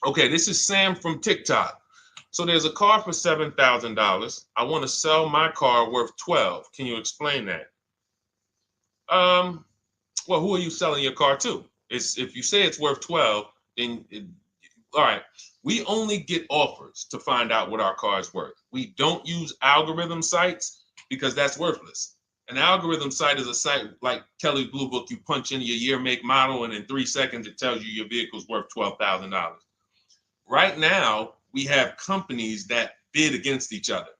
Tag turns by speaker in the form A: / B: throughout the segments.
A: Okay, this is Sam from TikTok. So there's a car for $7,000. I want to sell my car worth 12. Can you explain that? Um, well, who are you selling your car to? It's if you say it's worth 12, then all right. We only get offers to find out what our car is worth. We don't use algorithm sites because that's worthless. An algorithm site is a site like Kelly's Blue Book. You punch in your year, make, model, and in 3 seconds it tells you your vehicle's worth $12,000. Right now, we have companies that bid against each other.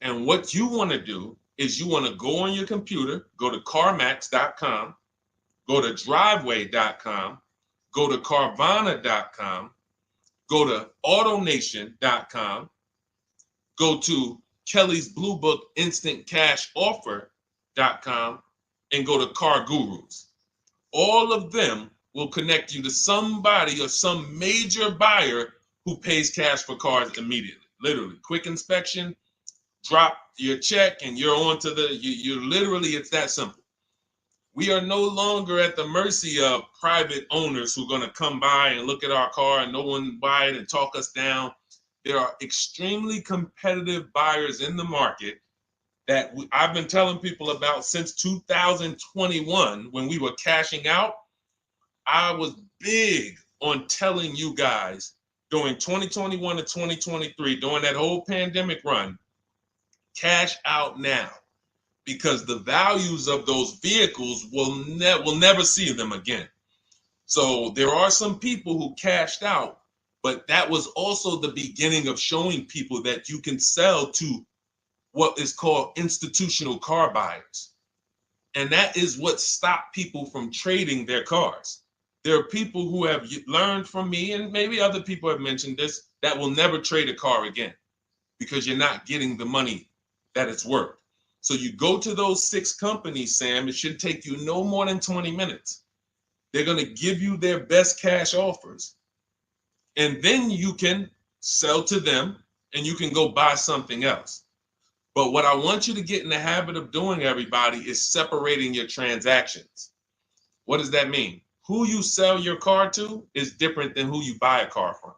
A: And what you want to do is you want to go on your computer, go to CarMax.com, go to Driveway.com, go to Carvana.com, go to AutoNation.com, go to Kelly's Blue Book Instant Cash Offer.com, and go to Car Gurus. All of them will connect you to somebody or some major buyer who pays cash for cars immediately. Literally, quick inspection, drop your check, and you're on to you literally, it's that simple. We are no longer at the mercy of private owners who are going to come by and look at our car and no one buy it and talk us down. There are extremely competitive buyers in the market that I've been telling people about since 2021 when we were cashing out. I was big on telling you guys during 2021 to 2023, during that whole pandemic run, cash out now, because the values of those vehicles will never see them again. So there are some people who cashed out, but that was also the beginning of showing people that you can sell to what is called institutional car buyers. And that is what stopped people from trading their cars. There are people who have learned from me, and maybe other people have mentioned this, that will never trade a car again because you're not getting the money that it's worth. So you go to those 6 companies, Sam, it should take you no more than 20 minutes. They're going to give you their best cash offers. And then you can sell to them and you can go buy something else. But what I want you to get in the habit of doing, everybody, is separating your transactions. What does that mean? Who you sell your car to is different than who you buy a car from.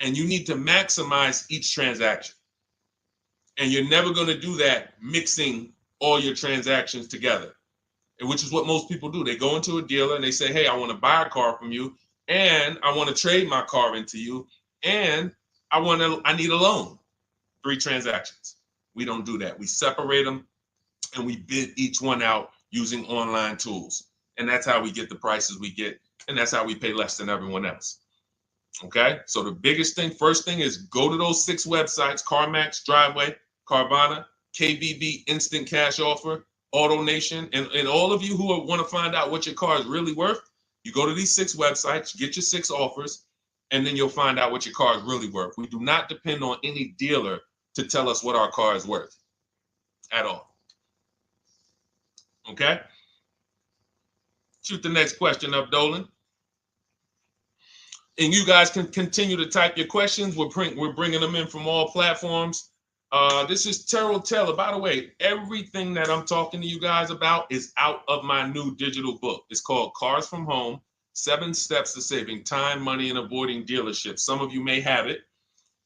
A: And you need to maximize each transaction. And you're never going to do that mixing all your transactions together, which is what most people do. They go into a dealer and they say, hey, I want to buy a car from you, and I want to trade my car into you, and I need a loan. 3 transactions. We don't do that. We separate them and we bid each one out using online tools. And that's how we get the prices we get. And that's how we pay less than everyone else. Okay. So the biggest thing, first thing is go to those 6 websites: CarMax, Driveway, Carvana, KBB, Instant Cash Offer, AutoNation. And all of you who want to find out what your car is really worth, you go to these 6 websites, get your 6 offers, and then you'll find out what your car is really worth. We do not depend on any dealer to tell us what our car is worth at all. Okay? Shoot the next question up, Dolan. And you guys can continue to type your questions. We're bringing them in from all platforms. This is Terrell Taylor. By the way, everything that I'm talking to you guys about is out of my new digital book. It's called Cars from Home, 7 Steps to Saving Time, Money, and Avoiding Dealerships. Some of you may have it.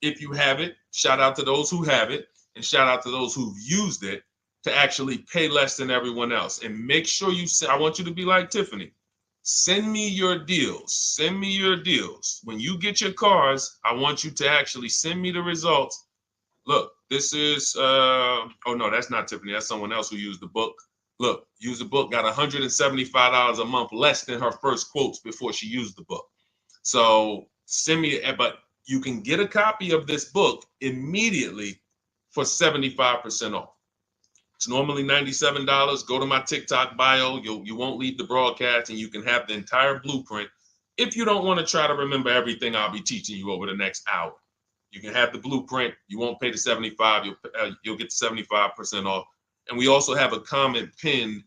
A: If you have it, shout out to those who have it, and shout out to those who've used it to actually pay less than everyone else. And make sure I want you to be like Tiffany. Send me your deals. Send me your deals. When you get your cars, I want you to actually send me the results. Look, this is, oh no, that's not Tiffany. That's someone else who used the book. Look, used the book, got $175 a month less than her first quotes before she used the book. So send me, but you can get a copy of this book immediately for 75% off. It's normally $97. Go to my TikTok bio. You won't leave the broadcast, and you can have the entire blueprint. If you don't want to try to remember everything I'll be teaching you over the next hour, you can have the blueprint. You won't pay the 75. You'll get the 75% off. And we also have a comment pinned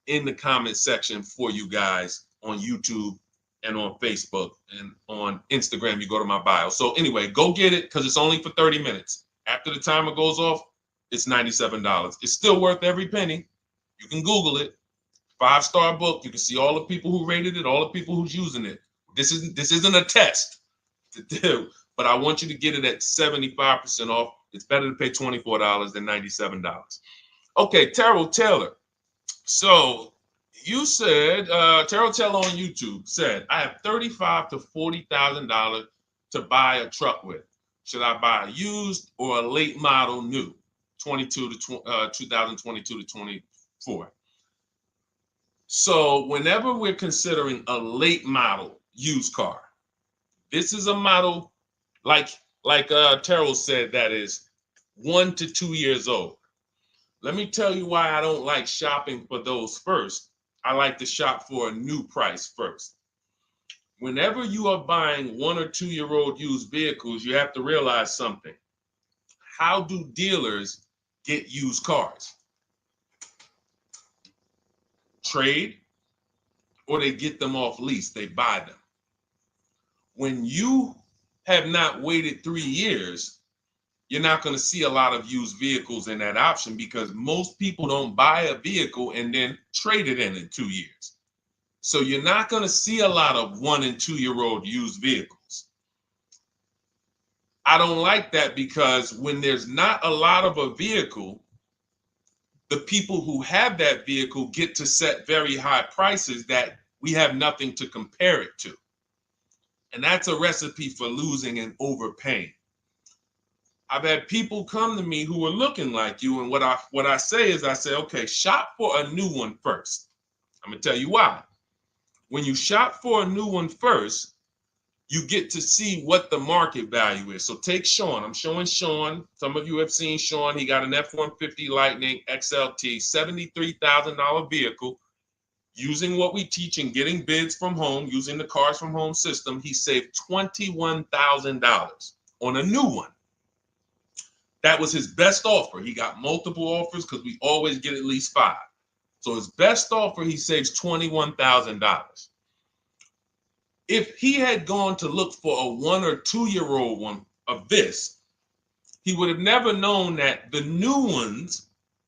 A: in the comment section for you guys on YouTube and on Facebook, and on Instagram. You go to my bio. So anyway, go get it, because it's only for 30 minutes. After the timer goes off, it's $97. It's still worth every penny. You can Google it. 5-star book. You can see all the people who rated it, all the people who's using it. This isn't a test. to do, but I want you to get it at 75% off. It's better to pay $24 than $97. Okay, Terrell Taylor. So you said, Terrell Taylor on YouTube said, I have $35,000 to $40,000 to buy a truck with. Should I buy a used or a late model new, 2022 to 24? So whenever we're considering a late model used car, this is a model like Terrell said that is 1 to 2 years old. Let me tell you why I don't like shopping for those first. I like to shop for a new price first. Whenever you are buying 1 or 2 year old used vehicles, you have to realize something. How do dealers get used cars? Trade, or they get them off lease, they buy them. When you have not waited 3 years, you're not going to see a lot of used vehicles in that option because most people don't buy a vehicle and then trade it in 2 years. So you're not going to see a lot of 1 and 2 year old used vehicles. I don't like that because when there's not a lot of a vehicle, the people who have that vehicle get to set very high prices that we have nothing to compare it to. And that's a recipe for losing and overpaying. I've had people come to me who are looking like you, and what I say is, I say, okay, shop for a new one first. I'm gonna tell you why. When you shop for a new one first, you get to see what the market value is. So take Sean. I'm showing Sean. Some of you have seen Sean. He got an F-150 Lightning XLT, $73,000 vehicle. Using what we teach and getting bids from home, using the Cars from Home system, he saved $21,000 on a new one. That was his best offer. He got multiple offers because we always get at least 5. So his best offer, he saves $21,000. If he had gone to look for a 1 or 2 year old one of this, he would have never known that the new ones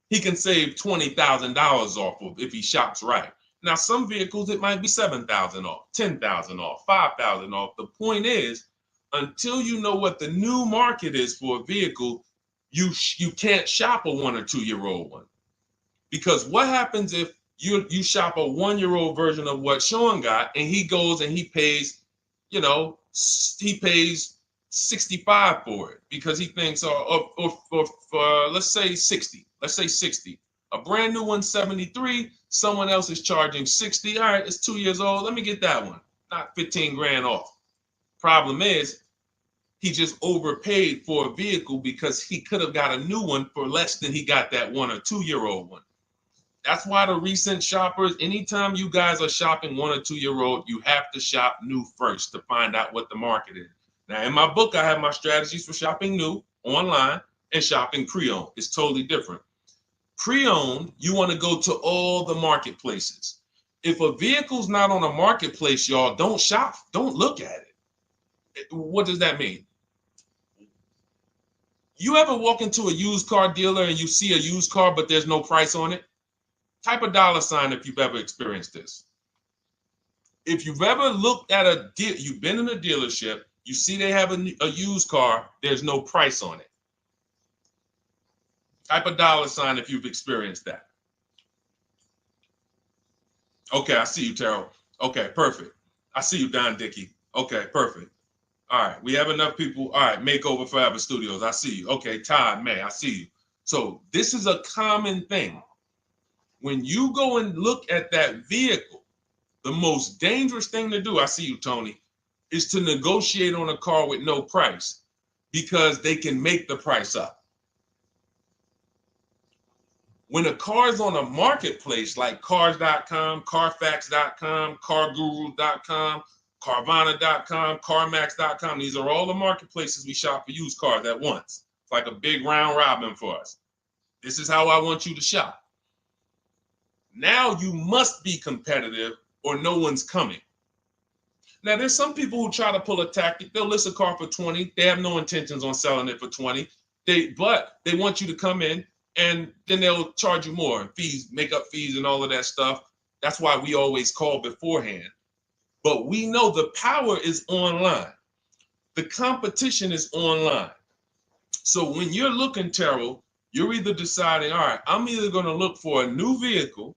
A: he can save $20,000 off of if he shops right. Now, some vehicles, it might be $7,000 off, $10,000 off, $5,000 off. The point is, until you know what the new market is for a vehicle, you can't shop a 1 or 2 year old one. Because what happens if you shop a 1 year old version of what Sean got and he goes and he pays, he pays 65 for it because he thinks, or let's say 60. Let's say 60. A brand new one, 73. Someone else is charging 60. All right, it's 2 years old. Let me get that one. Not 15 grand off. Problem is, he just overpaid for a vehicle because he could have got a new one for less than he got that 1 or 2 year old one. That's why the recent shoppers, anytime you guys are shopping 1 or 2 year old, you have to shop new first to find out what the market is. Now, in my book, I have my strategies for shopping new online and shopping pre-owned. It's totally different. Pre-owned, you want to go to all the marketplaces. If a vehicle's not on a marketplace, y'all, don't shop. Don't look at it. What does that mean? You ever walk into a used car dealer and you see a used car, but there's no price on it? Type a $ if you've ever experienced this. If you've ever looked at a deal, you've been in a dealership, you see they have a used car, there's no price on it. Type a $ if you've experienced that. Okay, I see you, Terrell. Okay, perfect. I see you, Don Dickey. Okay, perfect. All right, we have enough people. All right, Makeover Forever Studios. I see you. Okay, Todd May, I see you. So this is a common thing. When you go and look at that vehicle, the most dangerous thing to do, I see you, Tony, is to negotiate on a car with no price because they can make the price up. When a car is on a marketplace like cars.com, carfax.com, carguru.com, carvana.com, carmax.com, these are all the marketplaces we shop for used cars at once. It's like a big round robin for us. This is how I want you to shop. Now you must be competitive or no one's coming. Now there's some people who try to pull a tactic. They'll list a car for 20. They have no intentions on selling it for 20. But they want you to come in and then they'll charge you more, fees, makeup fees and all of that stuff. That's why we always call beforehand. But we know the power is online. The competition is online. So when you're looking, Terrell, you're either deciding, all right, I'm either going to look for a new vehicle,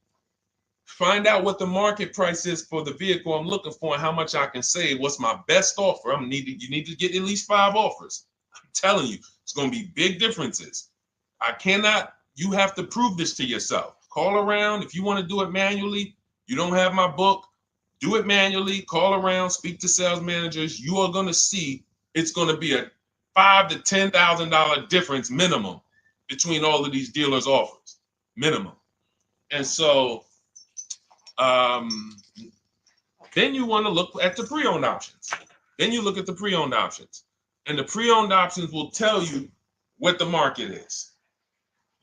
A: find out what the market price is for the vehicle I'm looking for and how much I can save. What's my best offer? You need to get at least 5 offers. I'm telling you, it's going to be big differences. You have to prove this to yourself. Call around. If you want to do it manually, you don't have my book, do it manually, call around, speak to sales managers. You are going to see it's going to be a $5,000 to $10,000 difference minimum between all of these dealers' offers, minimum. And so then you want to look at the pre-owned options. Then you look at the pre-owned options. And the pre-owned options will tell you what the market is.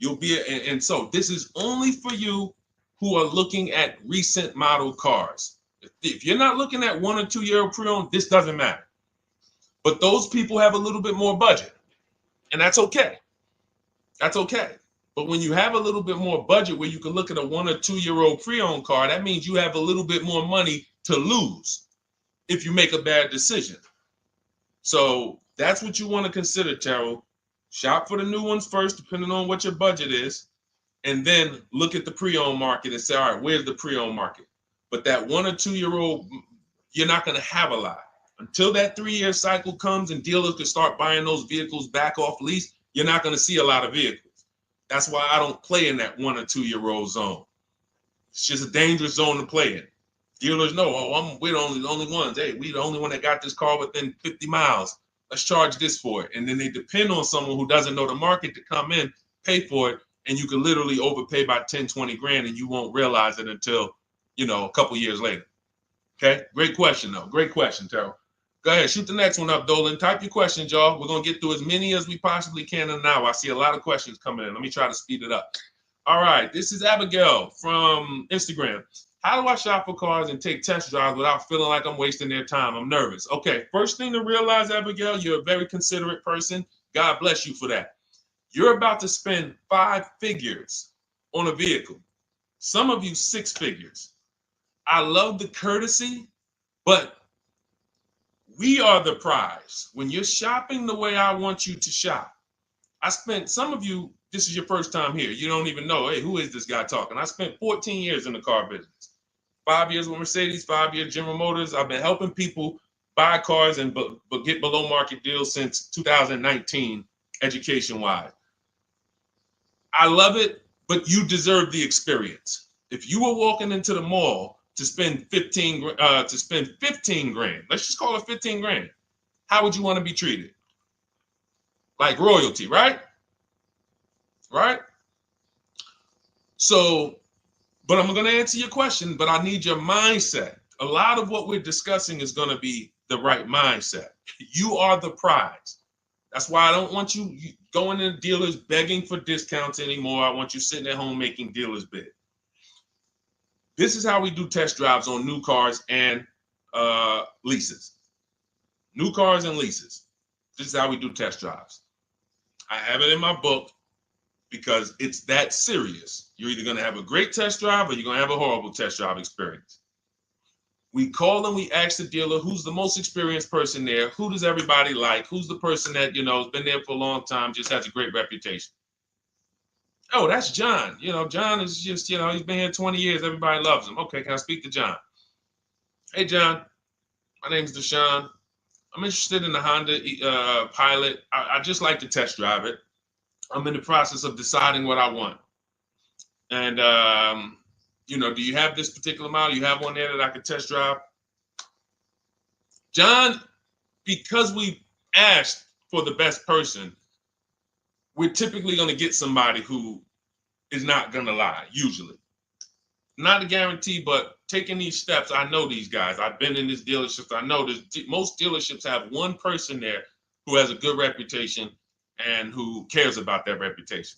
A: And so this is only for you who are looking at recent model cars. If you're not looking at 1 or 2 year old pre-owned, this doesn't matter. But those people have a little bit more budget, and that's okay. That's okay. But when you have a little bit more budget where you can look at a 1 or 2 year old pre-owned car, that means you have a little bit more money to lose if you make a bad decision. So that's what you want to consider, Terrell. Shop for the new ones first, depending on what your budget is, and then look at the pre-owned market and say, all right, where's the pre-owned market? But that 1 or 2 year old, you're not going to have a lot. Until that 3 year cycle comes and dealers can start buying those vehicles back off lease, you're not going to see a lot of vehicles. That's why I don't play in that 1 or 2 year old zone. It's just a dangerous zone to play in. Dealers know, we're the only ones. Hey, we the only one that got this car within 50 miles. Let's charge this for it. And then they depend on someone who doesn't know the market to come in, pay for it, and you can literally overpay by 10, 20 grand and you won't realize it until, a couple years later. Okay, great question though. Great question, Terrell. Go ahead, shoot the next one up, Dolan. Type your questions, y'all. We're going to get through as many as we possibly can in an hour. I see a lot of questions coming in. Let me try to speed it up. All right, this is Abigail from Instagram. How do I shop for cars and take test drives without feeling like I'm wasting their time? I'm nervous. Okay, first thing to realize, Abigail, you're a very considerate person. God bless you for that. You're about to spend 5 figures on a vehicle. Some of you 6 figures. I love the courtesy, but we are the prize. When you're shopping the way I want you to shop, some of you, this is your first time here. You don't even know, hey, who is this guy talking? I spent 14 years in the car business. 5 years with Mercedes, 5 years General Motors. I've been helping people buy cars and get below market deals since 2019, education-wise. I love it, but you deserve the experience. If you were walking into the mall to spend 15 grand, let's just call it 15 grand. How would you want to be treated? Like royalty, right? Right? So, but I'm going to answer your question, but I need your mindset. A lot of what we're discussing is going to be the right mindset. You are the prize. That's why I don't want you going to dealers begging for discounts anymore. I want you sitting at home making dealers bid. This is how we do test drives on new cars and leases. New cars and leases. This is how we do test drives. I have it in my book because it's that serious. You're either going to have a great test drive or you're going to have a horrible test drive experience. We call and we ask the dealer, who's the most experienced person there? Who does everybody like? Who's the person that, has been there for a long time, just has a great reputation? Oh, that's John. John is just, he's been here 20 years. Everybody loves him. Okay, can I speak to John? Hey, John, my name's Deshone. I'm interested in the Honda Pilot. I just like to test drive it. I'm in the process of deciding what I want. And, do you have this particular model? You have one there that I could test drive? John, because we asked for the best person, we're typically going to get somebody who is not going to lie, usually. Not a guarantee, but taking these steps, I know these guys. I've been in this dealership. I know most dealerships have one person there who has a good reputation and who cares about that reputation.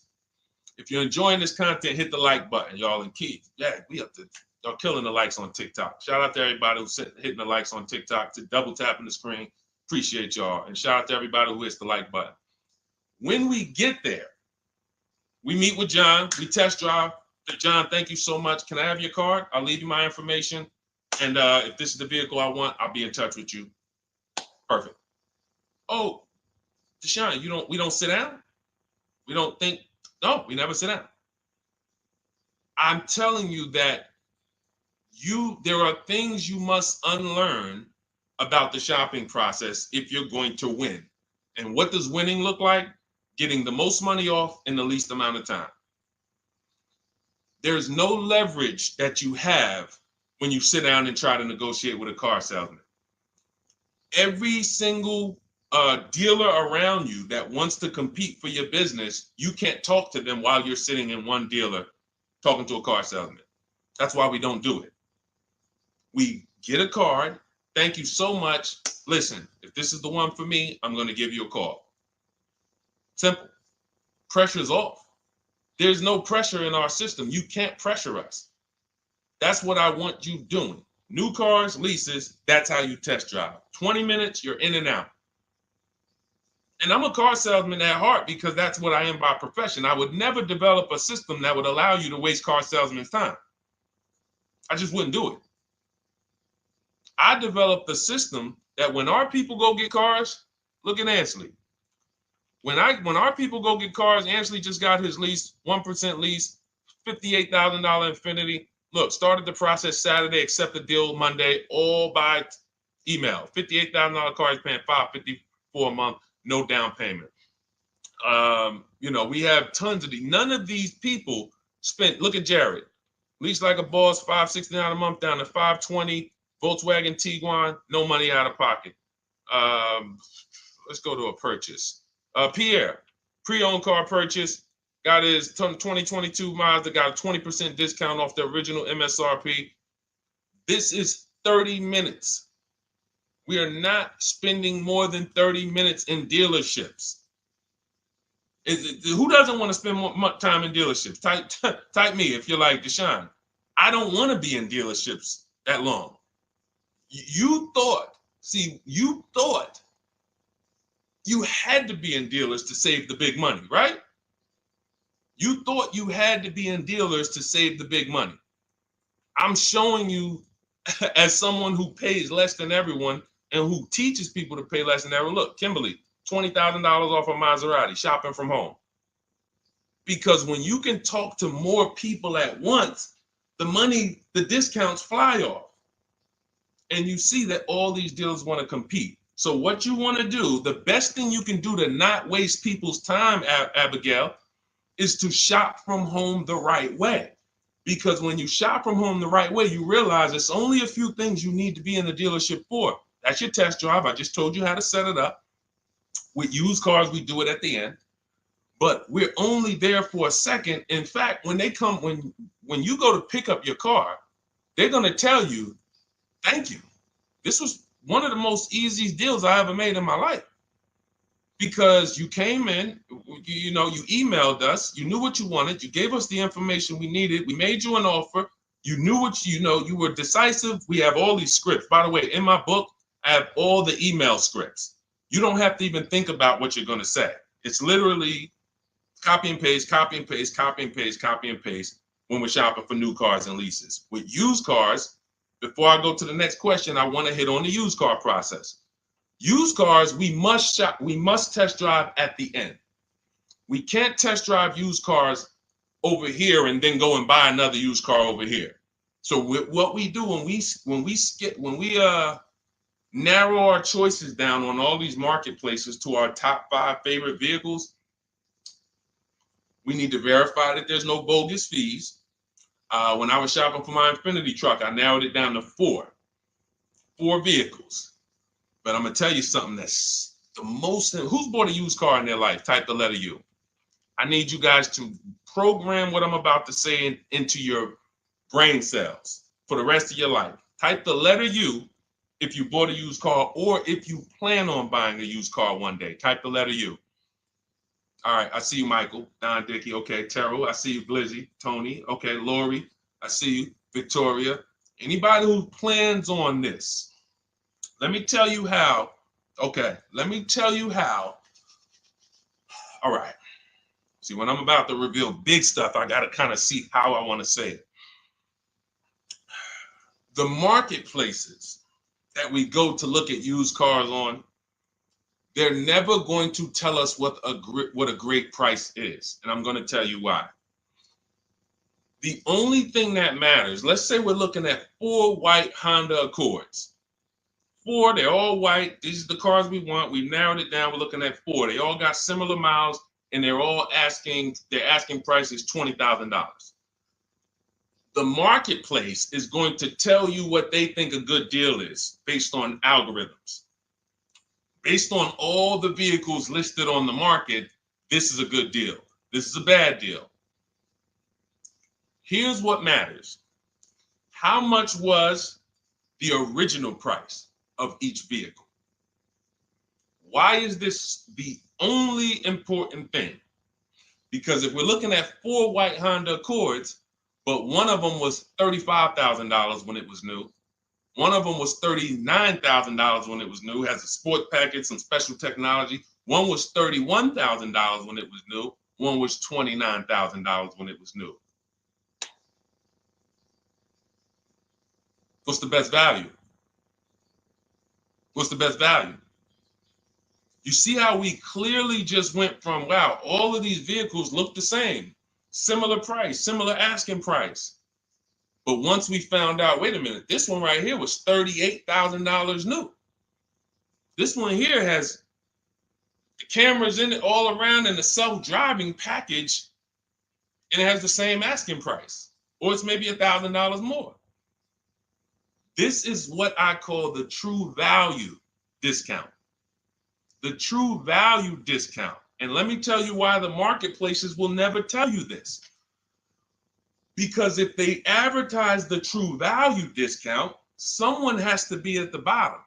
A: If you're enjoying this content, hit the like button, y'all. And Keith, y'all killing the likes on TikTok. Shout out to everybody who's hitting the likes on TikTok, to double tapping the screen. Appreciate y'all. And shout out to everybody who hits the like button. When we get there, we meet with John. We test drive. John, thank you so much. Can I have your card? I'll leave you my information. And if this is the vehicle I want, I'll be in touch with you. Perfect. Oh, Deshone, we don't sit down? We don't think, no, we never sit down. I'm telling you that there are things you must unlearn about the shopping process if you're going to win. And what does winning look like? Getting the most money off in the least amount of time. There's no leverage that you have when you sit down and try to negotiate with a car salesman. Every single dealer around you that wants to compete for your business, you can't talk to them while you're sitting in one dealer talking to a car salesman. That's why we don't do it. We get a card. Thank you so much. Listen, if this is the one for me, I'm going to give you a call. Simple. Pressure's off. There's no pressure in our system. You can't pressure us. That's what I want you doing. New cars, leases, that's how you test drive. 20 minutes, you're in and out. And I'm a car salesman at heart because that's what I am by profession. I would never develop a system that would allow you to waste car salesmen's time. I just wouldn't do it. I developed a system that when our people go get cars, look at Ansley. When our people go get cars, Ansley just got his lease, 1% lease, $58,000 Infiniti. Look, started the process Saturday, accept the deal Monday, all by email. $58,000 car, he's paying $554 a month, no down payment. We have tons of these. None of these people spent, look at Jared, lease like a boss, $569 a month down to $520, Volkswagen Tiguan, no money out of pocket. Let's go to a purchase. Pierre, pre-owned car purchase, got his 2022 Mazda, got a 20% discount off the original MSRP. This is 30 minutes. We are not spending more than 30 minutes in dealerships. Who doesn't want to spend more time in dealerships? Type me if you're like Deshone. I don't want to be in dealerships that long. You thought you had to be in dealers to save the big money, right? You thought you had to be in dealers to save the big money. I'm showing you as someone who pays less than everyone and who teaches people to pay less than everyone. Look, Kimberly, $20,000 off a Maserati, shopping from home. Because when you can talk to more people at once, the discounts fly off. And you see that all these dealers want to compete. So what you want to do, the best thing you can do to not waste people's time, Abigail, is to shop from home the right way. Because when you shop from home the right way, you realize it's only a few things you need to be in the dealership for. That's your test drive. I just told you how to set it up. With used cars, we do it at the end. But we're only there for a second. In fact, when you go to pick up your car, they're going to tell you, thank you. This was one of the most easiest deals I ever made in my life. Because you came in, you emailed us, you knew what you wanted, you gave us the information we needed, we made you an offer, you knew what you were decisive. We have all these scripts. By the way, in my book, I have all the email scripts. You don't have to even think about what you're going to say. It's literally copy and paste, copy and paste, copy and paste, copy and paste when we're shopping for new cars and leases. With used cars, before I go to the next question, I want to hit on the used car process. Used cars, we must test drive at the end. We can't test drive used cars over here and then go and buy another used car over here. So what we do when we narrow our choices down on all these marketplaces to our top 5 favorite vehicles, we need to verify that there's no bogus fees. When I was shopping for my Infiniti truck, I narrowed it down to 4 vehicles. But I'm going to tell you something that's the most, who's bought a used car in their life? Type the letter U. I need you guys to program what I'm about to say into your brain cells for the rest of your life. Type the letter U if you bought a used car or if you plan on buying a used car one day. Type the letter U. All right, I see you, Michael. Don Dickey, okay. Terrell, I see you. Glizzy, Tony, okay. Lori, I see you. Victoria. Anybody who plans on this, let me tell you how. Okay, let me tell you how. All right. See, when I'm about to reveal big stuff, I got to kind of see how I want to say it. The marketplaces that we go to look at used cars on, They're never going to tell us what a great price is. And I'm going to tell you why. The only thing that matters, let's say we're looking at 4 white Honda Accords. 4, they're all white. These are the cars we want. We've narrowed it down. We're looking at 4. They all got similar miles, and they're asking price is $20,000. The marketplace is going to tell you what they think a good deal is based on algorithms. Based on all the vehicles listed on the market, this is a good deal. This is a bad deal. Here's what matters. How much was the original price of each vehicle? Why is this the only important thing? Because if we're looking at 4 white Honda Accords, but one of them was $35,000 when it was new, one of them was $39,000 when it was new, has a sport package, some special technology. One was $31,000 when it was new. One was $29,000 when it was new. What's the best value? What's the best value? You see how we clearly just went from, wow, all of these vehicles look the same, similar price, similar asking price. But once we found out, wait a minute, this one right here was $38,000 new. This one here has the cameras in it all around and the self-driving package, and it has the same asking price, or it's maybe $1,000 more. This is what I call the true value discount. The true value discount. And let me tell you why the marketplaces will never tell you this. Because if they advertise the true value discount, someone has to be at the bottom.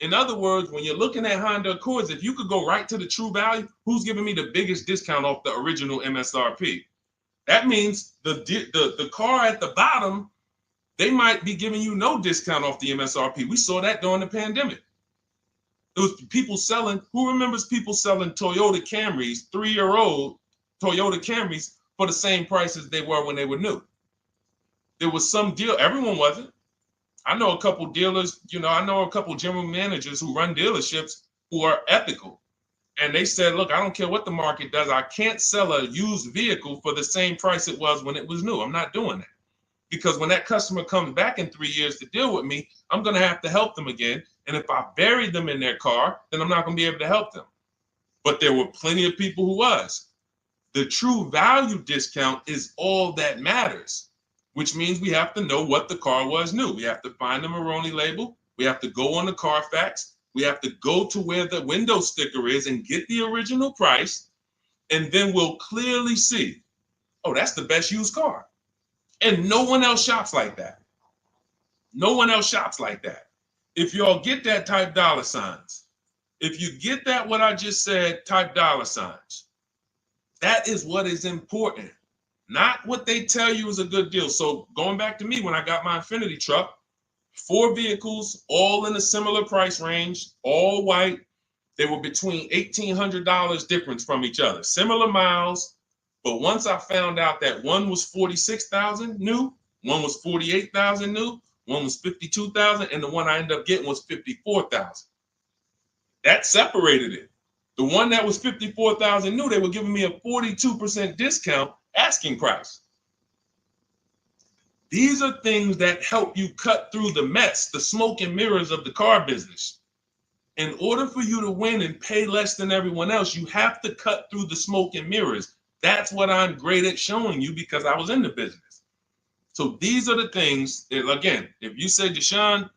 A: In other words, when you're looking at Honda Accords, if you could go right to the true value, who's giving me the biggest discount off the original MSRP? That means the car at the bottom, they might be giving you no discount off the MSRP. We saw that during the pandemic. It was people selling, who remembers people selling Toyota Camrys, 3-year-old Toyota Camrys for the same price as they were when they were new? There was some deal, everyone wasn't. I know a couple dealers, I know a couple general managers who run dealerships who are ethical. And they said, look, I don't care what the market does. I can't sell a used vehicle for the same price it was when it was new. I'm not doing that. Because when that customer comes back in 3 years to deal with me, I'm going to have to help them again. And if I bury them in their car, then I'm not going to be able to help them. But there were plenty of people who was. The true value discount is all that matters, which means we have to know what the car was new. We have to find the Maroni label. We have to go on the Carfax. We have to go to where the window sticker is and get the original price. And then we'll clearly see, oh, that's the best used car. And no one else shops like that. No one else shops like that. If y'all get that, type dollar signs. If you get that, what I just said, type dollar signs. That is what is important, not what they tell you is a good deal. So going back to me, when I got my Infiniti truck, 4 vehicles, all in a similar price range, all white. They were between $1,800 difference from each other, similar miles. But once I found out that one was 46,000 new, one was 48,000 new, one was 52,000, and the one I ended up getting was 54,000. That separated it. The one that was 54,000 new, they were giving me a 42% discount asking price. These are things that help you cut through the mess, the smoke and mirrors of the car business. In order for you to win and pay less than everyone else, you have to cut through the smoke and mirrors. That's what I'm great at showing you because I was in the business. So these are the things that, again, if you say, Deshone,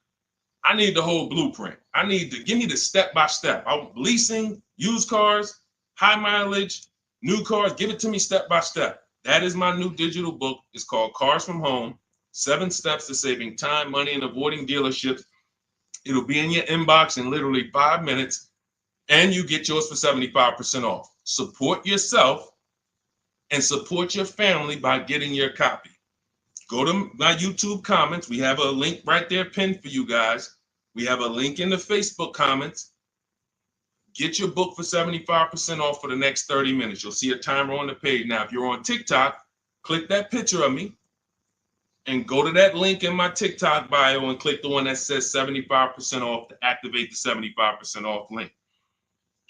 A: I need the whole blueprint. I need to give me the step-by-step. I'm leasing, used cars, high mileage, new cars. Give it to me step-by-step. That is my new digital book. It's called Cars from Home, 7 Steps to Saving Time, Money, and Avoiding Dealerships. It'll be in your inbox in literally 5 minutes, and you get yours for 75% off. Support yourself and support your family by getting your copy. Go to my YouTube comments. We have a link right there pinned for you guys. We have a link in the Facebook comments. Get your book for 75% off for the next 30 minutes. You'll see a timer on the page. Now, if you're on TikTok, click that picture of me and go to that link in my TikTok bio and click the one that says 75% off to activate the 75% off link.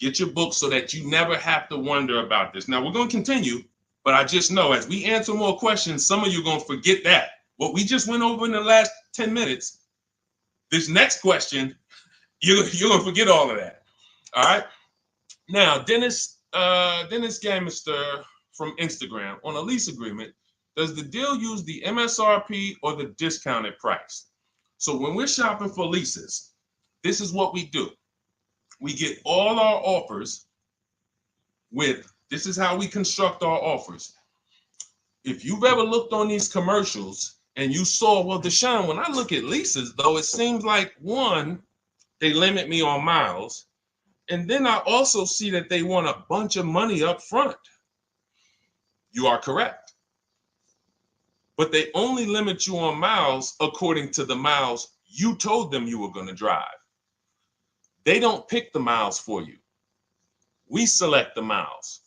A: Get your book so that you never have to wonder about this. Now, we're going to continue, but I just know as we answer more questions, some of you are going to forget that. What we just went over in the last 10 minutes, this next question, you're going to forget all of that. All right? Now, Dennis Gamister from Instagram, on a lease agreement, does the deal use the MSRP or the discounted price? So when we're shopping for leases, this is what we do. We get all our offers this is how we construct our offers. If you've ever looked on these commercials and you saw, well, Deshone, when I look at leases, though, it seems like, one, they limit me on miles. And then I also see that they want a bunch of money up front. You are correct. But they only limit you on miles according to the miles you told them you were going to drive. They don't pick the miles for you. We select the miles.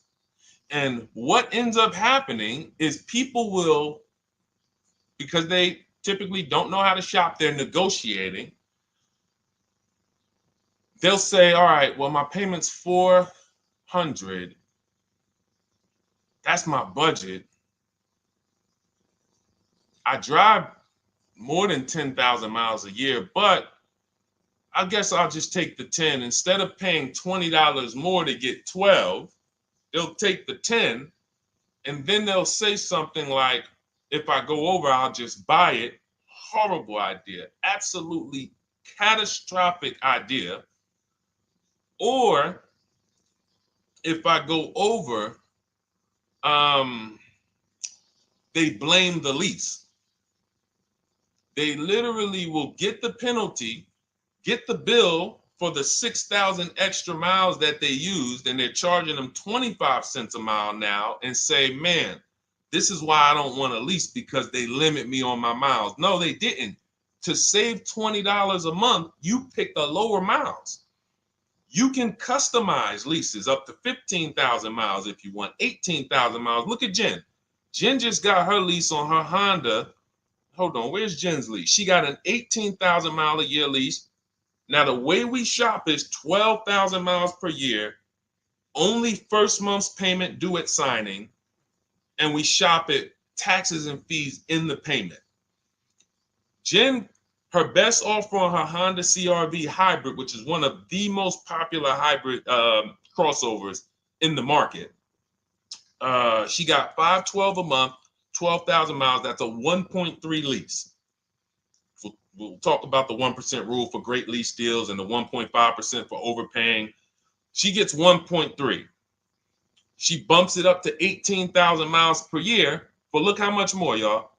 A: And what ends up happening is people will, because they typically don't know how to shop, they're negotiating. They'll say, all right, well, my payment's $400. That's my budget. I drive more than 10,000 miles a year, but I guess I'll just take the 10. Instead of paying $20 more to get 12, they'll take the 10, and then they'll say something like, if I go over, I'll just buy it. Horrible idea. Absolutely catastrophic idea. Or if I go over, they blame the lease. They literally will get the penalty, get the bill for the 6,000 extra miles that they used, and they're charging them 25 cents a mile now, and say, man, this is why I don't want to lease, because they limit me on my miles. No, they didn't. To save $20 a month, you pick the lower miles. You can customize leases up to 15,000 miles if you want, 18,000 miles. Look at Jen. Jen just got her lease on her Honda. Hold on, where's Jen's lease? She got an 18,000 mile a year lease. Now, the way we shop is 12,000 miles per year, only first month's payment due at signing, and we shop it taxes and fees in the payment. Jen, her best offer on her Honda CR-V hybrid, which is one of the most popular hybrid crossovers in the market, she got $512 a month, 12,000 miles. That's a 1.3 lease. We'll talk about the 1% rule for great lease deals and the 1.5% for overpaying. She gets 1.3. She bumps it up to 18,000 miles per year. But look how much more, y'all.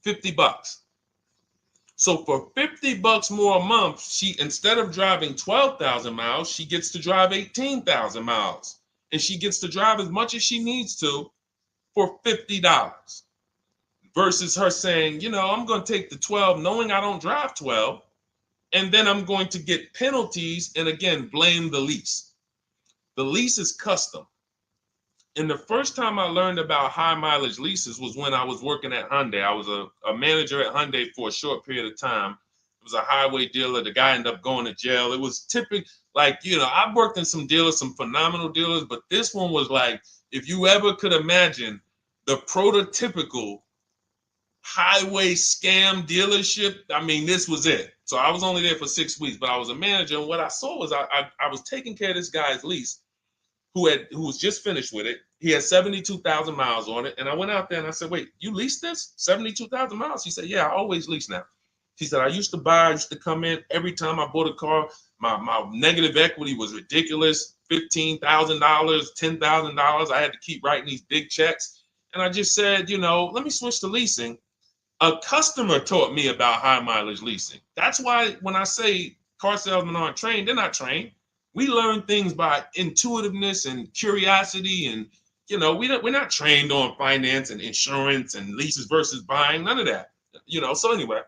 A: $50. So for $50 more a month, she, instead of driving 12,000 miles, she gets to drive 18,000 miles. And she gets to drive as much as she needs to for $50. Versus her saying, you know, I'm going to take the 12 knowing I don't drive 12, and then I'm going to get penalties and, again, blame the lease. The lease is custom. And the first time I learned about high mileage leases was when I was working at Hyundai. I was a manager at Hyundai for a short period of time. It was a highway dealer. The guy ended up going to jail. It was typical, like, you know, I've worked in some dealers, some phenomenal dealers, but this one was like, if you ever could imagine the prototypical highway scam dealership, I mean, this was it. So I was only there for 6 weeks, but I was a manager, and what I saw was I was taking care of this guy's lease who was just finished with it. He had 72,000 miles on it, and I went out there and I said, wait, you leased this? 72,000 miles? He said, yeah, I always lease now. He said, I used to come in every time I bought a car, my negative equity was ridiculous, $15,000, $10,000. I had to keep writing these big checks. And I just said, you know, let me switch to leasing. A customer taught me about high mileage leasing. That's why when I say car salesmen aren't trained, they're not trained. We learn things by intuitiveness and curiosity, and you know, we're not trained on finance and insurance and leases versus buying, none of that. You know, so anyway,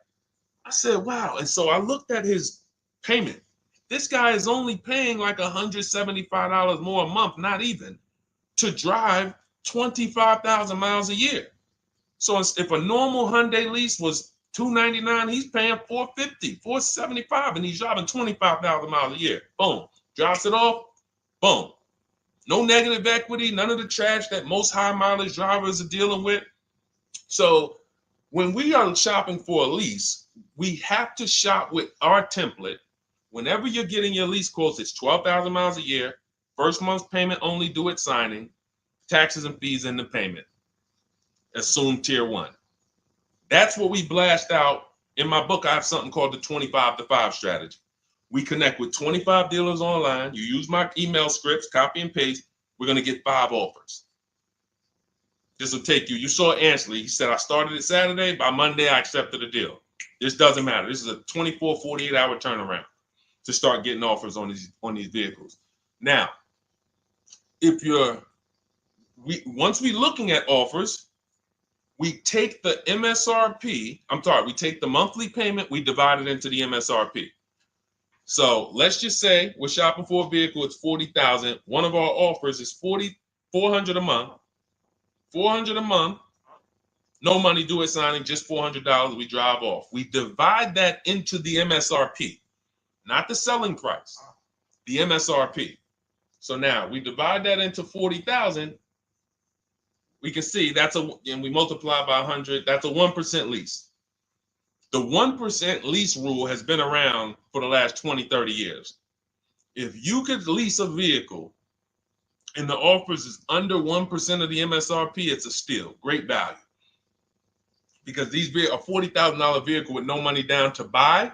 A: I said, wow. And so I looked at his payment. This guy is only paying like $175 more a month, not even, to drive 25,000 miles a year. So if a normal Hyundai lease was $299, he's paying $450, $475, and he's driving 25,000 miles a year. Boom, drops it off, Boom. No negative equity, none of the trash that most high mileage drivers are dealing with. So when we are shopping for a lease, we have to shop with our template. Whenever you're getting your lease quotes, it's 12,000 miles a year, first month's payment only due at signing, taxes and fees in the payment. Assume tier 1. That's what we blast out. In my book, I have something called the 25 to 5 strategy. We connect with 25 dealers online. You use my email scripts, copy and paste. We're going to get 5 offers. This will take you. You saw Ansley. He said, I started it Saturday. By Monday, I accepted the deal. This doesn't matter. This is a 24, 48-hour turnaround to start getting offers on these vehicles. Now, once we're looking at offers, we take the MSRP. We take the monthly payment. We divide it into the MSRP. So let's just say we're shopping for a vehicle. It's $40,000. One of our offers is $400 a month. $400 a month. No money due at signing, just $400. We drive off. We divide that into the MSRP, not the selling price, the MSRP. So now we divide that into 40,000. We can see and we multiply by 100. That's a 1% lease. The 1% lease rule has been around for the last 20, 30 years. If you could lease a vehicle and the offers is under 1% of the MSRP, it's a steal. Great value. Because a $40,000 vehicle with no money down to buy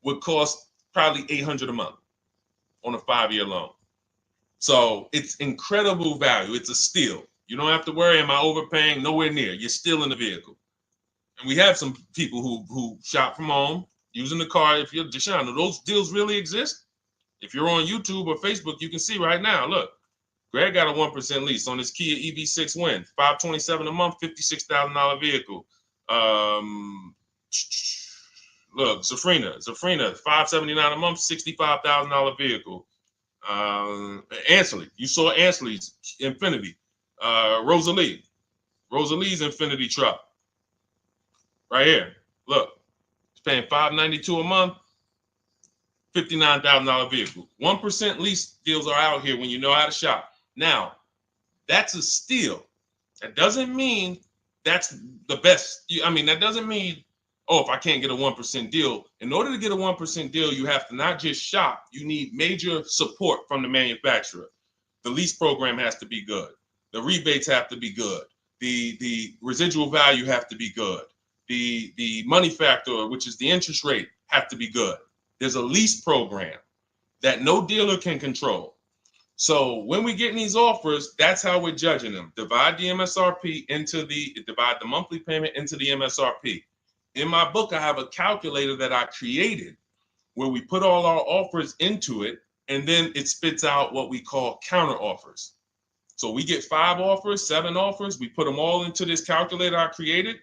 A: would cost probably $800 a month on a 5-year loan. So it's incredible value. It's a steal. You don't have to worry, am I overpaying? Nowhere near. You're still in the vehicle. And we have some people who shop from home using the car. If you're Deshone, do those deals really exist? If you're on YouTube or Facebook, you can see right now. Look, Greg got a 1% lease on his Kia EV6 Win, $527 a month, $56,000 vehicle. Look, Zafrina, $579 a month, $65,000 vehicle. Ansley, you saw Ansley's Infinity. Rosalie's Infinity truck. Right here. Look, it's paying $592 a month, $59,000 vehicle. 1% lease deals are out here when you know how to shop. Now, that's a steal. That doesn't mean that's the best. That doesn't mean, if I can't get a 1% deal. In order to get a 1% deal, you have to not just shop. You need major support from the manufacturer. The lease program has to be good. The rebates have to be good. The residual value have to be good. The money factor, which is the interest rate, have to be good. There's a lease program that no dealer can control. So when we get these offers, that's how we're judging them. Divide the monthly payment into the MSRP. In my book, I have a calculator that I created where we put all our offers into it, and then it spits out what we call counter offers. So we get 5 offers, 7 offers. We put them all into this calculator I created.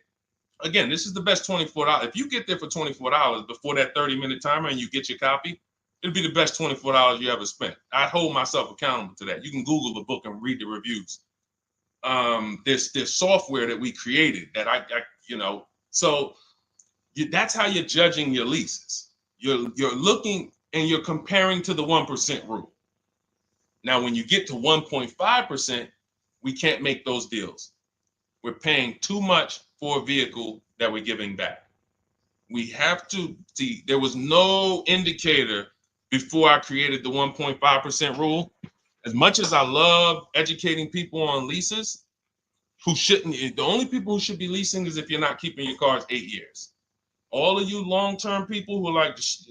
A: Again, this is the best $24. If you get there for $24 before that 30-minute timer and you get your copy, it'll be the best $24 you ever spent. I hold myself accountable to that. You can Google the book and read the reviews. There's software that we created that that's how you're judging your leases. You're looking and you're comparing to the 1% rule. Now, when you get to 1.5%, we can't make those deals. We're paying too much for a vehicle that we're giving back. We have to see, there was no indicator before I created the 1.5% rule. As much as I love educating people on leases, the only people who should be leasing is if you're not keeping your cars 8 years. All of you long-term people who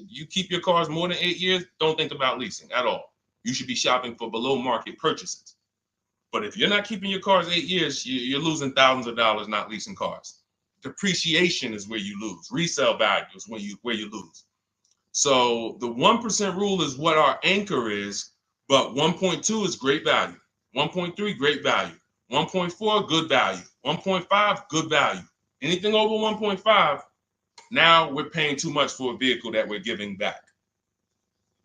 A: you keep your cars more than 8 years, don't think about leasing at all. You should be shopping for below market purchases. But if you're not keeping your cars 8 years, you're losing thousands of dollars not leasing cars. Depreciation is where you lose. Resale value is where you lose. So the 1% rule is what our anchor is, but 1.2 is great value. 1.3, great value. 1.4, good value. 1.5, good value. Anything over 1.5, now we're paying too much for a vehicle that we're giving back.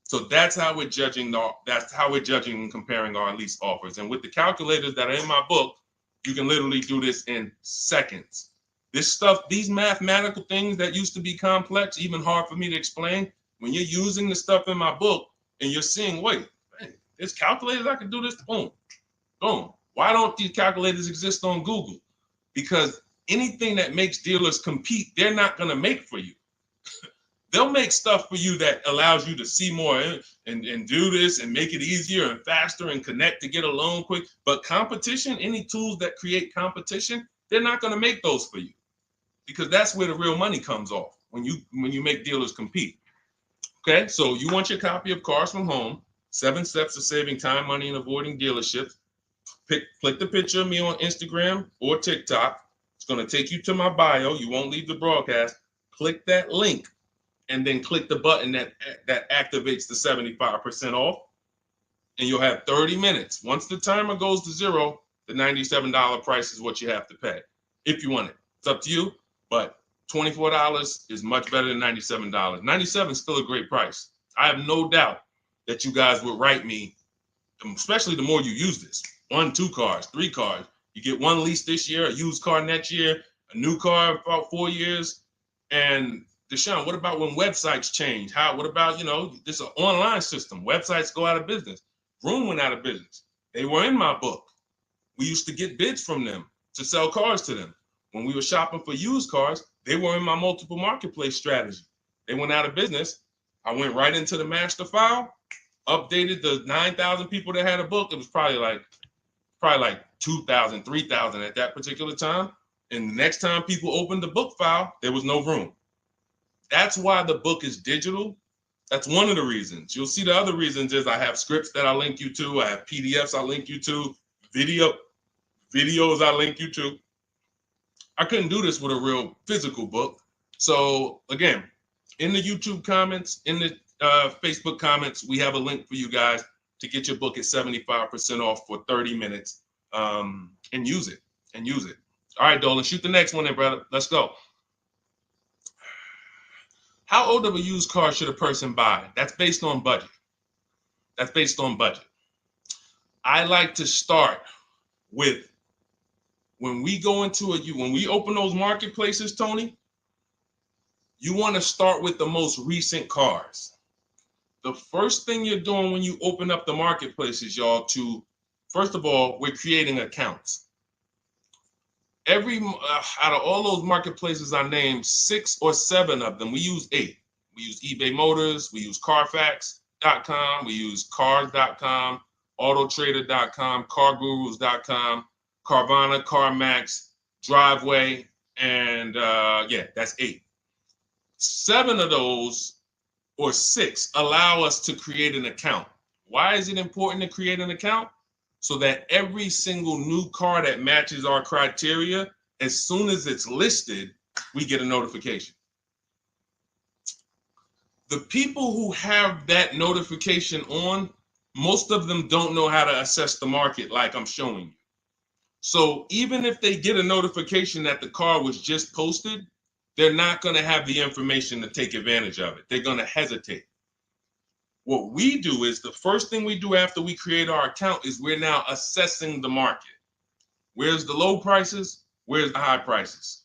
A: So that's how we're judging. That's how we're judging and comparing our lease offers. And with the calculators that are in my book, you can literally do this in seconds. This stuff, these mathematical things that used to be complex, even hard for me to explain, when you're using the stuff in my book and you're seeing, wait, There's calculators I can do this. Boom, boom. Why don't these calculators exist on Google? Because anything that makes dealers compete, they're not going to make for you. They'll make stuff for you that allows you to see more and do this and make it easier and faster and connect to get a loan quick. But competition, any tools that create competition, they're not going to make those for you, because that's where the real money comes off when you make dealers compete. Okay, so you want your copy of Cars from Home, 7 Steps to Saving Time, Money, and Avoiding Dealerships. Click the picture of me on Instagram or TikTok. It's going to take you to my bio. You won't leave the broadcast. Click that link and then click the button that activates the 75% off, and you'll have 30 minutes. Once the timer goes to 0, the $97 price is what you have to pay if you want it. It's up to you, but $24 is much better than $97. $97 is still a great price. I have no doubt that you guys would write me, especially the more you use this. 1, 2 cars, 3 cars. You get 1 lease this year, a used car next year, a new car in about 4 years. And Deshone, what about when websites change? What about, this is an online system. Websites go out of business. Vroom went out of business. They were in my book. We used to get bids from them to sell cars to them. When we were shopping for used cars, they were in my multiple marketplace strategy. They went out of business. I went right into the master file, updated the 9,000 people that had a book. It was probably like 2,000, 3,000 at that particular time. And the next time people opened the book file, there was no room. That's why the book is digital. That's one of the reasons. You'll see the other reasons is I have scripts that I link you to. I have PDFs I link you to. Videos I link you to. I couldn't do this with a real physical book. So again, in the YouTube comments, in the Facebook comments, we have a link for you guys to get your book at 75% off for 30 minutes and use it. All right, Dolan, shoot the next one then, brother. Let's go. How old of a used car should a person buy? That's based on budget. I like to start with, when we open those marketplaces, Tony, you want to start with the most recent cars. The first thing you're doing when you open up the marketplaces, y'all, first of all, we're creating accounts. Out of all those marketplaces I named, 6 or 7 of them, we use 8. We use eBay Motors, we use Carfax.com, we use Cars.com, Autotrader.com, CarGurus.com, Carvana, CarMax, Driveway, and that's 8. 7 of those, or 6, allow us to create an account. Why is it important to create an account? So that every single new car that matches our criteria, as soon as it's listed, we get a notification. The people who have that notification on, most of them don't know how to assess the market like I'm showing you. So even if they get a notification that the car was just posted, they're not going to have the information to take advantage of it. They're going to hesitate. What we do is, the first thing we do after we create our account is we're now assessing the market. Where's the low prices? Where's the high prices?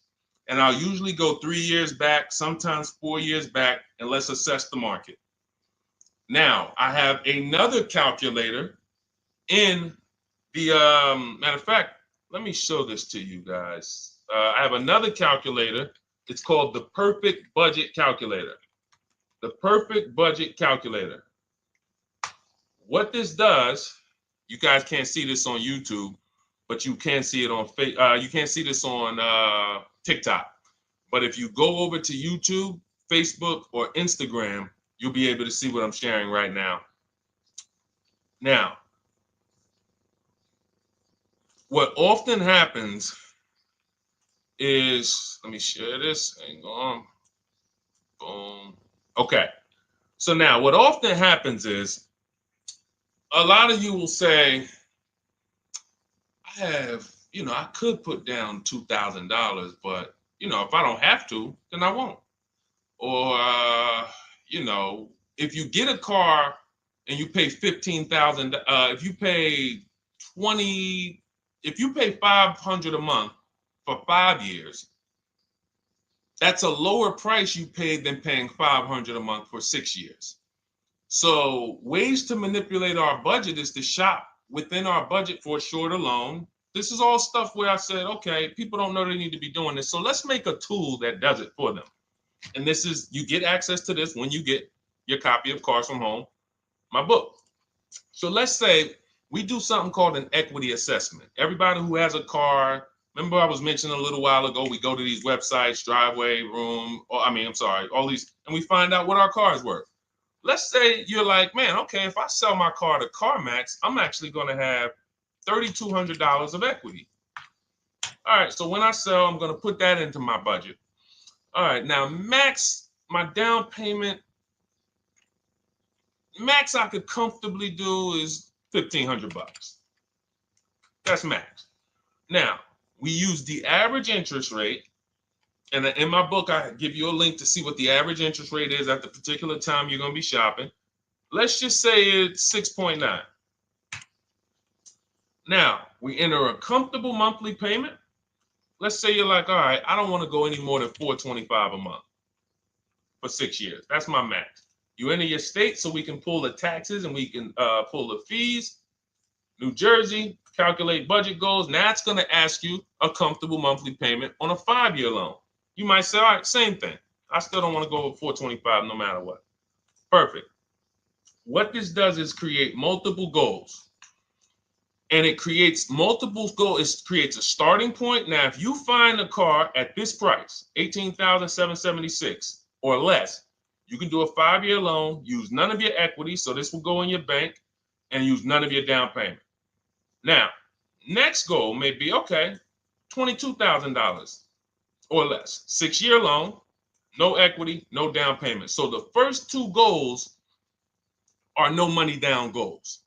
A: And I'll usually go 3 years back, sometimes 4 years back, and let's assess the market. Now, I have another calculator in the, matter of fact, let me show this to you guys. I have another calculator. It's called the Perfect Budget Calculator. The Perfect Budget Calculator. What this does, you guys can't see this on YouTube, but you can see it on you can't see this on TikTok. But if you go over to YouTube, Facebook, or Instagram, you'll be able to see what I'm sharing right now. Now, what often happens is, let me share this. Hang on. Boom. Okay. So now what often happens is, a lot of you will say, I could put down $2,000, but, if I don't have to, then I won't. Or, if you get a car and you pay $15,000, if you pay $500 a month for 5 years, that's a lower price you paid than paying $500 a month for 6 years. So ways to manipulate our budget is to shop within our budget for a shorter loan. This is all stuff where I said, okay, people don't know they need to be doing this. So let's make a tool that does it for them. And this is, you get access to this when you get your copy of Cars from Home, my book. So let's say we do something called an equity assessment. Everybody who has a car, remember I was mentioning a little while ago, we go to these websites, Driveway, Room, or all these, and we find out what our car is worth. Let's say you're like, man, okay, if I sell my car to CarMax, I'm actually going to have $3,200 of equity. All right, so when I sell, I'm going to put that into my budget. All right, now max, my down payment, max I could comfortably do is $1,500. That's max. Now, we use the average interest rate, and in my book, I give you a link to see what the average interest rate is at the particular time you're going to be shopping. Let's just say it's 6.9. Now, we enter a comfortable monthly payment. Let's say you're like, all right, I don't want to go any more than $425 a month for 6 years. That's my max. You enter your state so we can pull the taxes and we can pull the fees. New Jersey, calculate budget goals. Now it's going to ask you a comfortable monthly payment on a 5-year loan. You might say, all right, same thing. I still don't want to go over 425 no matter what. Perfect. What this does is create multiple goals. And it creates multiple goals. It creates a starting point. Now, if you find a car at this price, $18,776 or less, you can do a 5-year loan, use none of your equity, so this will go in your bank, and use none of your down payment. Now, next goal may be, okay, $22,000 or less. 6-year loan, no equity, no down payment. So the first two goals are no money down goals.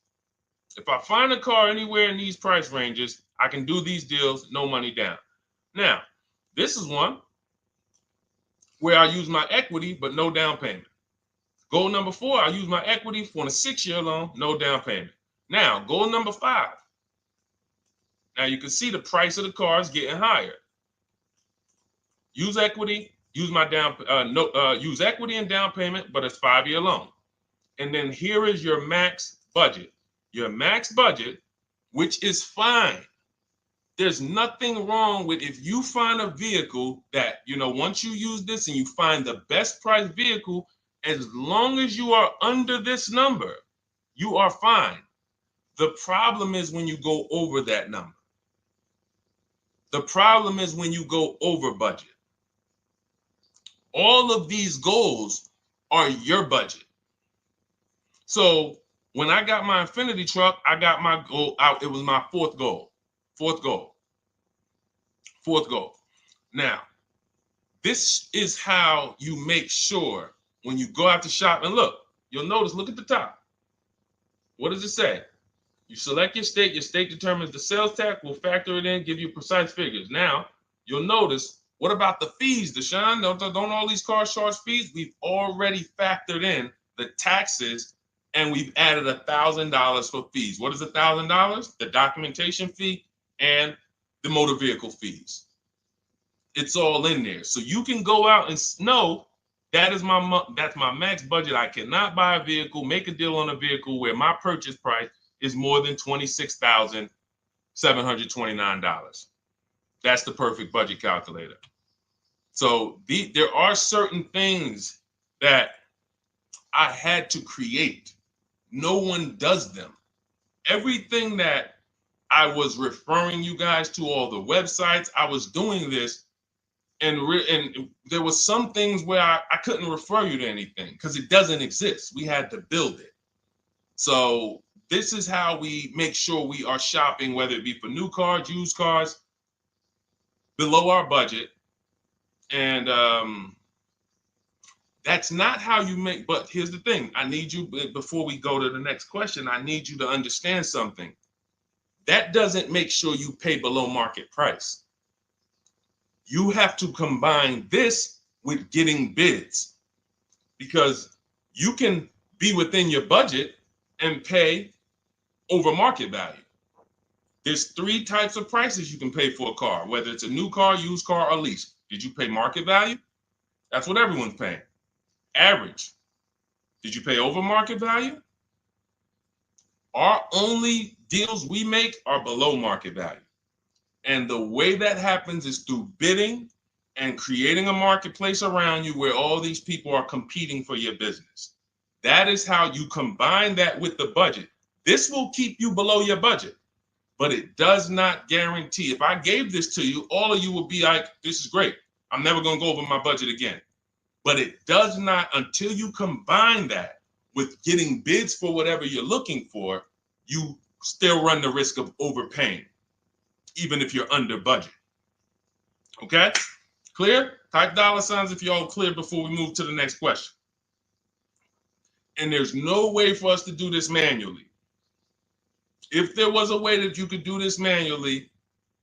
A: If I find a car anywhere in these price ranges, I can do these deals, no money down. Now, this is one where I use my equity, but no down payment. Goal number 4, I use my equity for a 6-year loan, no down payment. Now, goal number 5. Now you can see the price of the car is getting higher. Use equity, use my use equity and down payment, but it's 5-year loan. And then here is your max budget. Your max budget, which is fine. There's nothing wrong with if you find a vehicle that, once you use this and you find the best price vehicle, as long as you are under this number, you are fine. The problem is when you go over that number. The problem is when you go over budget. All of these goals are your budget. So when I got my Infiniti truck, I got my goal out. It was my fourth goal. Now, this is how you make sure when you go out to shop, and look at the top. What does it say? You select your state determines the sales tax, will factor it in, give you precise figures. Now, you'll notice, what about the fees, Deshone? Don't all these cars charge fees? We've already factored in the taxes, and we've added $1,000 for fees. What is $1,000? The documentation fee and the motor vehicle fees. It's all in there. So you can go out and know that's my max budget. I cannot buy a vehicle, make a deal on a vehicle where my purchase price is more than $26,729. That's the perfect budget calculator. So there are certain things that I had to create. No one does them. Everything that I was referring you guys to, all the websites, I was doing this, and there was some things where I couldn't refer you to anything because it doesn't exist. We had to build it. So this is how we make sure we are shopping, whether it be for new cars, used cars, below our budget. And that's not how you make, but here's the thing. I need you, before we go to the next question, I need you to understand something. That doesn't make sure you pay below market price. You have to combine this with getting bids, because you can be within your budget and pay over market value. There's 3 types of prices you can pay for a car, whether it's a new car, used car, or lease. Did you pay market value? That's what everyone's paying. Average. Did you pay over market value? Our only deals we make are below market value. And the way that happens is through bidding and creating a marketplace around you where all these people are competing for your business. That is how you combine that with the budget. This will keep you below your budget, but it does not guarantee. If I gave this to you, all of you would be like, this is great. I'm never going to go over my budget again. But it does not, until you combine that with getting bids for whatever you're looking for, you still run the risk of overpaying, even if you're under budget. Okay? Clear? Type $ if y'all clear before we move to the next question. And there's no way for us to do this manually. If there was a way that you could do this manually,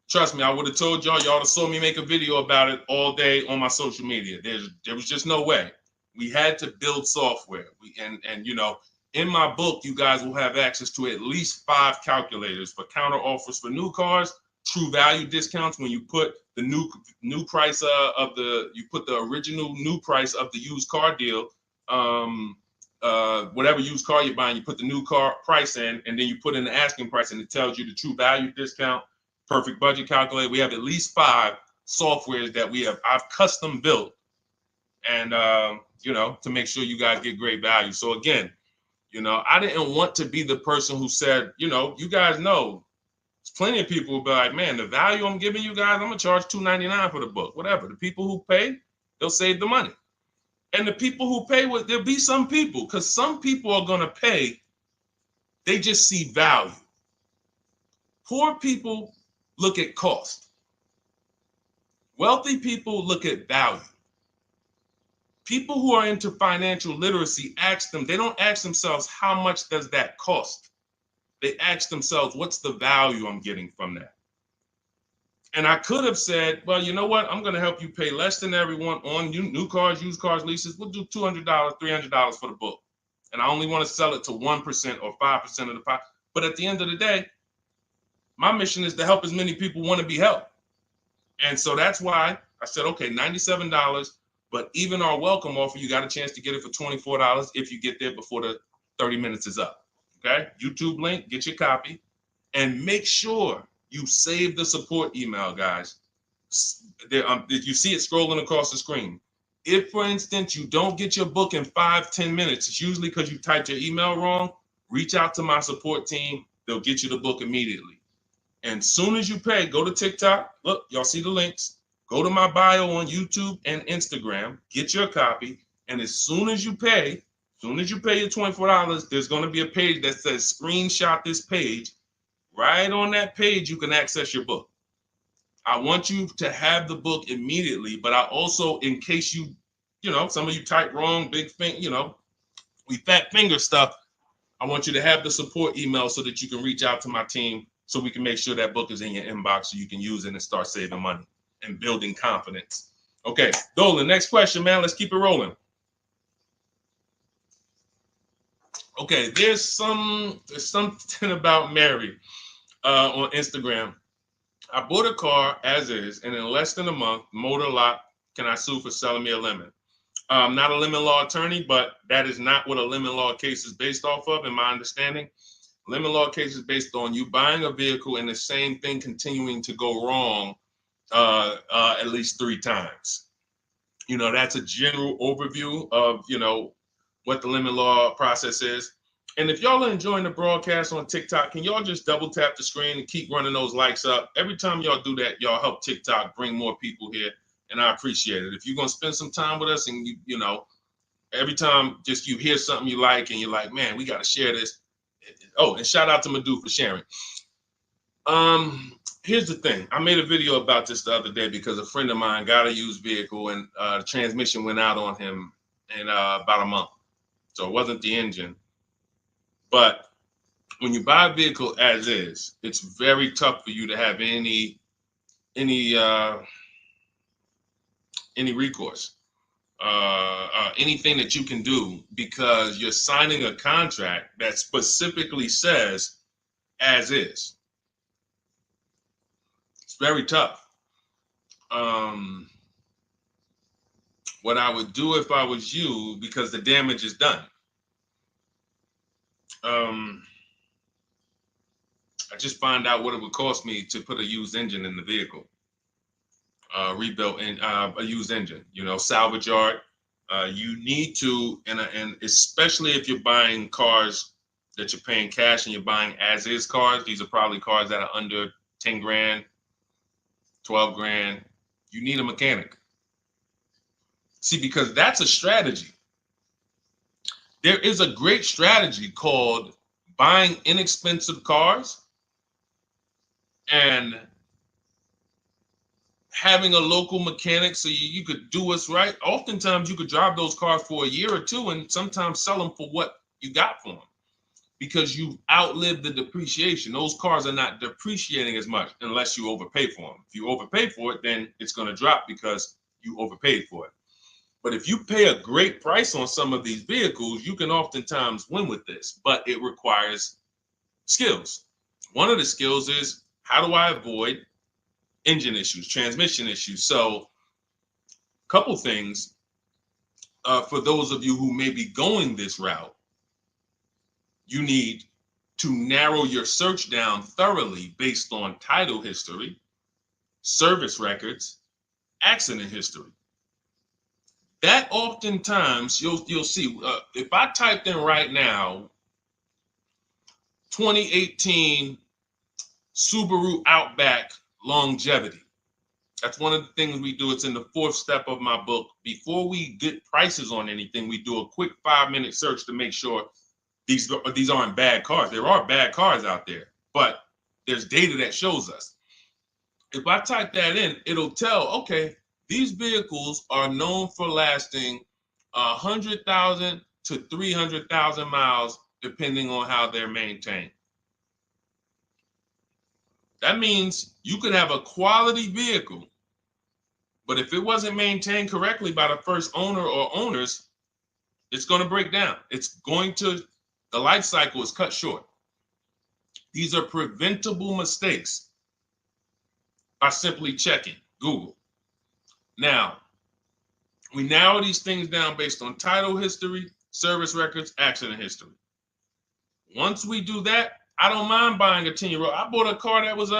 A: trust me, I would have told y'all to saw me make a video about it all day on my social media. There was just no way. We had to build software. And you know, in my book, you guys will have access to at least 5 calculators for counter offers for new cars, true value discounts when you put the new price you put the original new price of the used car deal, whatever used car you're buying, you put the new car price in, and then you put in the asking price, and it tells you the true value discount, perfect budget calculator. We have at least 5 softwares that I've custom built, and you know, to make sure you guys get great value. So again, you know, I didn't want to be the person who said, you know, you guys know, there's plenty of people who be like, man, the value I'm giving you guys, I'm gonna charge $2.99 for the book, whatever. The people who pay, they'll save the money. And the people who pay, there'll be some people, because some people are gonna pay, they just see value. Poor people look at cost. Wealthy people look at value. People who are into financial literacy they don't ask themselves, how much does that cost? They ask themselves, what's the value I'm getting from that? And I could have said, well, you know what? I'm going to help you pay less than everyone on new cars, used cars, leases. We'll do $200, $300 for the book. And I only want to sell it to 1% or 5% of the pie. But at the end of the day, my mission is to help as many people want to be helped. And so that's why I said, okay, $97. But even our welcome offer, you got a chance to get it for $24 if you get there before the 30 minutes is up. Okay? YouTube link, get your copy. And make sure you save the support email, guys. If you see it scrolling across the screen. If, for instance, you don't get your book in 5-10 minutes, it's usually because you typed your email wrong. Reach out to my support team. They'll get you the book immediately. And soon as you pay, go to TikTok. Look, y'all see the links. Go to my bio on YouTube and Instagram. Get your copy. And as soon as you pay your $24, there's going to be a page that says screenshot this page. Right on that page, you can access your book. I want you to have the book immediately, but I also, in case you know, some of you type wrong, big thing, you know, we fat finger stuff. I want you to have the support email so that you can reach out to my team so we can make sure that book is in your inbox so you can use it and start saving money and building confidence. Okay, Dolan, next question, man. Let's keep it rolling. Okay, there's something about Mary on Instagram. I bought a car as is, and in less than a month, motor lock, can I sue for selling me a lemon? I'm not a lemon law attorney, but that is not what a lemon law case is based off of, in my understanding. Lemon law case is based on you buying a vehicle and the same thing continuing to go wrong at least 3 times. You know, that's a general overview of, you know, what the lemon law process is. And if y'all are enjoying the broadcast on TikTok, can y'all just double tap the screen and keep running those likes up? Every time y'all do that, y'all help TikTok bring more people here, and I appreciate it. If you're going to spend some time with us and, you know, every time just you hear something you like and you're like, man, we got to share this. Oh, and shout out to Madhu for sharing. Here's the thing. I made a video about this the other day because a friend of mine got a used vehicle and the transmission went out on him in about a month. So it wasn't the engine. But when you buy a vehicle as is, it's very tough for you to have any recourse, anything that you can do, because you're signing a contract that specifically says as is. It's very tough. What I would do if I was you, because the damage is done. I just find out what it would cost me to put a used engine in the vehicle, rebuilt in a used engine. You know, salvage yard. You need to, and especially if you're buying cars that you're paying cash and you're buying as is cars. These are probably cars that are under 10 grand, 12 grand. You need a mechanic. See, because that's a strategy. There is a great strategy called buying inexpensive cars and having a local mechanic so you could do what's right. Oftentimes you could drive those cars for a year or two and sometimes sell them for what you got for them because you've outlived the depreciation. Those cars are not depreciating as much unless you overpay for them. If you overpay for it, then it's going to drop because you overpaid for it. But if you pay a great price on some of these vehicles, you can oftentimes win with this, but it requires skills. One of the skills is, how do I avoid engine issues, transmission issues? So a couple things for those of you who may be going this route, you need to narrow your search down thoroughly based on title history, service records, accident history. That oftentimes you'll see, if I typed in right now 2018 Subaru Outback longevity. That's one of the things we do. It's in the 4th step of my book. Before we get prices on anything, we do a quick 5-minute search to make sure these aren't bad cars. There are bad cars out there, but there's data that shows us. If I type that in, it'll tell, okay, these vehicles are known for lasting 100,000 to 300,000 miles, depending on how they're maintained. That means you could have a quality vehicle, but if it wasn't maintained correctly by the first owner or owners, it's going to break down. The life cycle is cut short. These are preventable mistakes by simply checking Google. Now, we narrow these things down based on title history, service records, accident history. Once we do that, I don't mind buying a 10-year-old. I bought a car that was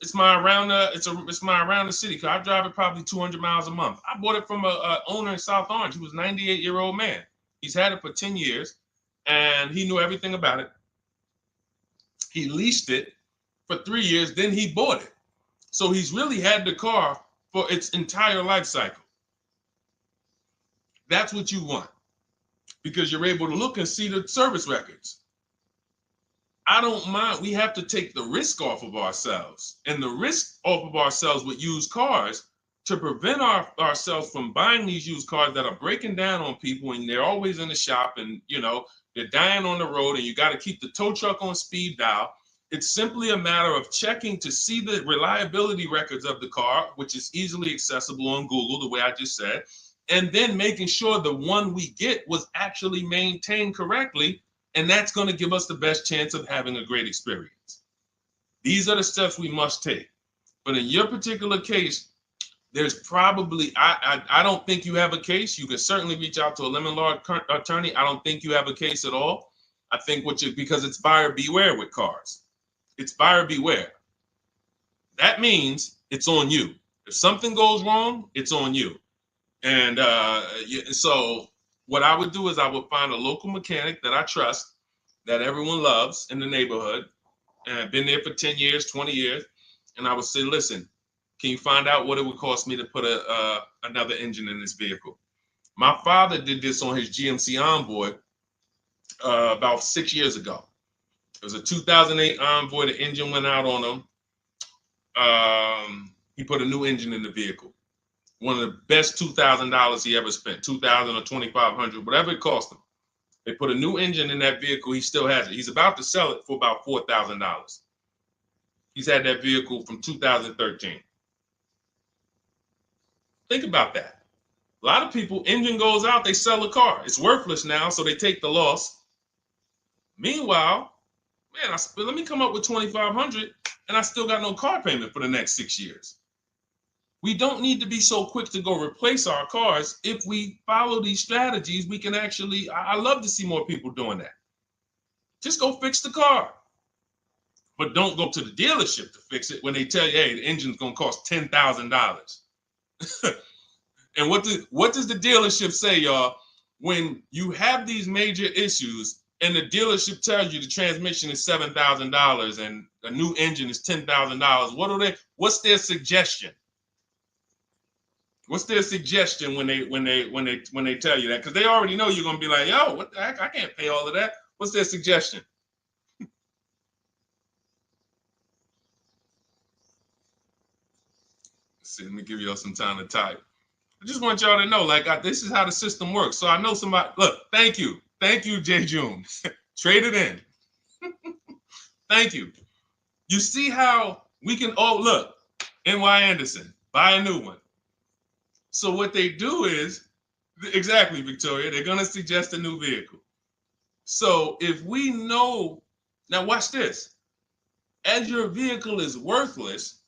A: it's my around the city car. I drive it probably 200 miles a month. I bought it from a owner in South Orange. He was a 98-year-old man. He's had it for 10 years and he knew everything about it. He leased it for 3 years, then he bought it. So he's really had the car for its entire life cycle. That's what you want because you're able to look and see the service records. I don't mind. We have to take the risk off of ourselves, and the risk off of ourselves with used cars to prevent ourselves from buying these used cars that are breaking down on people and they're always in the shop and, they're dying on the road and you got to keep the tow truck on speed dial. It's simply a matter of checking to see the reliability records of the car, which is easily accessible on Google, the way I just said, and then making sure the one we get was actually maintained correctly. And that's going to give us the best chance of having a great experience. These are the steps we must take. But in your particular case, there's probably, I don't think you have a case. You can certainly reach out to a lemon law attorney. I don't think you have a case at all. I think because it's buyer beware with cars. It's buyer beware. That means it's on you. If something goes wrong, it's on you. And so what I would do is I would find a local mechanic that I trust, that everyone loves in the neighborhood, and I've been there for 10 years, 20 years. And I would say, listen, can you find out what it would cost me to put another engine in this vehicle? My father did this on his GMC Envoy about 6 years ago. It was a 2008 Envoy. The engine went out on him. He put a new engine in the vehicle. One of the best $2,000 he ever spent, $2,000 or $2,500, whatever it cost him. They put a new engine in that vehicle. He still has it. He's about to sell it for about $4,000. He's had that vehicle from 2013. Think about that. A lot of people, engine goes out, they sell the car. It's worthless now, so they take the loss. Meanwhile, man, let me come up with $2,500, and I still got no car payment for the next 6 years. We don't need to be so quick to go replace our cars. If we follow these strategies, we can actually, I love to see more people doing that. Just go fix the car. But don't go to the dealership to fix it when they tell you, hey, the engine's gonna cost $10,000. And what does the dealership say, y'all? When you have these major issues and the dealership tells you the transmission is $7,000 and a new engine is $10,000, what's their suggestion? What's their suggestion when they tell you that? Because they already know you're gonna be like, yo, what the heck? I can't pay all of that. What's their suggestion? Let's see, let me give y'all some time to type. I just want y'all to know, like, this is how the system works. So I know somebody, look, thank you, Jay June. Trade it in. Thank you. You see how we can, oh, look, NY Anderson, buy a new one. So what they do is, exactly, Victoria, they're going to suggest a new vehicle. So if we know, now watch this, as your vehicle is worthless,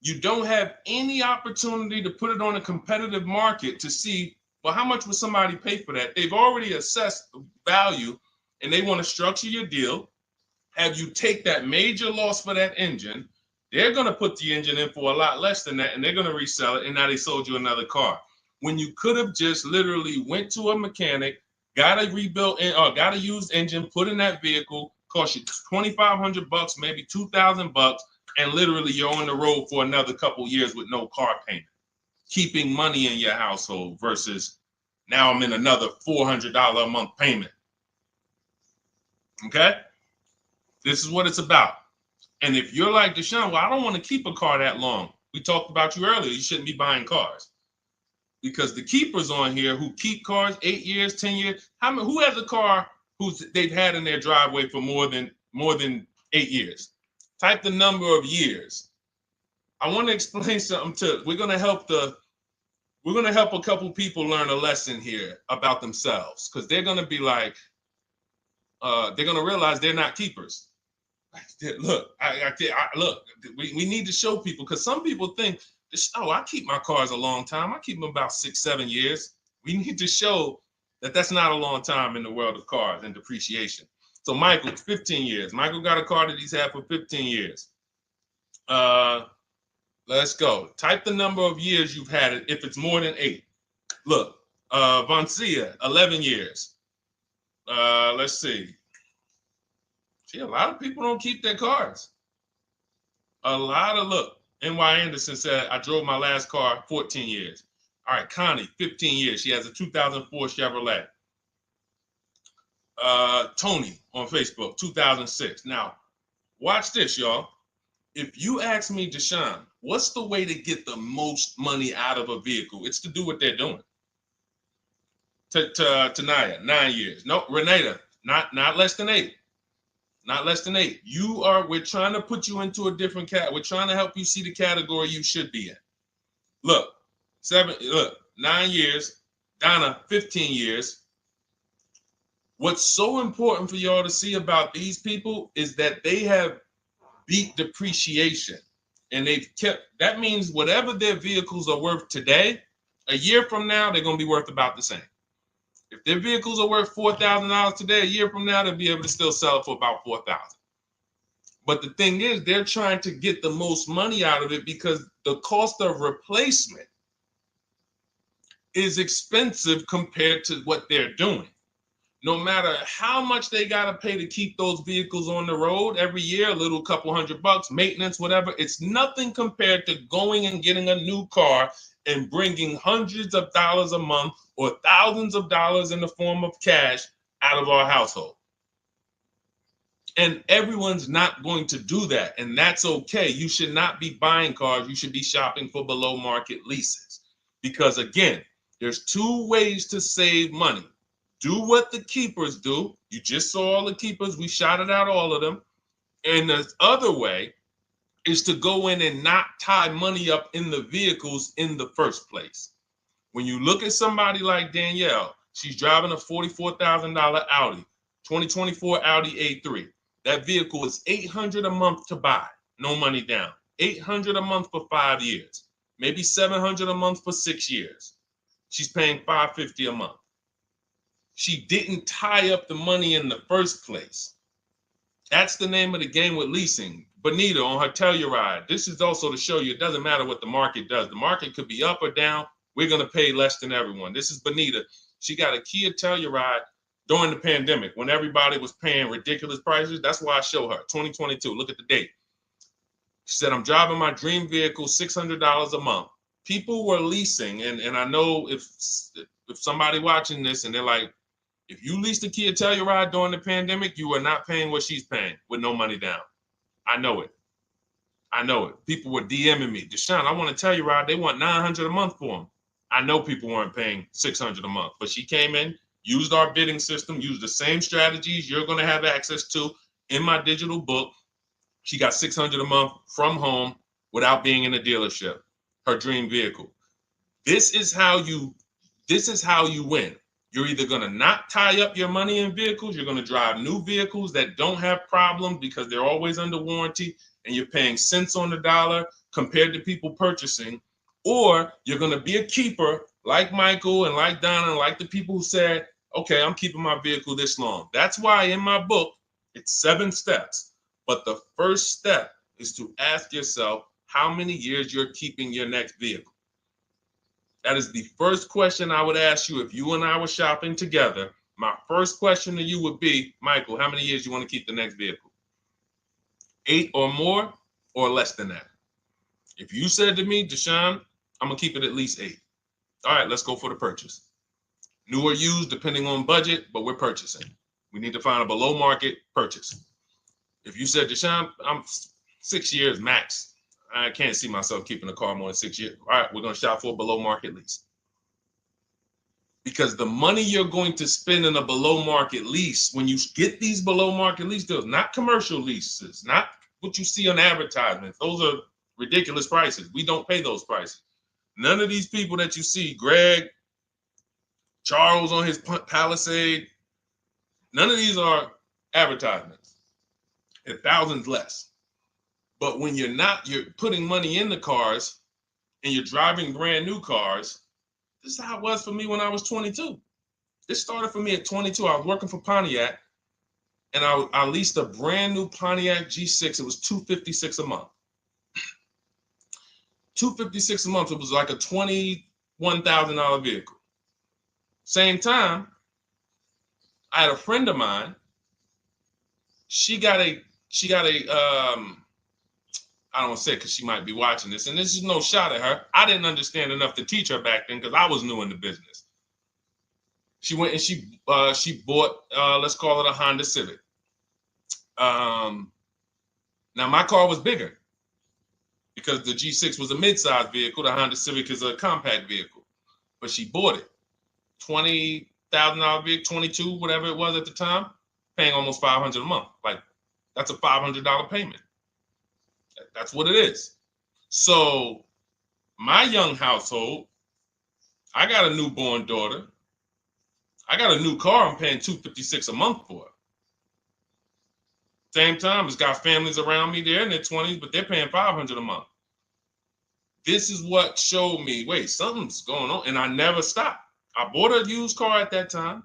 A: you don't have any opportunity to put it on a competitive market to see, well, how much would somebody pay for that? They've already assessed the value and they want to structure your deal, have you take that major loss for that engine. They're going to put the engine in for a lot less than that and they're going to resell it, and now they sold you another car. When you could have just literally went to a mechanic, got a rebuilt or got a used engine, put in that vehicle, cost you $2,500, maybe $2,000, and literally you're on the road for another couple years with no car payment, keeping money in your household versus now I'm in another $400 a month payment. Okay? This is what it's about. And if you're like Deshone, well, I don't want to keep a car that long. We talked about you earlier. You shouldn't be buying cars. Because the keepers on here who keep cars 8 years, 10 years, who has a car they've had in their driveway for more than 8 years? Type the number of years. I want to explain something we're going to help a couple people learn a lesson here about themselves, because they're going to be like, they're going to realize they're not keepers. Look, look, we need to show people, because some people think, oh, I keep my cars a long time. I keep them about 6-7 years. We need to show that that's not a long time in the world of cars and depreciation. So Michael, 15 years. Michael got a car that he's had for 15 years. Let's go. Type the number of years you've had it if it's more than 8. Look, Vancia, 11 years. Let's see. See, a lot of people don't keep their cars. Look, NY Anderson said, I drove my last car 14 years. All right, Connie, 15 years. She has a 2004 Chevrolet. Tony on Facebook, 2006. Now, watch this, y'all. If you ask me, Deshone, what's the way to get the most money out of a vehicle? It's to do what they're doing. Tanaya, 9 years. No, Renata, not less than 8. Not less than 8. We're trying to put you into a different cat. We're trying to help you see the category you should be in. Look, 9 years. Donna, 15 years. What's so important for y'all to see about these people is that they have beat depreciation. And that means whatever their vehicles are worth today, a year from now, they're going to be worth about the same. If their vehicles are worth $4,000 today, a year from now, they'll be able to still sell it for about $4,000. But the thing is, they're trying to get the most money out of it because the cost of replacement is expensive compared to what they're doing. No matter how much they got to pay to keep those vehicles on the road every year, a little couple $100, maintenance, whatever, it's nothing compared to going and getting a new car and bringing hundreds of dollars a month or thousands of dollars in the form of cash out of our household. And everyone's not going to do that. And that's okay. You should not be buying cars. You should be shopping for below market leases. Because again, there's 2 ways to save money. Do what the keepers do. You just saw all the keepers. We shouted out all of them. And the other way is to go in and not tie money up in the vehicles in the first place. When you look at somebody like Danielle, she's driving a $44,000 Audi, 2024 Audi A3. That vehicle is $800 a month to buy, no money down. $800 a month for 5 years, maybe $700 a month for 6 years. She's paying $550 a month. She didn't tie up the money in the first place. That's the name of the game with leasing. Bonita on her Telluride. This is also to show you it doesn't matter what the market does. The market could be up or down. We're going to pay less than everyone. This is Bonita. She got a Kia Telluride during the pandemic when everybody was paying ridiculous prices. That's why I show her 2022. Look at the date. She said, I'm driving my dream vehicle, $600 a month. People were leasing. And I know if somebody watching this and they're like, if you leased a Kia Telluride during the pandemic, you are not paying what she's paying with no money down. I know it. I know it. People were DMing me, Deshone, I want a Telluride. They want $900 a month for them. I know people weren't paying $600 a month, but she came in, used our bidding system, used the same strategies you're going to have access to in my digital book. She got $600 a month from home without being in a dealership. Her dream vehicle. This is how you win. You're either going to not tie up your money in vehicles, you're going to drive new vehicles that don't have problems because they're always under warranty and you're paying cents on the dollar compared to people purchasing, or you're going to be a keeper like Michael and like Donna and like the people who said, okay, I'm keeping my vehicle this long. That's why in my book, it's 7 steps. But the first step is to ask yourself how many years you're keeping your next vehicle. That is the first question I would ask you if you and I were shopping together. My first question to you would be, Michael, how many years you want to keep the next vehicle? 8 or more or less than that? If you said to me, Deshone, I'm going to keep it at least 8. All right, let's go for the purchase. New or used, depending on budget, but we're purchasing. We need to find a below market purchase. If you said, Deshone, I'm 6 years max. I can't see myself keeping a car more than 6 years. All right, we're going to shop for a below market lease. Because the money you're going to spend in a below market lease, when you get these below market lease deals, not commercial leases, not what you see on advertisements. Those are ridiculous prices. We don't pay those prices. None of these people that you see, Greg, Charles on his Palisade, none of these are advertisements. They're thousands less. But when you're putting money in the cars and you're driving brand new cars, this is how it was for me when I was 22. This started for me at 22. I was working for Pontiac and I leased a brand new Pontiac G6. It was $256 a month. $256 a month. It was like a $21,000 vehicle. Same time, I had a friend of mine. She got a I don't want to say it because she might be watching this, and this is no shot at her. I didn't understand enough to teach her back then because I was new in the business. She went and she bought, let's call it a Honda Civic. Now my car was bigger because the G6 was a mid-size vehicle. The Honda Civic is a compact vehicle, but she bought it. $20,000 vehicle, 22, whatever it was at the time, paying almost $500 a month. Like that's a $500 payment. That's what it is. So my young household, I got a newborn daughter. I got a new car I'm paying $256 a month for. Same time, it's got families around me there in their 20s, but they're paying $500 a month. This is what showed me, wait, something's going on. And I never stopped. I bought a used car at that time,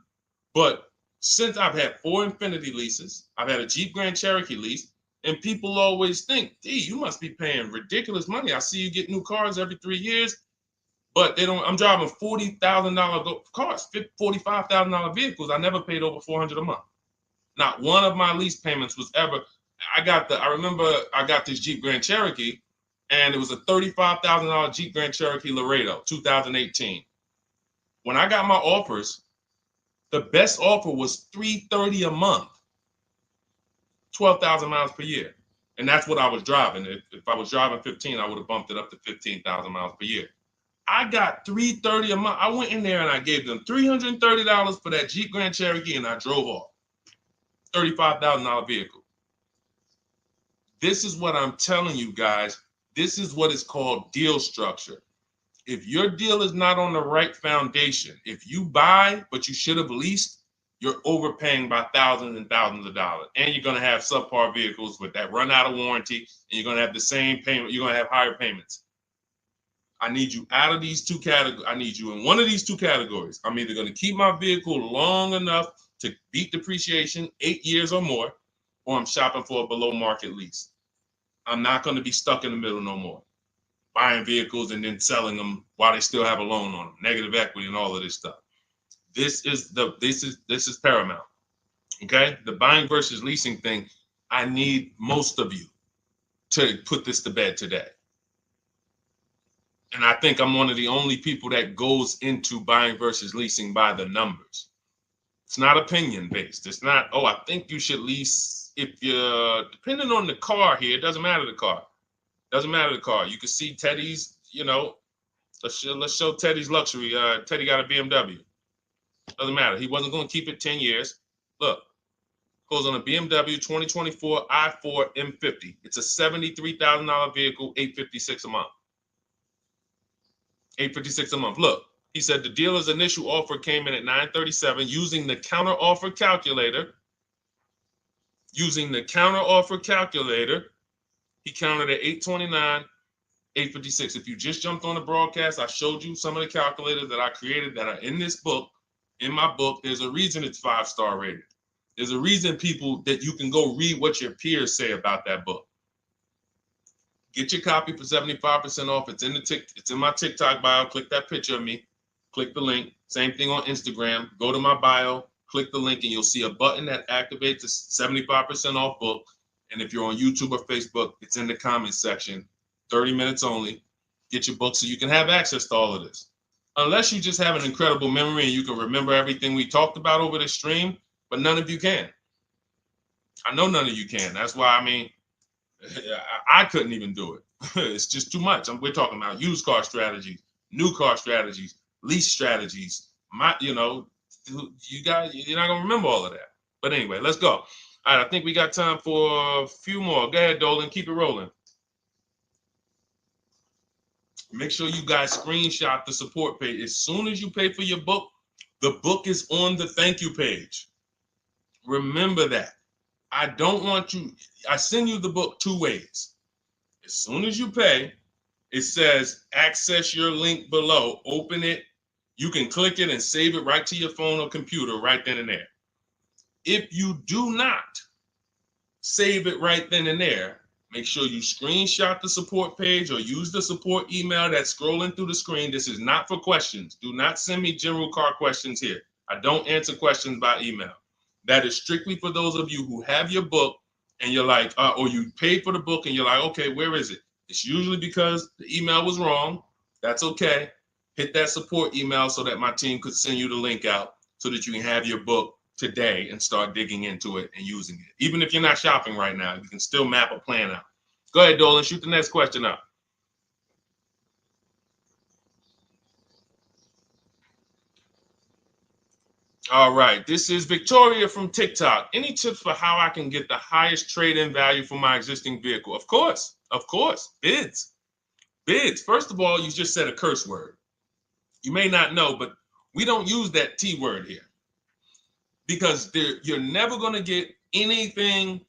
A: but since I've had 4 Infiniti leases, I've had a Jeep Grand Cherokee lease, and people always think, you must be paying ridiculous money. I see you get new cars every 3 years, but they don't. I'm driving $40,000 cars, $45,000 vehicles. I never paid over $400 a month. Not one of my lease payments was ever. I remember I got this Jeep Grand Cherokee, and it was a $35,000 Jeep Grand Cherokee Laredo, 2018. When I got my offers, the best offer was $330 a month. 12,000 miles per year. And that's what I was driving. If I was driving 15, I would have bumped it up to 15,000 miles per year. I got $330 a month. I went in there and I gave them $330 for that Jeep Grand Cherokee and I drove off. $35,000 vehicle. This is what I'm telling you guys. This is what is called deal structure. If your deal is not on the right foundation, if you buy, but you should have leased, you're overpaying by thousands and thousands of dollars. And you're going to have subpar vehicles with that run out of warranty, and you're going to have the same payment. You're going to have higher payments. I need you out of these two categories. I need you in one of these two categories. I'm either going to keep my vehicle long enough to beat depreciation, 8 years or more, or I'm shopping for a below market lease. I'm not going to be stuck in the middle no more, buying vehicles and then selling them while they still have a loan on them, negative equity and all of this stuff. This is paramount. Okay, the buying versus leasing thing. I need most of you to put this to bed today. And I think I'm one of the only people that goes into buying versus leasing by the numbers. It's not opinion based. It's not, oh, I think you should lease if you're, depending on the car here, it doesn't matter the car. Doesn't matter the car. You can see Teddy's, let's show Teddy's luxury. Teddy got a BMW. Doesn't matter. He wasn't going to keep it 10 years. Look, goes on a BMW 2024 i4 M50. It's a $73,000 vehicle, $856 a month. $856 a month. Look, he said the dealer's initial offer came in at $937 using the counter offer calculator. Using the counter offer calculator, he counted at $829, $856. If you just jumped on the broadcast, I showed you some of the calculators that I created that are in this book. In my book, there's a reason it's 5-star rated. There's a reason people that you can go read what your peers say about that book. Get your copy for 75% off. It's in my TikTok bio. Click that picture of me. Click the link. Same thing on Instagram. Go to my bio. Click the link, and you'll see a button that activates the 75% off book. And if you're on YouTube or Facebook, it's in the comments section. 30 minutes only. Get your book so you can have access to all of this. Unless you just have an incredible memory and you can remember everything we talked about over the stream, but none of you can. I know none of you can. That's why, I couldn't even do it. It's just too much. We're talking about used car strategies, new car strategies, lease strategies. You guys, you're not gonna remember all of that. But anyway, let's go. All right, I think we got time for a few more. Go ahead, Dolan, keep it rolling. Make sure you guys screenshot the support page. As soon as you pay for your book, the book is on the thank you page. Remember that. I don't want you, I send you the book 2 ways. As soon as you pay, it says access your link below, open it. You can click it and save it right to your phone or computer right then and there. If you do not save it right then and there, make sure you screenshot the support page or use the support email that's scrolling through the screen. This is not for questions. Do not send me general car questions here. I don't answer questions by email. That is strictly for those of you who have your book and you're like, or you paid for the book and you're like, okay, where is it? It's usually because the email was wrong. That's okay. Hit that support email so that my team could send you the link out so that you can have your book today and start digging into it and using it. Even if you're not shopping right now, you can still map a plan out. Go ahead, Dolan, shoot the next question up. All right, this is Victoria from TikTok. Any tips for how I can get the highest trade-in value for my existing vehicle? Of course, bids. Bids. First of all, you just said a curse word. You may not know, but we don't use that T word here because you're never going to get anything.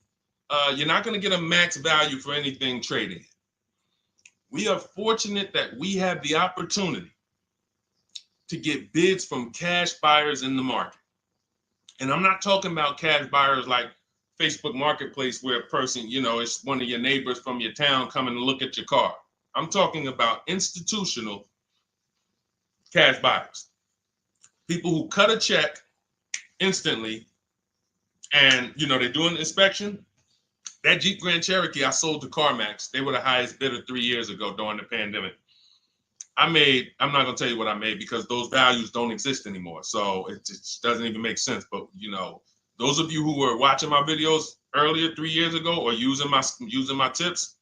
A: You're not going to get a max value for anything trading. We are fortunate that we have the opportunity to get bids from cash buyers in the market. And I'm not talking about cash buyers like Facebook Marketplace where a person, it's one of your neighbors from your town coming to look at your car. I'm talking about institutional cash buyers. People who cut a check instantly and, they're doing an inspection. That Jeep Grand Cherokee I sold to CarMax, they were the highest bidder 3 years ago during the pandemic. I'm not going to tell you what I made because those values don't exist anymore. So it just doesn't even make sense. But, those of you who were watching my videos earlier 3 years ago or using my tips,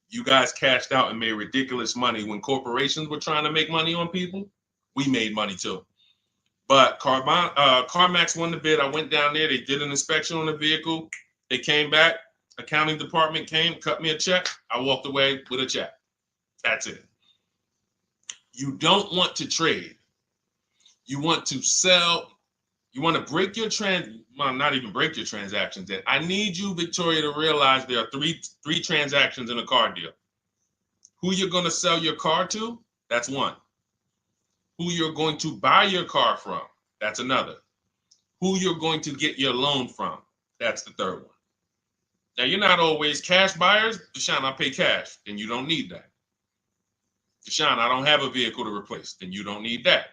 A: you guys cashed out and made ridiculous money. When corporations were trying to make money on people, we made money too. But CarMax won the bid. I went down there. They did an inspection on the vehicle. They came back. Accounting department came, cut me a check. I walked away with a check. That's it. You don't want to trade. You want to sell. You want to break your not even break your transactions. I need you, Victoria, to realize there are three transactions in a car deal. Who you're going to sell your car to, That's one. Who you're going to buy your car from, that's another. Who you're going to get your loan from, that's the third one. Now, you're not always cash buyers. Deshone, I pay cash. Then you don't need that. Deshone, I don't have a vehicle to replace. Then you don't need that.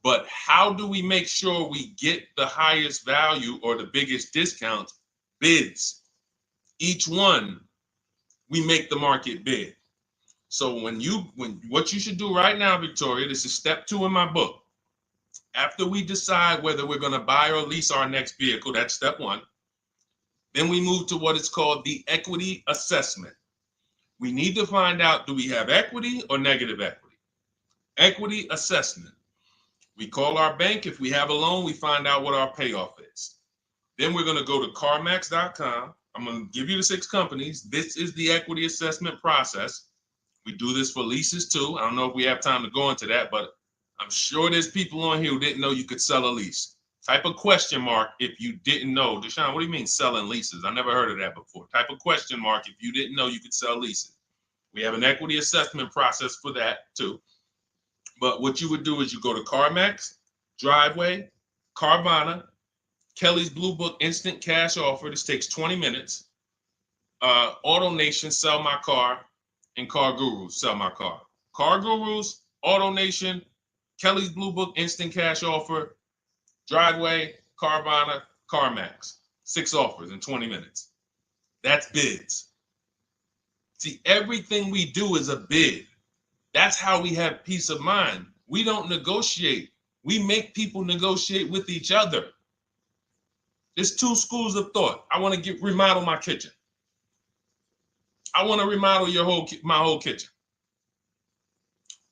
A: But how do we make sure we get the highest value or the biggest discount? Bids. Each one, we make the market bid. So what you should do right now, Victoria, this is step 2 in my book. After we decide whether we're going to buy or lease our next vehicle, that's step 1. Then we move to what is called the equity assessment. We need to find out, do we have equity or negative equity? Equity assessment. We call our bank. If we have a loan, we find out what our payoff is. Then we're going to go to carmax.com. I'm going to give you the 6 companies. This is the equity assessment process. We do this for leases too. I don't know if we have time to go into that, but I'm sure there's people on here who didn't know you could sell a lease. Type a question mark if you didn't know. Deshone, what do you mean selling leases? I never heard of that before. Type a question mark if you didn't know you could sell leases. We have an equity assessment process for that too. But what you would do is you go to CarMax, Driveway, Carvana, Kelly's Blue Book Instant Cash Offer. This takes 20 minutes. Auto Nation, Sell My Car, and Car Gurus, Sell My Car. Car Gurus, Auto Nation, Kelly's Blue Book Instant Cash Offer, Driveway, Carvana, CarMax. 6 offers in 20 minutes. That's bids. See, everything we do is a bid. That's how we have peace of mind. We don't negotiate. We make people negotiate with each other. There's 2 schools of thought. I want to remodel my kitchen. I want to remodel my whole kitchen.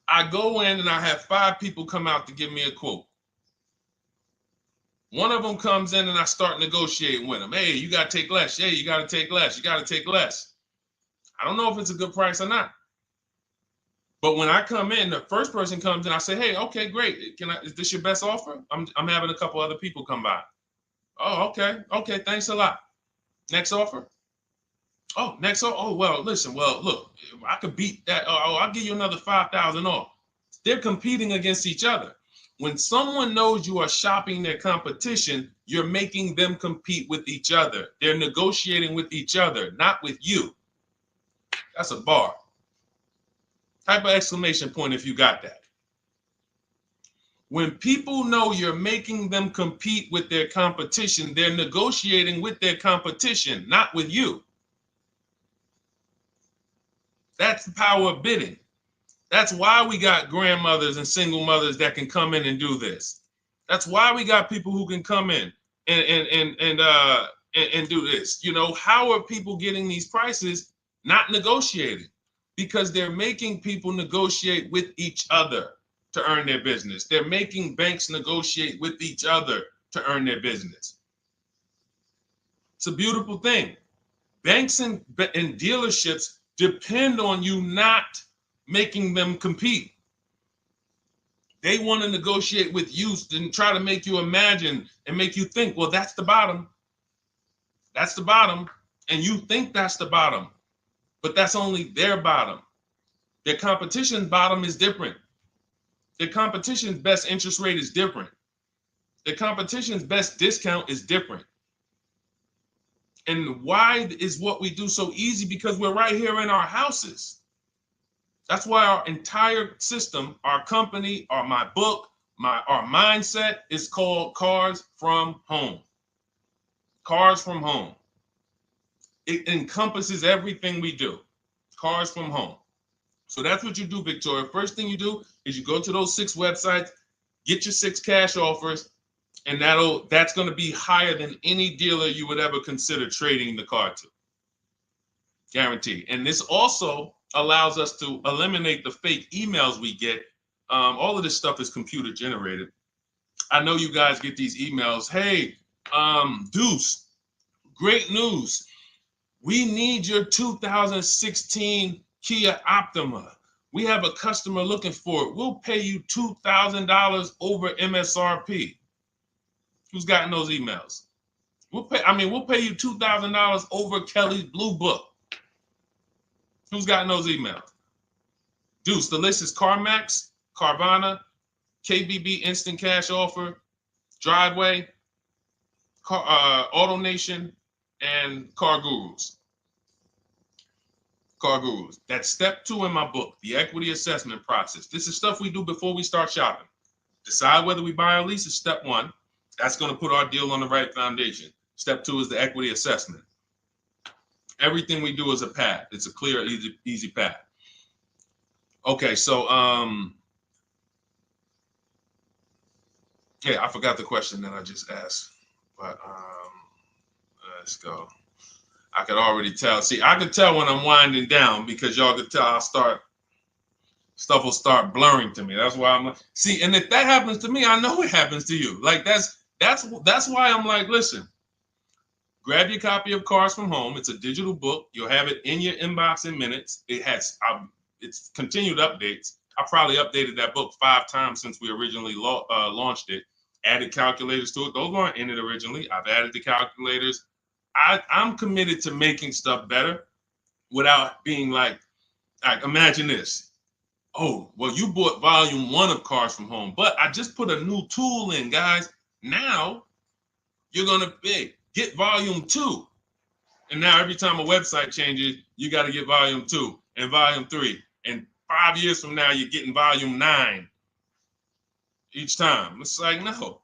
A: I go in and I have 5 people come out to give me a quote. One of them comes in and I start negotiating with them. Hey, you got to take less. Yeah, you got to take less. You got to take less. I don't know if it's a good price or not. But when I come in, the first person comes in, I say, hey, okay, great. Is this your best offer? I'm having a couple other people come by. Oh, okay. Okay, thanks a lot. Next offer? Oh, next offer? Oh, well, listen, look, I could beat that. Oh, I'll give you another 5,000 off. They're competing against each other. When someone knows you are shopping their competition, you're making them compete with each other. They're negotiating with each other, not with you. That's a bar. Type of exclamation point if you got that. When people know you're making them compete with their competition, they're negotiating with their competition, not with you. That's the power of bidding. That's why we got grandmothers and single mothers that can come in and do this. That's why we got people who can come in and do this. You know, how are people getting these prices? Not negotiating, because they're making people negotiate with each other to earn their business. They're making banks negotiate with each other to earn their business. It's a beautiful thing. Banks and dealerships depend on you not making them compete. They want to negotiate with you and try to make you imagine and make you think, well, that's the bottom. That's the bottom. And you think that's the bottom, but that's only their bottom. Their competition's bottom is different. Their competition's best interest rate is different. Their competition's best discount is different. And why is what we do so easy? Because we're right here in our houses. That's why our entire system, our company, my book, our mindset is called Cars from Home. Cars from Home. It encompasses everything we do. Cars from Home. So that's what you do, Victoria. First thing you do is you go to those 6 websites, get your 6 cash offers, and that's going to be higher than any dealer you would ever consider trading the car to. Guaranteed. And this also allows us to eliminate the fake emails we get. All of this stuff is computer generated. I know you guys get these emails. Hey, Deuce, great news. We need your 2016 Kia Optima. We have a customer looking for it. We'll pay you $2,000 over MSRP. Who's gotten those emails? We'll pay you $2,000 over Kelly's Blue Book. Who's gotten those emails? Deuce, the list is CarMax, Carvana, KBB Instant Cash Offer, Driveway, Auto Nation, and Car Gurus. Car Gurus. That's step 2 in my book, the equity assessment process. This is stuff we do before we start shopping. Decide whether we buy or lease is step 1. That's going to put our deal on the right foundation. Step 2 is the equity assessment. Everything we do is a path. It's a clear, easy path. Okay, so yeah, I forgot the question that I just asked, but let's go. I could already tell. See, I could tell when I'm winding down because y'all could tell stuff will start blurring to me. That's why I'm like, see, and if that happens to me, I know it happens to you. Like that's why I'm like, listen, grab your copy of Cars from Home. It's a digital book. You'll have it in your inbox in minutes. It has it's continued updates. I probably updated that book 5 times since we originally launched it. Added calculators to it. Those weren't in it originally. I've added the calculators. I'm committed to making stuff better without being like imagine this. Oh, well, you bought volume 1 of Cars from Home, but I just put a new tool in, guys. Now you're going to get volume 2. And now every time a website changes, you got to get volume 2 and volume 3. And 5 years from now, you're getting volume 9 each time. It's like, no,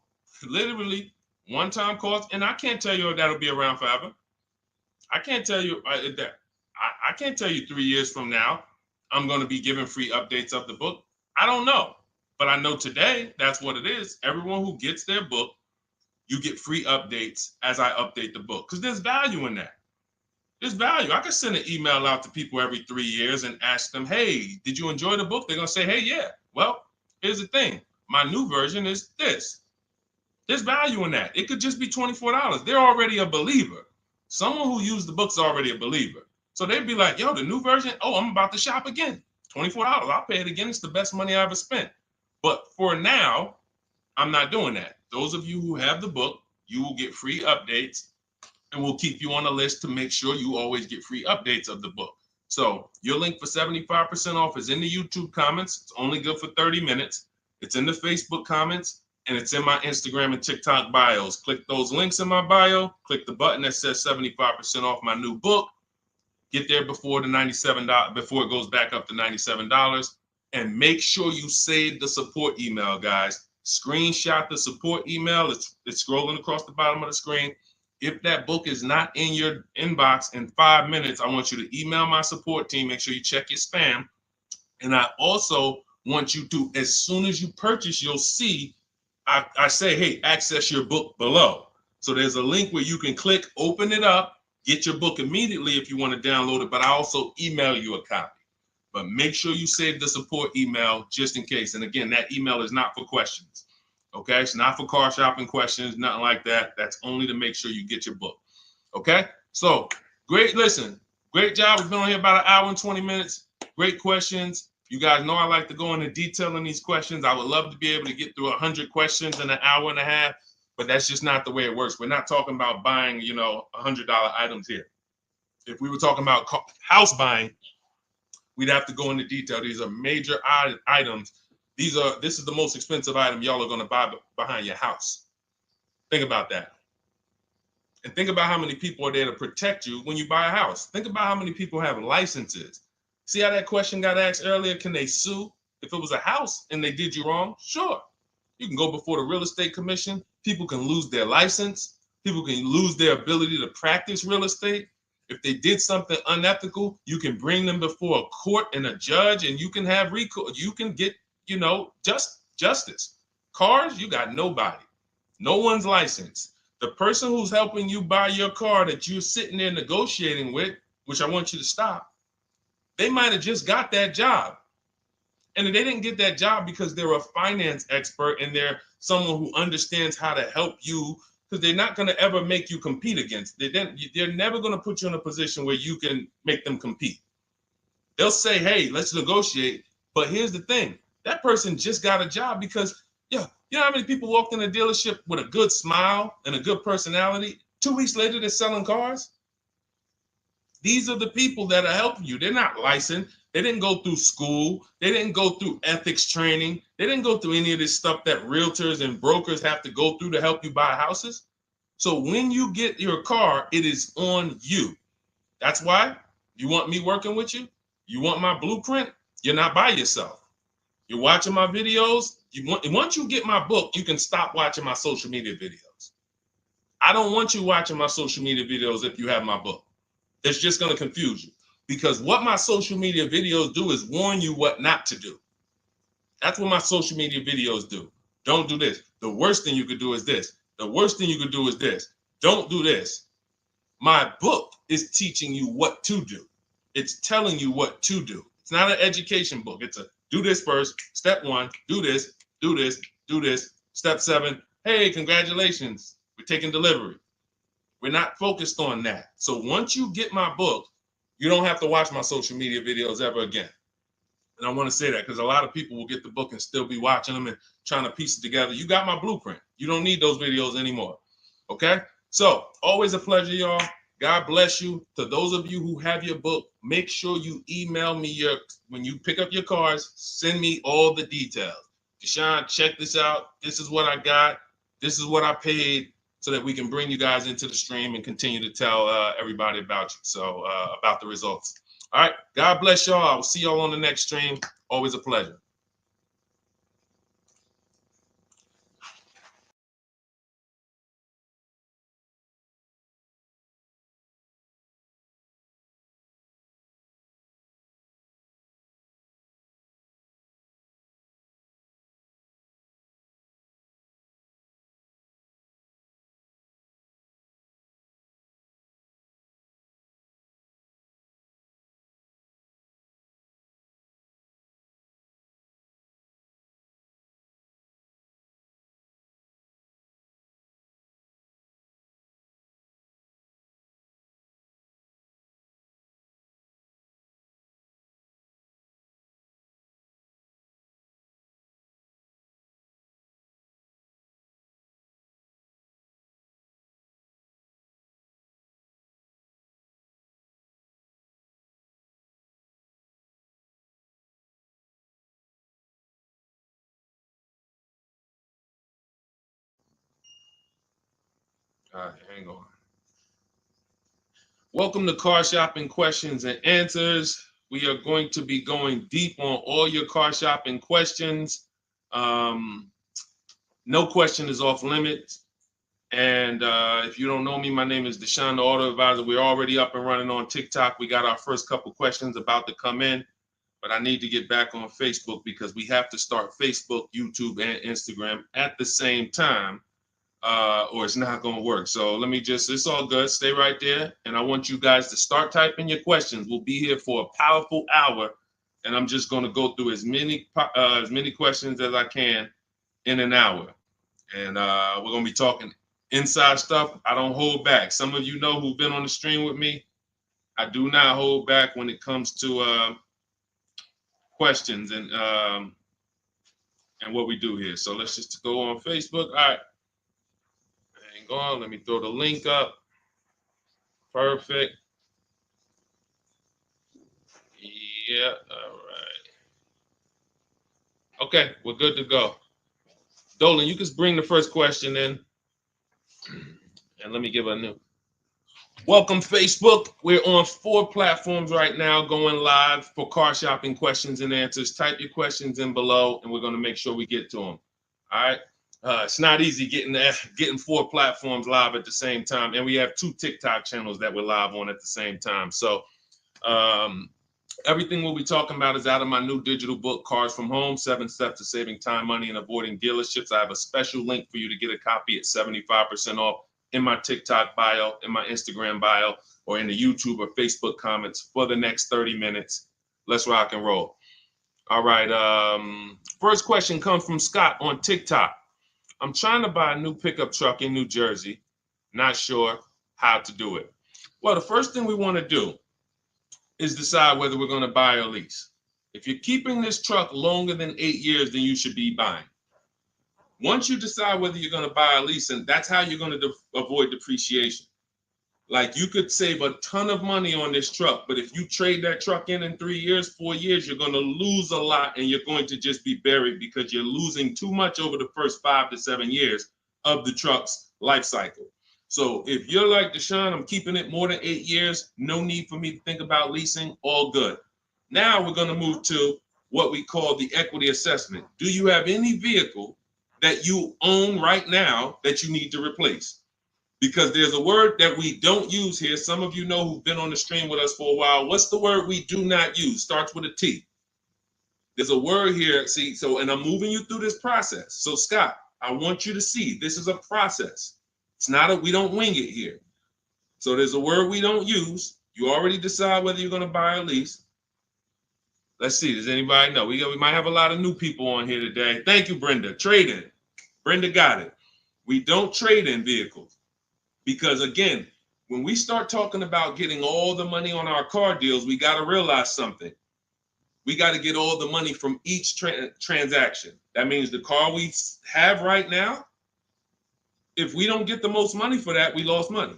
A: literally one-time cost. And I can't tell you if that'll be around forever. I can't tell you that. I can't tell you 3 years from now, I'm going to be giving free updates of the book. I don't know. But I know today, that's what it is. Everyone who gets their book, you get free updates as I update the book. Because there's value in that. There's value. I could send an email out to people every 3 years and ask them, hey, did you enjoy the book? They're going to say, hey, yeah. Well, here's the thing. My new version is this. There's value in that. It could just be $24. They're already a believer. Someone who used the book's already a believer. So they'd be like, yo, the new version, oh, I'm about to shop again. $24. I'll pay it again. It's the best money I ever spent. But for now, I'm not doing that. Those of you who have the book, you will get free updates, and we'll keep you on the list to make sure you always get free updates of the book. So your link for 75% off is in the YouTube comments. It's only good for 30 minutes. It's in the Facebook comments, and it's in my Instagram and TikTok bios. Click those links in my bio. Click the button that says 75% off my new book. Get there before the $97, before it goes back up to $97. And make sure you save the support email, guys. Screenshot the support email. It's scrolling across the bottom of the screen. If that book is not in your inbox in 5 minutes, I want you to email my support team. Make sure you check your spam. And I also want you to, as soon as you purchase, you'll see, I say, hey, access your book below. So there's a link where you can click, open it up, get your book immediately if you want to download it, but I also email you a copy. But make sure you save the support email just in case. And again, that email is not for questions. Okay, it's not for car shopping questions, nothing like that. That's only to make sure you get your book. Okay, so great. Listen, great job. We've been on here about 1 hour and 20 minutes. Great questions. You guys know I like to go into detail in these questions. I would love to be able to get through 100 questions in 1.5 hours, but that's just not the way it works. We're not talking about buying, $100 items here. If we were talking about house buying, we'd have to go into detail. These are major items. This is the most expensive item y'all are going to buy behind your house. Think about that. And think about how many people are there to protect you when you buy a house. Think about how many people have licenses. See how that question got asked earlier? Can they sue if it was a house and they did you wrong? Sure. You can go before the real estate commission. People can lose their license. People can lose their ability to practice real estate. If they did something unethical, you can bring them before a court and a judge, and you can have recourse. You can get, justice. Cars, you got nobody. No one's licensed. The person who's helping you buy your car that you're sitting there negotiating with, which I want you to stop, they might have just got that job. And they didn't get that job because they're a finance expert and they're someone who understands how to help you, because they're not going to ever make you compete against. They're never going to put you in a position where you can make them compete. They'll say, hey, let's negotiate. But here's the thing. That person just got a job because, you know how many people walked in a dealership with a good smile and a good personality? 2 weeks later, they're selling cars. These are the people that are helping you. They're not licensed. They didn't go through school. They didn't go through ethics training. They didn't go through any of this stuff that realtors and brokers have to go through to help you buy houses. So when you get your car, it is on you. That's why you want me working with you. You want my blueprint. You're not by yourself. You're watching my videos. Once you get my book, you can stop watching my social media videos. I don't want you watching my social media videos if you have my book. It's just going to confuse you, because what my social media videos do is warn you what not to do. That's what my social media videos do. Don't do this. The worst thing you could do is this. The worst thing you could do is this. Don't do this. My book is teaching you what to do. It's telling you what to do. It's not an education book. It's a do this first. Step 1, do this, do this, do this. Step 7, hey, congratulations. We're taking delivery. We're not focused on that. So once you get my book, you don't have to watch my social media videos ever again. And I want to say that because a lot of people will get the book and still be watching them and trying to piece it together. You got my blueprint. You don't need those videos anymore. Okay? So always a pleasure, y'all. God bless you. To those of you who have your book, make sure you email me when you pick up your cars, send me all the details. Deshone, check this out. This is what I got. This is what I paid, so that we can bring you guys into the stream and continue to tell everybody about you. So about the results. All right. God bless y'all. I will see y'all on the next stream. Always a pleasure. All right, hang on. Welcome to Car Shopping Questions and Answers. We are going to be going deep on all your car shopping questions. No question is off limits. And if you don't know me, my name is Deshone the Auto Advisor. We're already up and running on TikTok. We got our first couple questions about to come in, but I need to get back on Facebook because we have to start Facebook, YouTube, and Instagram at the same time, or it's not going to work. So let me it's all good. Stay right there. And I want you guys to start typing your questions. We'll be here for a powerful hour, and I'm just going to go through as many questions as I can in an hour. And we're going to be talking inside stuff. I don't hold back. Some of you know who've been on the stream with me. I do not hold back when it comes to questions and what we do here. So let's just go on Facebook. All right. Hang on. Let me throw the link up. Perfect. Yeah. All right. Okay. We're good to go. Dolan, you can bring the first question in. And let me give a new. Welcome, Facebook. We're on 4 platforms right now going live for car shopping questions and answers. Type your questions in below, and we're going to make sure we get to them. All right. It's not easy getting 4 platforms live at the same time. And we have 2 TikTok channels that we're live on at the same time. So everything we'll be talking about is out of my new digital book, Cars from Home, 7 Steps to Saving Time, Money, and Avoiding Dealerships. I have a special link for you to get a copy at 75% off in my TikTok bio, in my Instagram bio, or in the YouTube or Facebook comments for the next 30 minutes. Let's rock and roll. All right. First question comes from Scott on TikTok. I'm trying to buy a new pickup truck in New Jersey. Not sure how to do it. Well, the first thing we want to do is decide whether we're going to buy or lease. If you're keeping this truck longer than 8 years, then you should be buying. Once you decide whether you're going to buy or lease, and that's how you're going to avoid depreciation. Like you could save a ton of money on this truck, but if you trade that truck in 3 years, 4 years, you're going to lose a lot and you're going to just be buried because you're losing too much over the first 5 to 7 years of the truck's life cycle. So if you're like Deshone, I'm keeping it more than 8 years, no need for me to think about leasing, all good. Now we're going to move to what we call the equity assessment. Do you have any vehicle that you own right now that you need to replace? Because there's a word that we don't use here. Some of you know who've been on the stream with us for a while. What's the word we do not use? Starts with a T. There's a word here. See, so, and I'm moving you through this process. So Scott, I want you to see this is a process. It's not we don't wing it here. So there's a word we don't use. You already decide whether you're going to buy or lease. Let's see. Does anybody know? We might have a lot of new people on here today. Thank you, Brenda. Trade in. Brenda got it. We don't trade in vehicles. Because again, when we start talking about getting all the money on our car deals, we got to realize something. We got to get all the money from each transaction. That means the car we have right now, if we don't get the most money for that, we lost money.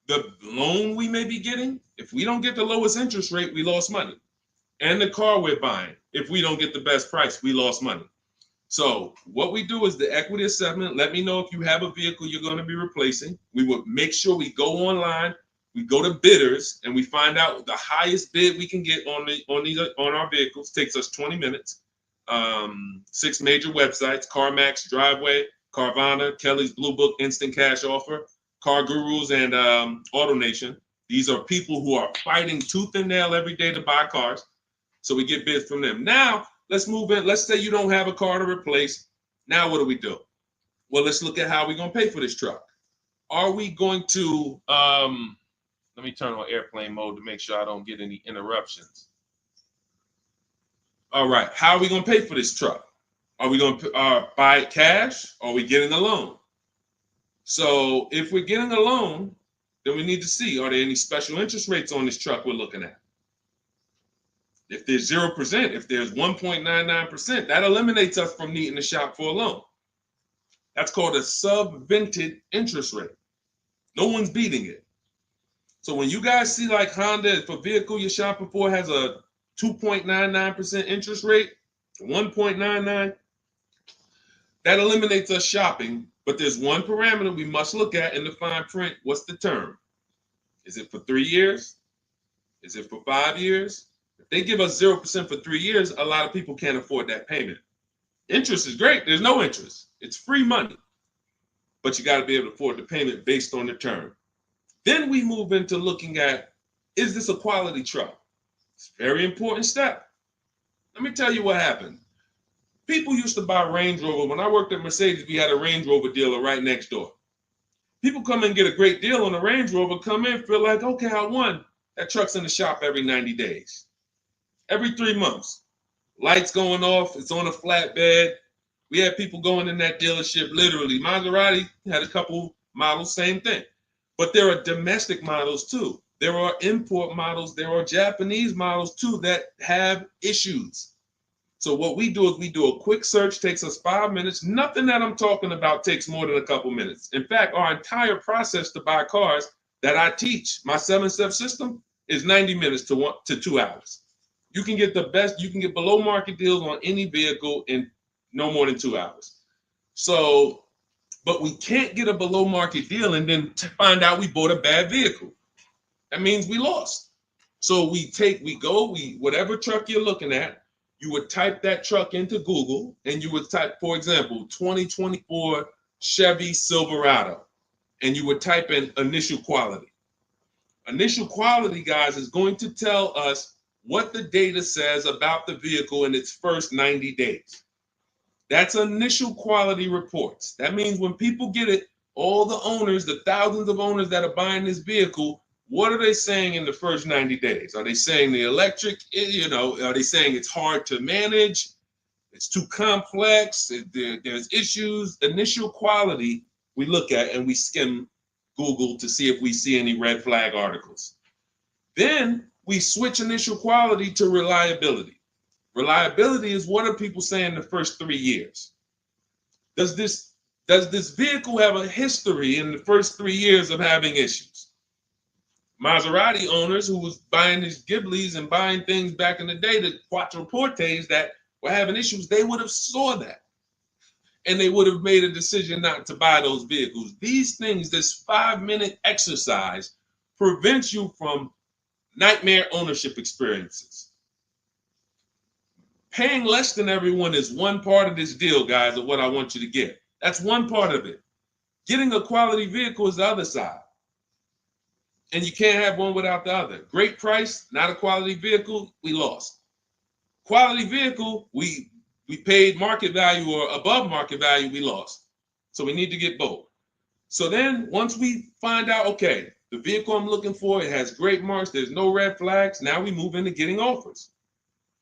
A: The loan we may be getting, if we don't get the lowest interest rate, we lost money. And the car we're buying, if we don't get the best price, we lost money. So what we do is the equity assessment. Let me know if you have a vehicle you're going to be replacing. We would make sure we go online, we go to bidders, and we find out the highest bid we can get on our vehicles. Takes us 20 minutes. 6 major websites: CarMax, Driveway, Carvana, Kelly's Blue Book, Instant Cash Offer, Car Gurus, and AutoNation. These are people who are fighting tooth and nail every day to buy cars. So we get bids from them. Now, let's move in. Let's say you don't have a car to replace. Now what do? Well, let's look at how we're going to pay for this truck. Are we going to, let me turn on airplane mode to make sure I don't get any interruptions. All right, how are we going to pay for this truck? Are we going to buy it cash, or are we getting a loan? So if we're getting a loan, then we need to see, are there any special interest rates on this truck we're looking at? If there's 0%, if there's 1.99%, that eliminates us from needing to shop for a loan. That's called a subvented interest rate. No one's beating it. So when you guys see like Honda, if a vehicle you're shopping for has a 2.99% interest rate, 1.99, that eliminates us shopping. But there's one parameter we must look at in the fine print. What's the term? Is it for 3 years? Is it for 5 years? If they give us 0% for 3 years, a lot of people can't afford that payment. Interest is great. There's no interest. It's free money. But you got to be able to afford the payment based on the term. Then we move into looking at, is this a quality truck? It's a very important step. Let me tell you what happened. People used to buy Range Rover. When I worked at Mercedes, we had a Range Rover dealer right next door. People come and get a great deal on a Range Rover, come in, feel like, okay, I won. That truck's in the shop every 90 days. Every 3 months. Lights going off, it's on a flatbed. We had people going in that dealership, literally. Maserati had a couple models, same thing. But there are domestic models too. There are import models. There are Japanese models too that have issues. So what we do is we do a quick search, takes us 5 minutes. Nothing that I'm talking about takes more than a couple minutes. In fact, our entire process to buy cars that I teach, my 7-step system, is 90 minutes to 2 hours. You can get the best, you can get below market deals on any vehicle in no more than 2 hours. So, but we can't get a below market deal and then find out we bought a bad vehicle. That means we lost. So whatever truck you're looking at, you would type that truck into Google and you would type, for example, 2024 Chevy Silverado, and you would type in initial quality. Initial quality, guys, is going to tell us what the data says about the vehicle in its first 90 days. That's initial quality reports. That means when people get it, all the owners, the thousands of owners that are buying this vehicle, what are they saying in the first 90 days? Are they saying the electric, are they saying it's hard to manage? It's too complex? There's issues. Initial quality we look at and we skim Google to see if we see any red flag articles. Then we switch initial quality to reliability. Reliability is what are people saying the first 3 years? Does this vehicle have a history in the first 3 years of having issues? Maserati owners who was buying these Ghiblis and buying things back in the day, the Quattroportes that were having issues, they would have saw that. And they would have made a decision not to buy those vehicles. These things, this 5-minute exercise prevents you from nightmare ownership experiences. Paying less than everyone is one part of this deal, guys, of what I want you to get. That's one part of it. Getting a quality vehicle is the other side. And you can't have one without the other. Great price, not a quality vehicle, we lost. Quality vehicle, we paid market value or above market value, we lost. So we need to get both. So then once we find out, okay, the vehicle I'm looking for, it has great marks, there's no red flags, now we move into getting offers.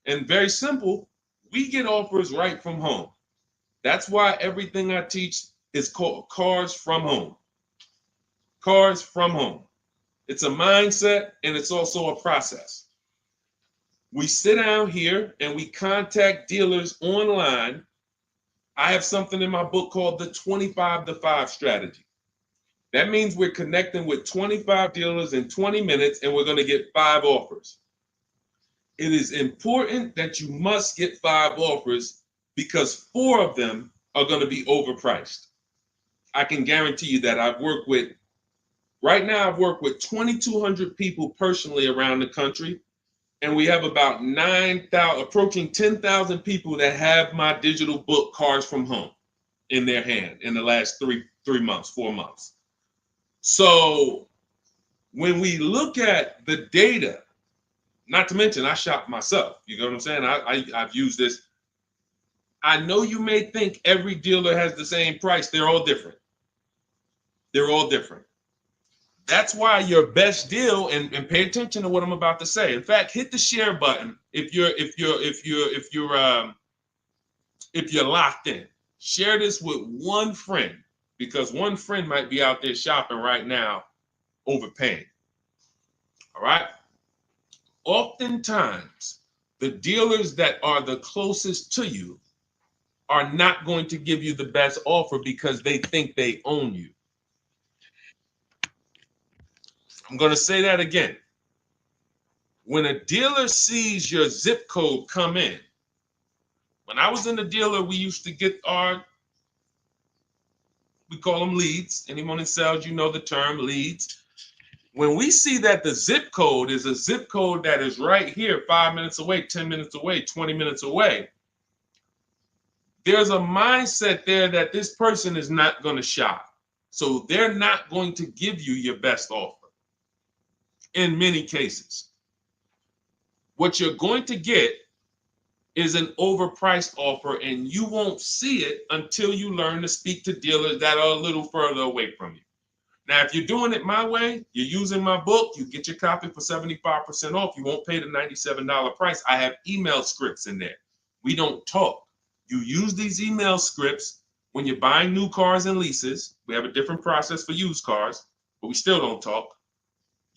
A: And very simple, we get offers right from home. That's why everything I teach is called Cars from Home. Cars from Home. It's a mindset and it's also a process. We sit down here and we contact dealers online. I have something in my book called the 25 to 5 strategy. That means we're connecting with 25 dealers in 20 minutes and we're going to get 5 offers. It is important that you must get 5 offers because 4 of them are going to be overpriced. I can guarantee you that. Right now I've worked with 2,200 people personally around the country, and we have about 9,000, approaching 10,000 people that have my digital book Cars from Home in their hand in the last 4 months. So when we look at the data, not to mention I shop myself, you know what I'm saying? I've used this. I know you may think every dealer has the same price. They're all different. They're all different. That's why your best deal, and pay attention to what I'm about to say. In fact, hit the share button if you're locked in. Share this with one friend because one friend might be out there shopping right now, overpaying. All right. Oftentimes, the dealers that are the closest to you are not going to give you the best offer because they think they own you. I'm going to say that again. When a dealer sees your zip code come in, when I was in the dealer, we used to get we call them leads. Anyone in sales, you know the term leads. When we see that the zip code is a zip code that is right here, 5 minutes away, 10 minutes away, 20 minutes away, there's a mindset there that this person is not going to shop. So they're not going to give you your best offer in many cases. What you're going to get is an overpriced offer, and you won't see it until you learn to speak to dealers that are a little further away from you. Now, if you're doing it my way, you're using my book, you get your copy for 75% off. You won't pay the $97 price. I have email scripts in there. We don't talk. You use these email scripts when you're buying new cars and leases. We have a different process for used cars, but we still don't talk.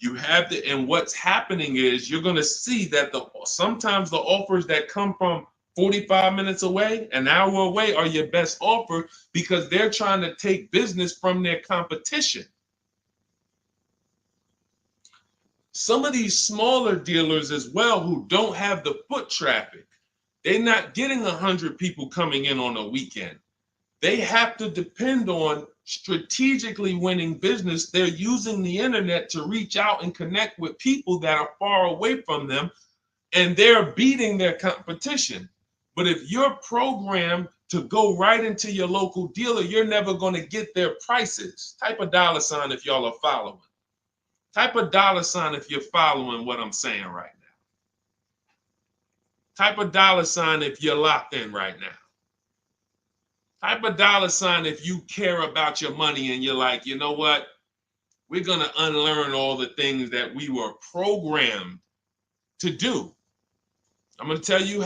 A: You have the, and what's happening is you're going to see that sometimes the offers that come from 45 minutes away, an hour away, are your best offer because they're trying to take business from their competition. Some of these smaller dealers as well who don't have the foot traffic, they're not getting 100 people coming in on a weekend. They have to depend on strategically winning business. They're using the internet to reach out and connect with people that are far away from them, and they're beating their competition. But if you're programmed to go right into your local dealer, you're never going to get their prices. Type a $ if y'all are following. Type a $ if you're following what I'm saying right now. Type a $ if you're locked in right now. Type a $ if you care about your money and you're like, you know what? We're going to unlearn all the things that we were programmed to do. I'm going to tell you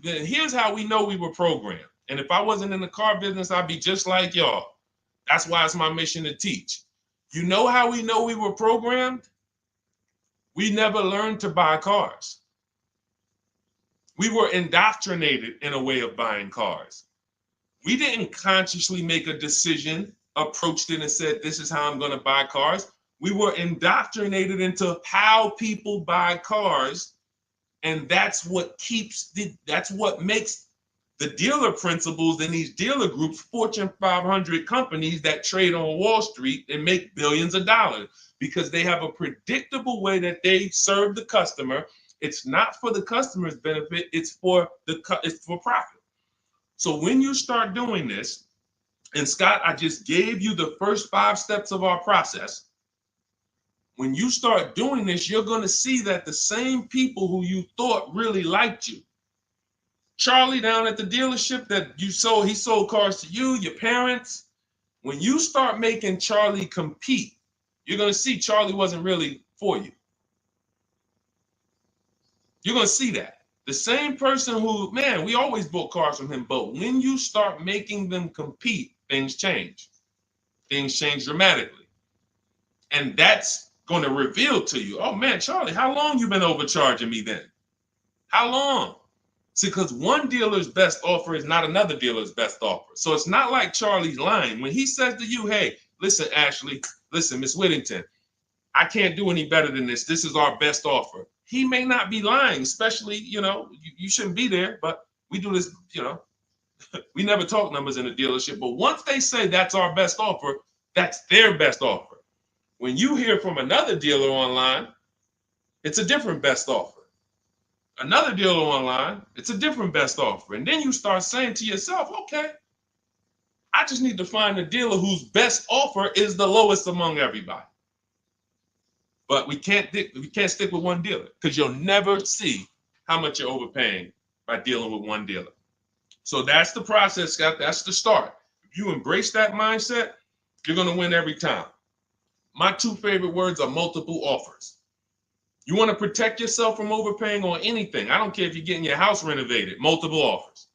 A: here's how we know we were programmed. And if I wasn't in the car business, I'd be just like y'all. That's why it's my mission to teach. You know how we know we were programmed? We never learned to buy cars. We were indoctrinated in a way of buying cars. We didn't consciously make a decision, approached it and said, this is how I'm going to buy cars. We were indoctrinated into how people buy cars, and that's what makes the dealer principals in these dealer groups, Fortune 500 companies that trade on Wall Street and make billions of dollars, because they have a predictable way that they serve the customer. It's not for the customer's benefit, it's for profit. So when you start doing this, and Scott, I just gave you the first 5 steps of our process. When you start doing this, you're going to see that the same people who you thought really liked you, Charlie down at the dealership that he sold cars to you, your parents. When you start making Charlie compete, you're going to see Charlie wasn't really for you. You're going to see that. The same person who, man, we always bought cars from him, but when you start making them compete, things change. Things change dramatically. And that's going to reveal to you, oh man, Charlie, how long you been overcharging me then? How long? See, because one dealer's best offer is not another dealer's best offer. So it's not like Charlie's lying. When he says to you, hey, listen, Ashley, listen, Miss Whittington, I can't do any better than this. This is our best offer. He may not be lying, especially, you shouldn't be there, but we do this, we never talk numbers in a dealership. But once they say that's our best offer, that's their best offer. When you hear from another dealer online, it's a different best offer. Another dealer online, it's a different best offer. And then you start saying to yourself, okay, I just need to find a dealer whose best offer is the lowest among everybody. But we can't stick with one dealer, because you'll never see how much you're overpaying by dealing with one dealer. So that's the process, Scott. That's the start. If you embrace that mindset, you're going to win every time. My 2 favorite words are multiple offers. You want to protect yourself from overpaying on anything. I don't care if you're getting your house renovated, multiple offers.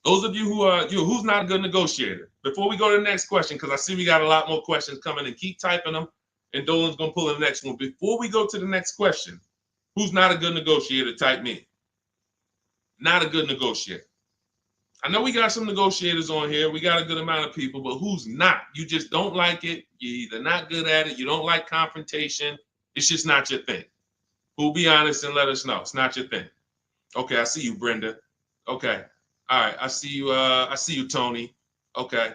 A: Those of you who's not a good negotiator. Before we go to the next question, because I see we got a lot more questions coming, and keep typing them, and Dolan's going to pull in the next one. Before we go to the next question, who's not a good negotiator? Type me. Not a good negotiator. I know we got some negotiators on here. We got a good amount of people, but who's not? You just don't like it. You're either not good at it. You don't like confrontation. It's just not your thing. Who'll be honest and let us know. It's not your thing. Okay, I see you, Brenda. Okay. All right. I see you, Tony. Okay.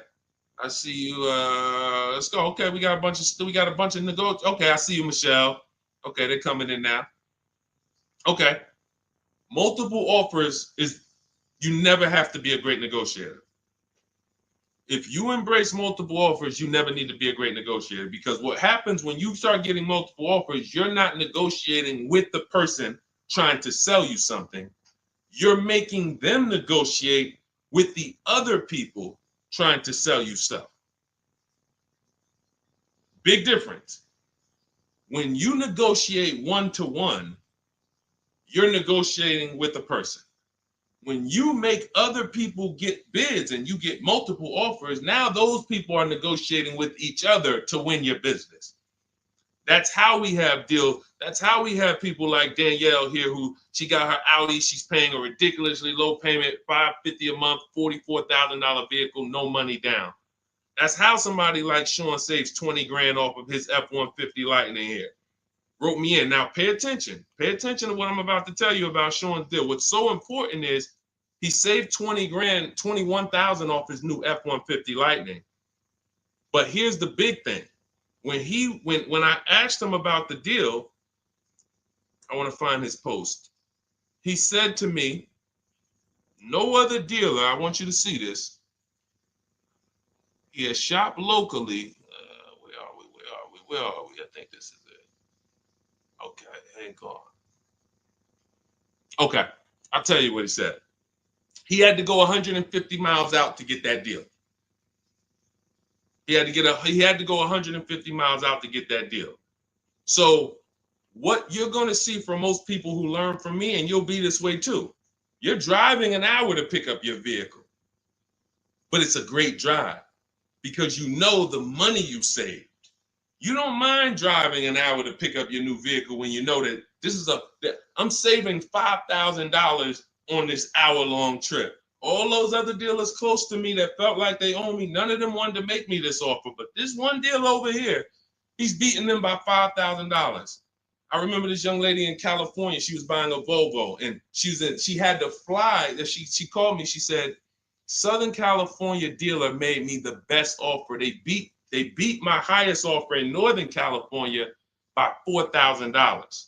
A: I see you. Let's go. Okay, we got a bunch of negotiators. Okay, I see you, Michelle. Okay, they're coming in now. Okay. Multiple offers is, you never have to be a great negotiator. If you embrace multiple offers, you never need to be a great negotiator, because what happens when you start getting multiple offers, you're not negotiating with the person trying to sell you something. You're making them negotiate with the other people trying to sell you stuff. Big difference. When you negotiate one-to-one, you're negotiating with a person. When you make other people get bids and you get multiple offers, now those people are negotiating with each other to win your business. That's how we have deals. That's how we have people like Danielle here, who she got her Audi. She's paying a ridiculously low payment, $550 a month, $44,000 vehicle, no money down. That's how somebody like Sean saves 20 grand off of his F-150 Lightning here. Wrote me in. Now pay attention. Pay attention to what I'm about to tell you about Sean's deal. What's so important is he saved 20 grand, 21,000 off his new F-150 Lightning. But here's the big thing. When I asked him about the deal, I want to find his post. He said to me, no other dealer, I want you to see this. He has shopped locally. Where are we? I think this is it. Okay, hang on. Okay, I'll tell you what he said. He had to go 150 miles out to get that deal. He had to go 150 miles out to get that deal. So what you're going to see from most people who learn from me, and you'll be this way too, you're driving an hour to pick up your vehicle, but it's a great drive because you know the money you saved. You don't mind driving an hour to pick up your new vehicle when you know that I'm saving $5,000 on this hour-long trip. All those other dealers close to me that felt like they owe me, none of them wanted to make me this offer. But this one deal over here, He's beating them by $5,000. I remember this young lady in California. She was buying a Volvo, and she had to fly. She called me. She said, Southern California dealer made me the best offer. They beat my highest offer in Northern California by $4,000.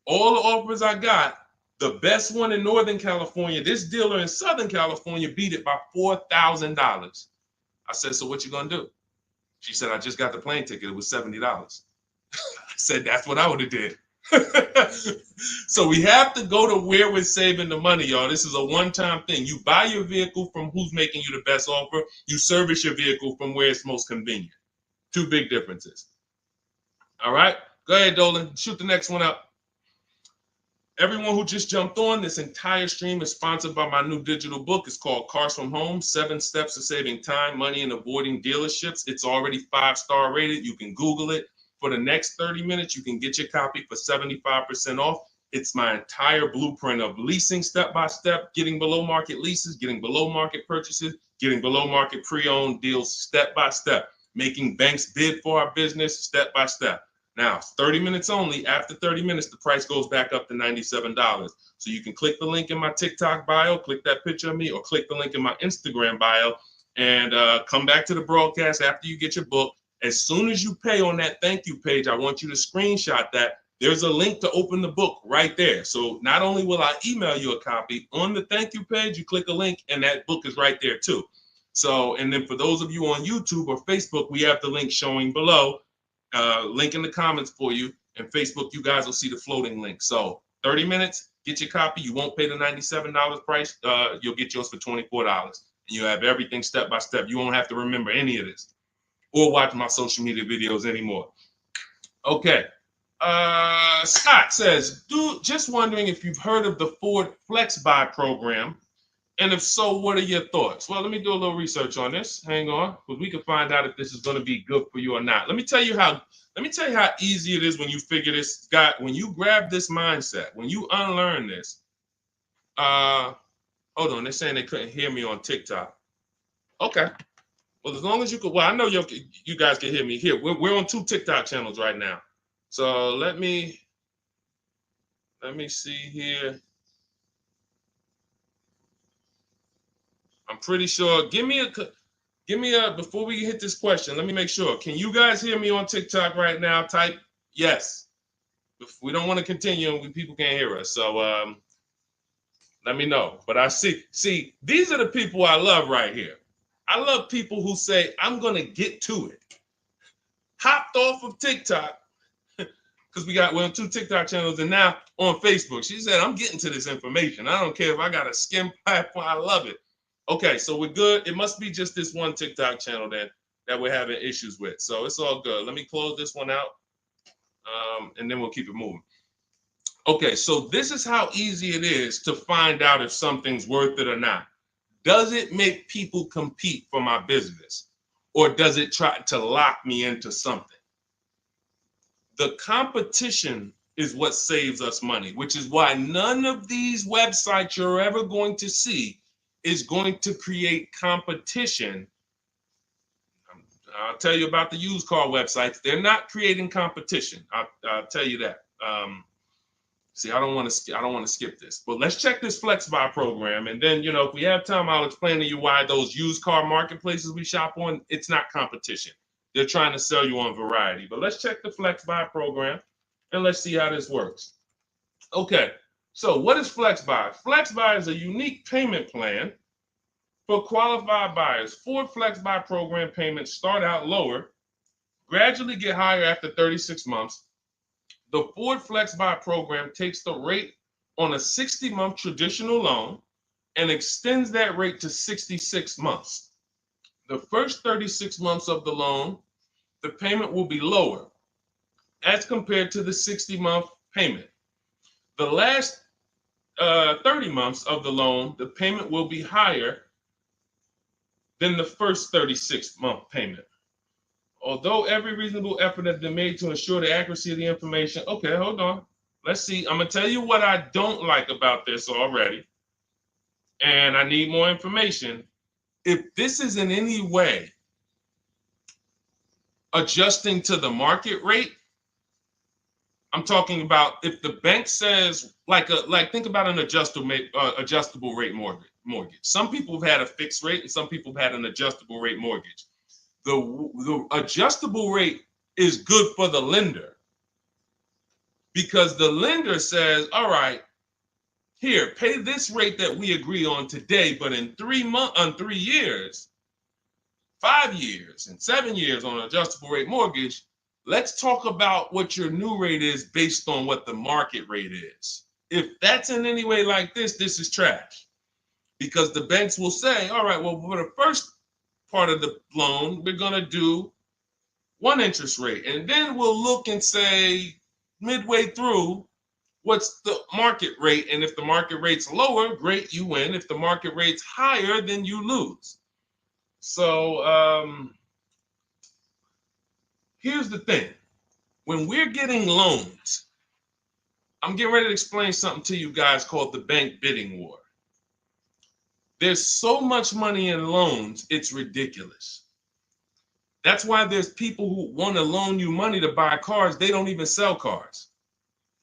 A: All the offers I got, the best one in Northern California, this dealer in Southern California beat it by $4,000. I said, so what you gonna do? She said, I just got the plane ticket. It was $70. I said, that's what I would have did. So we have to go to where we're saving the money, y'all. This is a one-time thing. You buy your vehicle from who's making you the best offer. You service your vehicle from where it's most convenient. Two big differences. All right, go ahead, Dolan. Shoot the next one up. Everyone who just jumped on, this entire stream is sponsored by my new digital book. It's called Cars from Home, 7 Steps to Saving Time, Money, and Avoiding Dealerships. It's already 5-star rated. You can Google it. For the next 30 minutes, you can get your copy for 75% off. It's my entire blueprint of leasing step-by-step, getting below market leases, getting below market purchases, getting below market pre-owned deals step-by-step, making banks bid for our business step-by-step. Now, 30 minutes only. After 30 minutes, the price goes back up to $97. So you can click the link in my TikTok bio, click that picture of me, or click the link in my Instagram bio, and come back to the broadcast after you get your book. As soon as you pay on that thank you page, I want you to screenshot that. There's a link to open the book right there. So not only will I email you a copy, on the thank you page, you click a link, and that book is right there too. So, and then for those of you on YouTube or Facebook, we have the link showing below. Link in the comments for you, and Facebook, you guys will see the floating link. So 30 minutes, get your copy. You won't pay the $97 price. You'll get yours for $24, and you have everything step by step. You won't have to remember any of this or watch my social media videos anymore. Okay. Scott says, just wondering if you've heard of the Ford Flex Buy program, and if so, what are your thoughts? Well, let me do a little research on this. Hang on, because we can find out if this is going to be good for you or not. Let me tell you how easy it is when you figure this, Scott. When you grab this mindset, when you unlearn this. Hold on, they're saying they couldn't hear me on TikTok. Okay. Well, as long as you could, well, I know you guys can hear me here. We're on 2 TikTok channels right now. So let me see here. I'm pretty sure. Give me a, before we hit this question, let me make sure. Can you guys hear me on TikTok right now? Type yes. If we don't want to continue, people can't hear us. So let me know. But I see, these are the people I love right here. I love people who say, I'm going to get to it. Hopped off of TikTok, because we're on 2 TikTok channels, and now on Facebook. She said, I'm getting to this information. I don't care if I got a skim platform. I love it. Okay, so we're good. It must be just this one TikTok channel then that we're having issues with. So it's all good. Let me close this one out, and then we'll keep it moving. Okay, so this is how easy it is to find out if something's worth it or not. Does it make people compete for my business, or does it try to lock me into something? The competition is what saves us money, which is why none of these websites you're ever going to see is going to create competition. I'll tell you about the used car websites. They're not creating competition. I'll tell you that. See, I don't want to skip this, but let's check this Flex Buy program, and then if we have time, I'll explain to you why those used car marketplaces we shop on, it's not competition. They're trying to sell you on variety. But let's check the Flex Buy program, and let's see how this works. Okay. So what is Flex Buy? Flex Buy is a unique payment plan for qualified buyers. Ford Flex Buy program payments start out lower, gradually get higher after 36 months. The Ford Flex Buy program takes the rate on a 60-month traditional loan and extends that rate to 66 months. The first 36 months of the loan, the payment will be lower as compared to the 60-month payment. The last 30 months of the loan, the payment will be higher than the first 36-month payment. Although every reasonable effort has been made to ensure the accuracy of the information. Okay, hold on. Let's see. I'm going to tell you what I don't like about this already, and I need more information. If this is in any way adjusting to the market rate. I'm talking about if the bank says like think about an adjustable rate mortgage. Some people have had a fixed rate and some people have had an adjustable rate mortgage. The adjustable rate is good for the lender because the lender says, all right, here, pay this rate that we agree on today, but in 3 years, 5 years, and 7 years on an adjustable rate mortgage, let's talk about what your new rate is based on what the market rate is. If that's in any way like this is trash. Because the banks will say, all right, well, for the first part of the loan, we're going to do one interest rate. And then we'll look and say, midway through, what's the market rate? And if the market rate's lower, great, you win. If the market rate's higher, then you lose. So here's the thing. When we're getting loans, I'm getting ready to explain something to you guys called the bank bidding war. There's so much money in loans, it's ridiculous. That's why there's people who want to loan you money to buy cars. They don't even sell cars.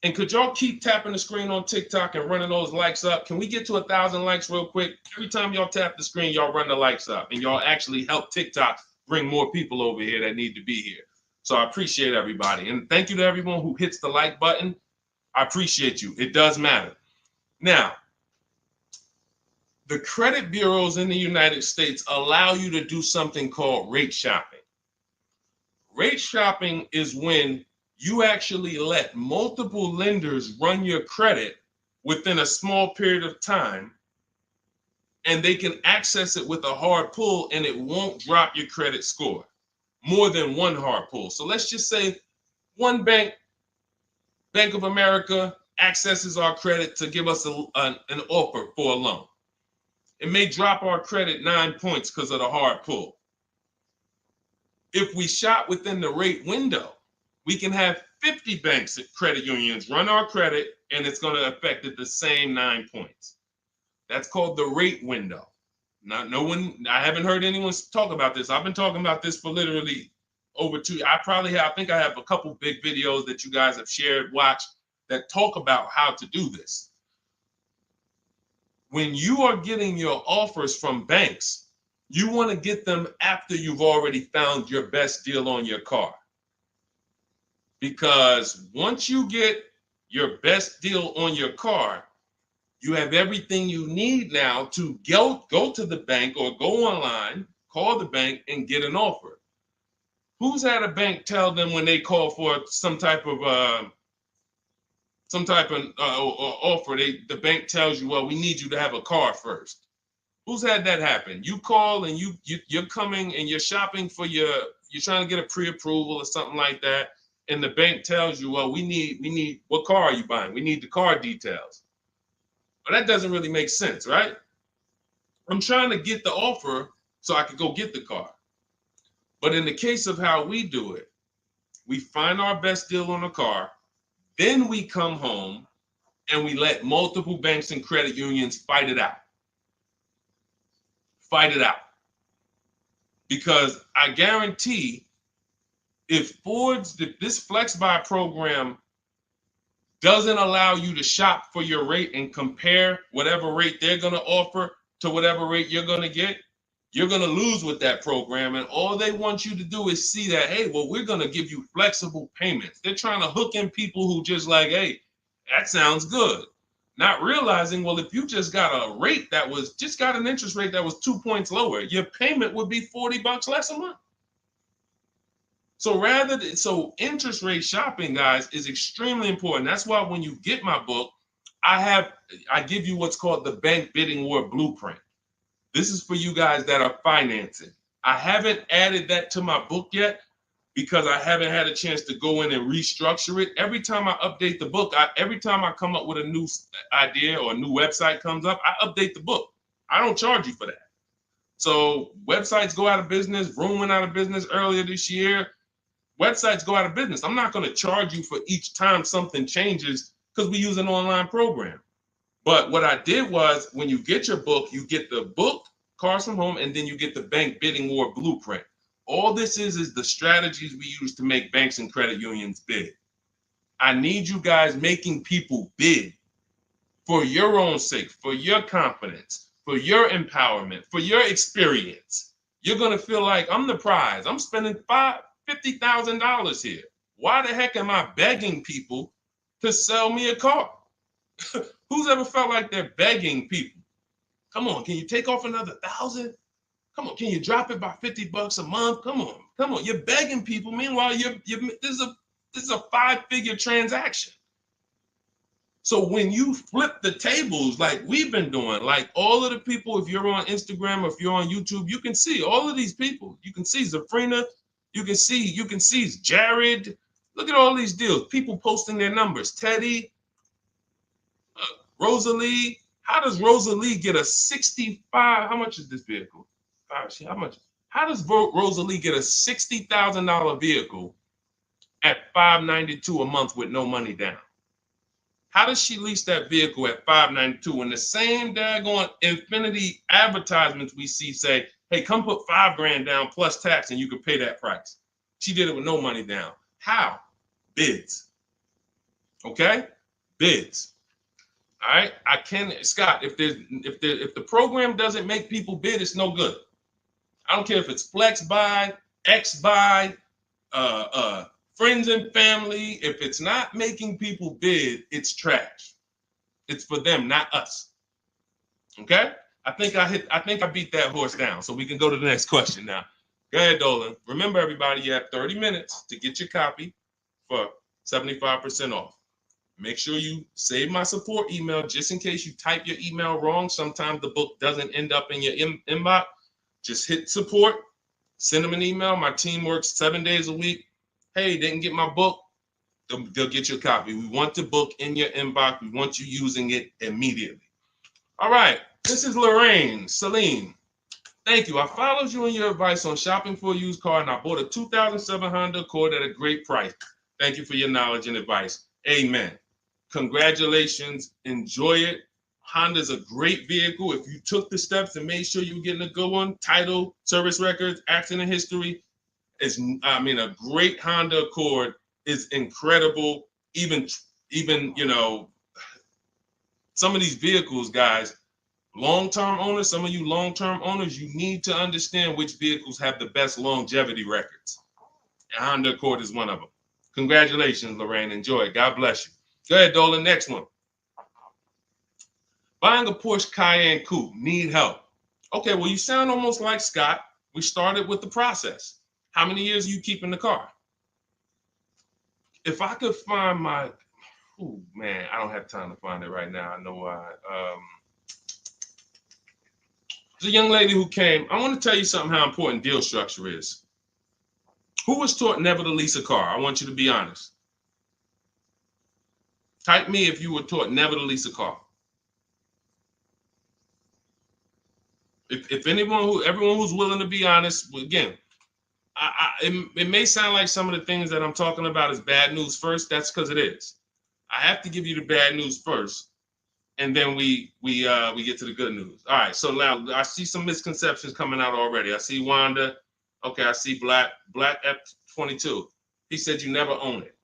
A: And could y'all keep tapping the screen on TikTok and running those likes up? Can we get to 1,000 likes real quick? Every time y'all tap the screen, y'all run the likes up and y'all actually help TikTok bring more people over here that need to be here. So I appreciate everybody. And thank you to everyone who hits the like button. I appreciate you. It does matter. Now, the credit bureaus in the United States allow you to do something called rate shopping. Rate shopping is when you actually let multiple lenders run your credit within a small period of time, and they can access it with a hard pull and it won't drop your credit score. More than one hard pull. So let's just say one bank, Bank of America, accesses our credit to give us an offer for a loan. It may drop our credit 9 points because of the hard pull. If we shop within the rate window, we can have 50 banks at credit unions run our credit and it's going to affect it the same 9 points. That's called the rate window. I haven't heard anyone talk about this. I've been talking about this for literally over 2 years. I think I have a couple big videos that you guys have shared, watched, that talk about how to do this. When you are getting your offers from banks, you want to get them after you've already found your best deal on your car. Because once you get your best deal on your car, you have everything you need now to go to the bank or go online, call the bank and get an offer. Who's had a bank tell them when they call for some type of offer, the bank tells you, well, we need you to have a car first. Who's had that happen? You call and you're coming and you're shopping for you're trying to get a pre-approval or something like that, and the bank tells you, well, we need what car are you buying? We need the car details. Well, that doesn't really make sense, right? I'm trying to get the offer so I can go get the car. But in the case of how we do it, we find our best deal on a car, then we come home and we let multiple banks and credit unions fight it out. Fight it out. Because I guarantee if this Flex Buy program doesn't allow you to shop for your rate and compare whatever rate they're going to offer to whatever rate you're going to get, you're going to lose with that program. And all they want you to do is see that, hey, well, we're going to give you flexible payments. They're trying to hook in people who just like, hey, that sounds good. Not realizing, well, if you just got a rate that was just got an interest rate that was 2 points lower, your payment would be $40 less a month. So interest rate shopping, guys, is extremely important. That's why when you get my book, I give you what's called the Bank Bidding War Blueprint. This is for you guys that are financing. I haven't added that to my book yet because I haven't had a chance to go in and restructure it. Every time I update the book, every time I come up with a new idea or a new website comes up, I update the book. I don't charge you for that. So websites go out of business. Room went out of business earlier this year. Websites go out of business. I'm not going to charge you for each time something changes because we use an online program. But what I did was when you get your book, you get the book, Cars from Home, and then you get the Bank Bidding War Blueprint. All this is the strategies we use to make banks and credit unions bid. I need you guys making people bid for your own sake, for your confidence, for your empowerment, for your experience. You're going to feel like I'm the prize. I'm spending $50,000 here. Why the heck am I begging people to sell me a car? Who's ever felt like they're begging people? Come on, can you take off another 1,000? Come on, can you drop it by $50 a month? Come on. You're begging people. Meanwhile, this is a 5-figure transaction. So when you flip the tables like we've been doing, like all of the people, if you're on Instagram or if you're on YouTube, you can see all of these people. You can see Zafrina, you can see Jared. Look at all these deals. People posting their numbers. Teddy, Rosalie. How does Rosalie get a 65? How much is this vehicle? How much? How does Rosalie get a $60,000 vehicle at $592 a month with no money down? How does she lease that vehicle at $592 when the same daggone Infinity advertisements we see say, hey, come put $5,000 down plus tax and you can pay that price? She did it with no money down. How? Bids. Okay? Bids. All right. Scott, if the program doesn't make people bid, it's no good. I don't care if it's flex buy, X buy, friends and family. If it's not making people bid, it's trash. It's for them, not us. Okay? I think I beat that horse down. So we can go to the next question now. Go ahead, Dolan. Remember, everybody, you have 30 minutes to get your copy for 75% off. Make sure you save my support email just in case you type your email wrong. Sometimes the book doesn't end up in your inbox. Just hit support, send them an email. My team works 7 days a week. Hey, didn't get my book. They'll get you a copy. We want the book in your inbox. We want you using it immediately. All right. This is Lorraine Celine. Thank you. I followed you in your advice on shopping for a used car, and I bought a 2007 Honda Accord at a great price. Thank you for your knowledge and advice. Amen. Congratulations. Enjoy it. Honda's a great vehicle. If you took the steps and made sure you were getting a good one, title, service records, accident history, a great Honda Accord is incredible. Even some of these vehicles, guys, long-term owners, some of you long-term owners, you need to understand which vehicles have the best longevity records. And Honda Accord is one of them. Congratulations, Lorraine. Enjoy it. God bless you. Go ahead, Dolan. Next one. Buying a Porsche Cayenne Coupe. Need help. Okay, well, you sound almost like Scott. We started with the process. How many years are you keeping the car? If I could find my, oh man, I don't have time to find it right now. I know why. There's a young lady who came. I want to tell you something how important deal structure is. Who was taught never to lease a car? I want you to be honest. Type me if you were taught never to lease a car. If everyone who's willing to be honest, again, it may sound like some of the things that I'm talking about is bad news first. That's because it is. I have to give you the bad news first, and then we get to the good news. All right. So now I see some misconceptions coming out already. I see Wanda. Okay. I see Black F22. He said you never own it.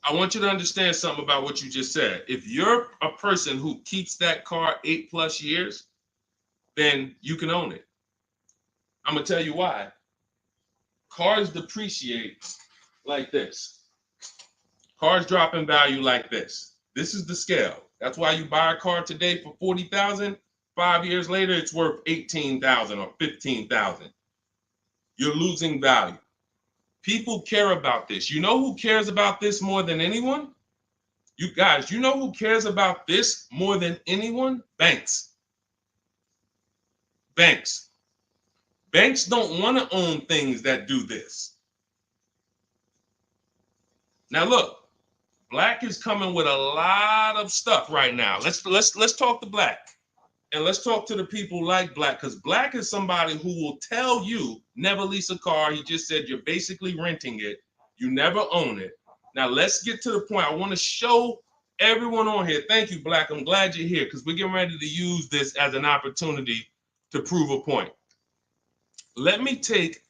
A: I want you to understand something about what you just said. If you're a person who keeps that car 8+ years, then you can own it. I'm going to tell you why. Cars depreciate like this. Cars drop in value like this. This is the scale. That's why you buy a car today for $40,000. 5 years later, it's worth $18,000 or $15,000. You're losing value. People care about this. You know who cares about this more than anyone? You guys, you know who cares about this more than anyone? Banks. Banks. Banks don't want to own things that do this. Now look, Black is coming with a lot of stuff right now. Let's talk to Black. And let's talk to the people like Black, because Black is somebody who will tell you never lease a car. He just said you're basically renting it. You never own it. Now let's get to the point. I want to show everyone on here. Thank you, Black. I'm glad you're here because we're getting ready to use this as an opportunity to prove a point. Let me take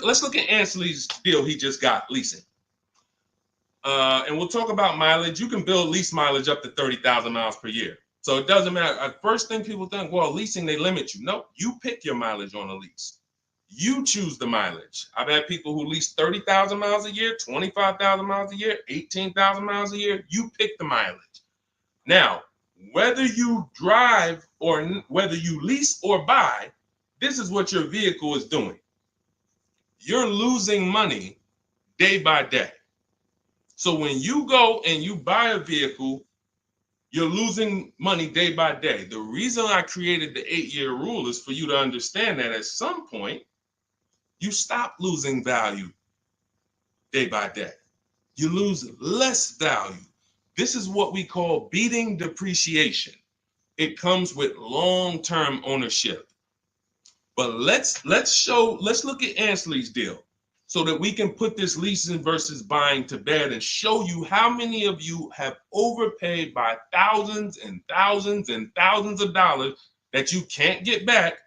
A: let's look at Ansley's deal he just got leasing. And we'll talk about mileage. You can build lease mileage up to 30,000 miles per year. So it doesn't matter. First thing people think, well, leasing, they limit you. No, you pick your mileage on a lease. You choose the mileage. I've had people who lease 30,000 miles a year, 25,000 miles a year, 18,000 miles a year. You pick the mileage. Now, whether you drive or whether you lease or buy, this is what your vehicle is doing. You're losing money day by day. So when you go and you buy a vehicle, you're losing money day by day. The reason I created the 8-year rule is for you to understand that at some point, you stop losing value day by day. You lose less value. This is what we call beating depreciation. It comes with long-term ownership. But let's look at Ansley's deal so that we can put this leasing versus buying to bed and show you how many of you have overpaid by thousands and thousands and thousands of dollars that you can't get back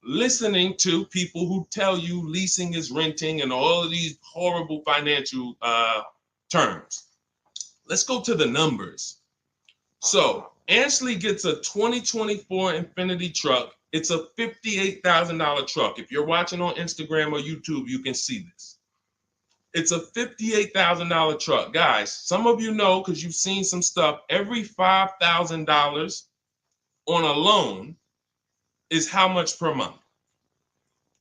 A: listening to people who tell you leasing is renting and all of these horrible financial terms. Let's go to the numbers. So Ansley gets a 2024 Infiniti truck. It's a $58,000 truck. If you're watching on Instagram or YouTube, you can see this. It's a $58,000 truck. Guys, some of you know because you've seen some stuff, every $5,000 on a loan is how much per month?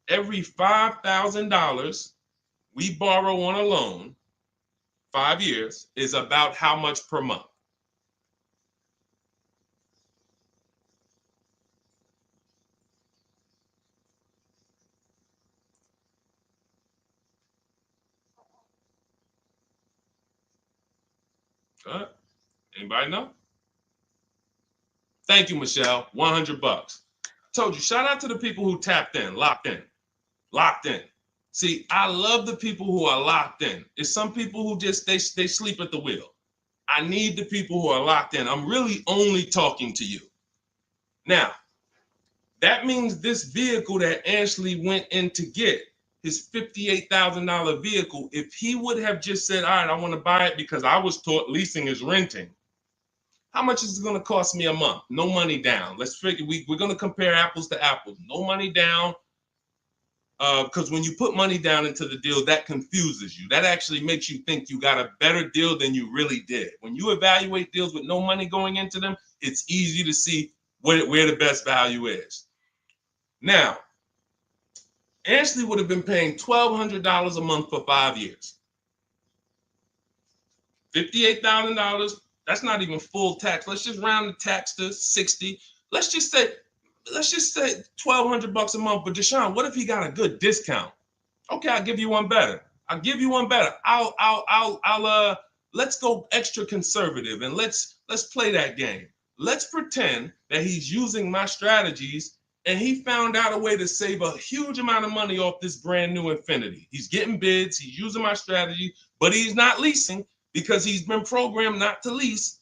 A: Every $5,000 we borrow on a loan, 5 years, is about how much per month? Anybody know? Thank you, Michelle. 100 bucks. Told you, shout out to the people who tapped in, locked in, locked in. See, I love the people who are locked in. It's some people who just, they sleep at the wheel. I need the people who are locked in. I'm really only talking to you. Now, that means this vehicle that Ashley went in to get, his $58,000 vehicle, if he would have just said, all right, I want to buy it because I was taught leasing is renting, how much is it going to cost me a month? No money down. Let's figure, we're going to compare apples to apples. No money down, because when you put money down into the deal, that confuses you. That actually makes you think you got a better deal than you really did. When you evaluate deals with no money going into them, it's easy to see where the best value is. Now, Ashley would have been paying $1,200 a month for 5 years. $58,000. That's not even full tax. Let's just round the tax to 60. Let's just say $1,200 a month. But Deshone, what if he got a good discount? Okay, I'll give you one better. Let's go extra conservative and let's play that game. Let's pretend that he's using my strategies and he found out a way to save a huge amount of money off this brand new Infiniti. He's getting bids, he's using my strategy, but he's not leasing because he's been programmed not to lease.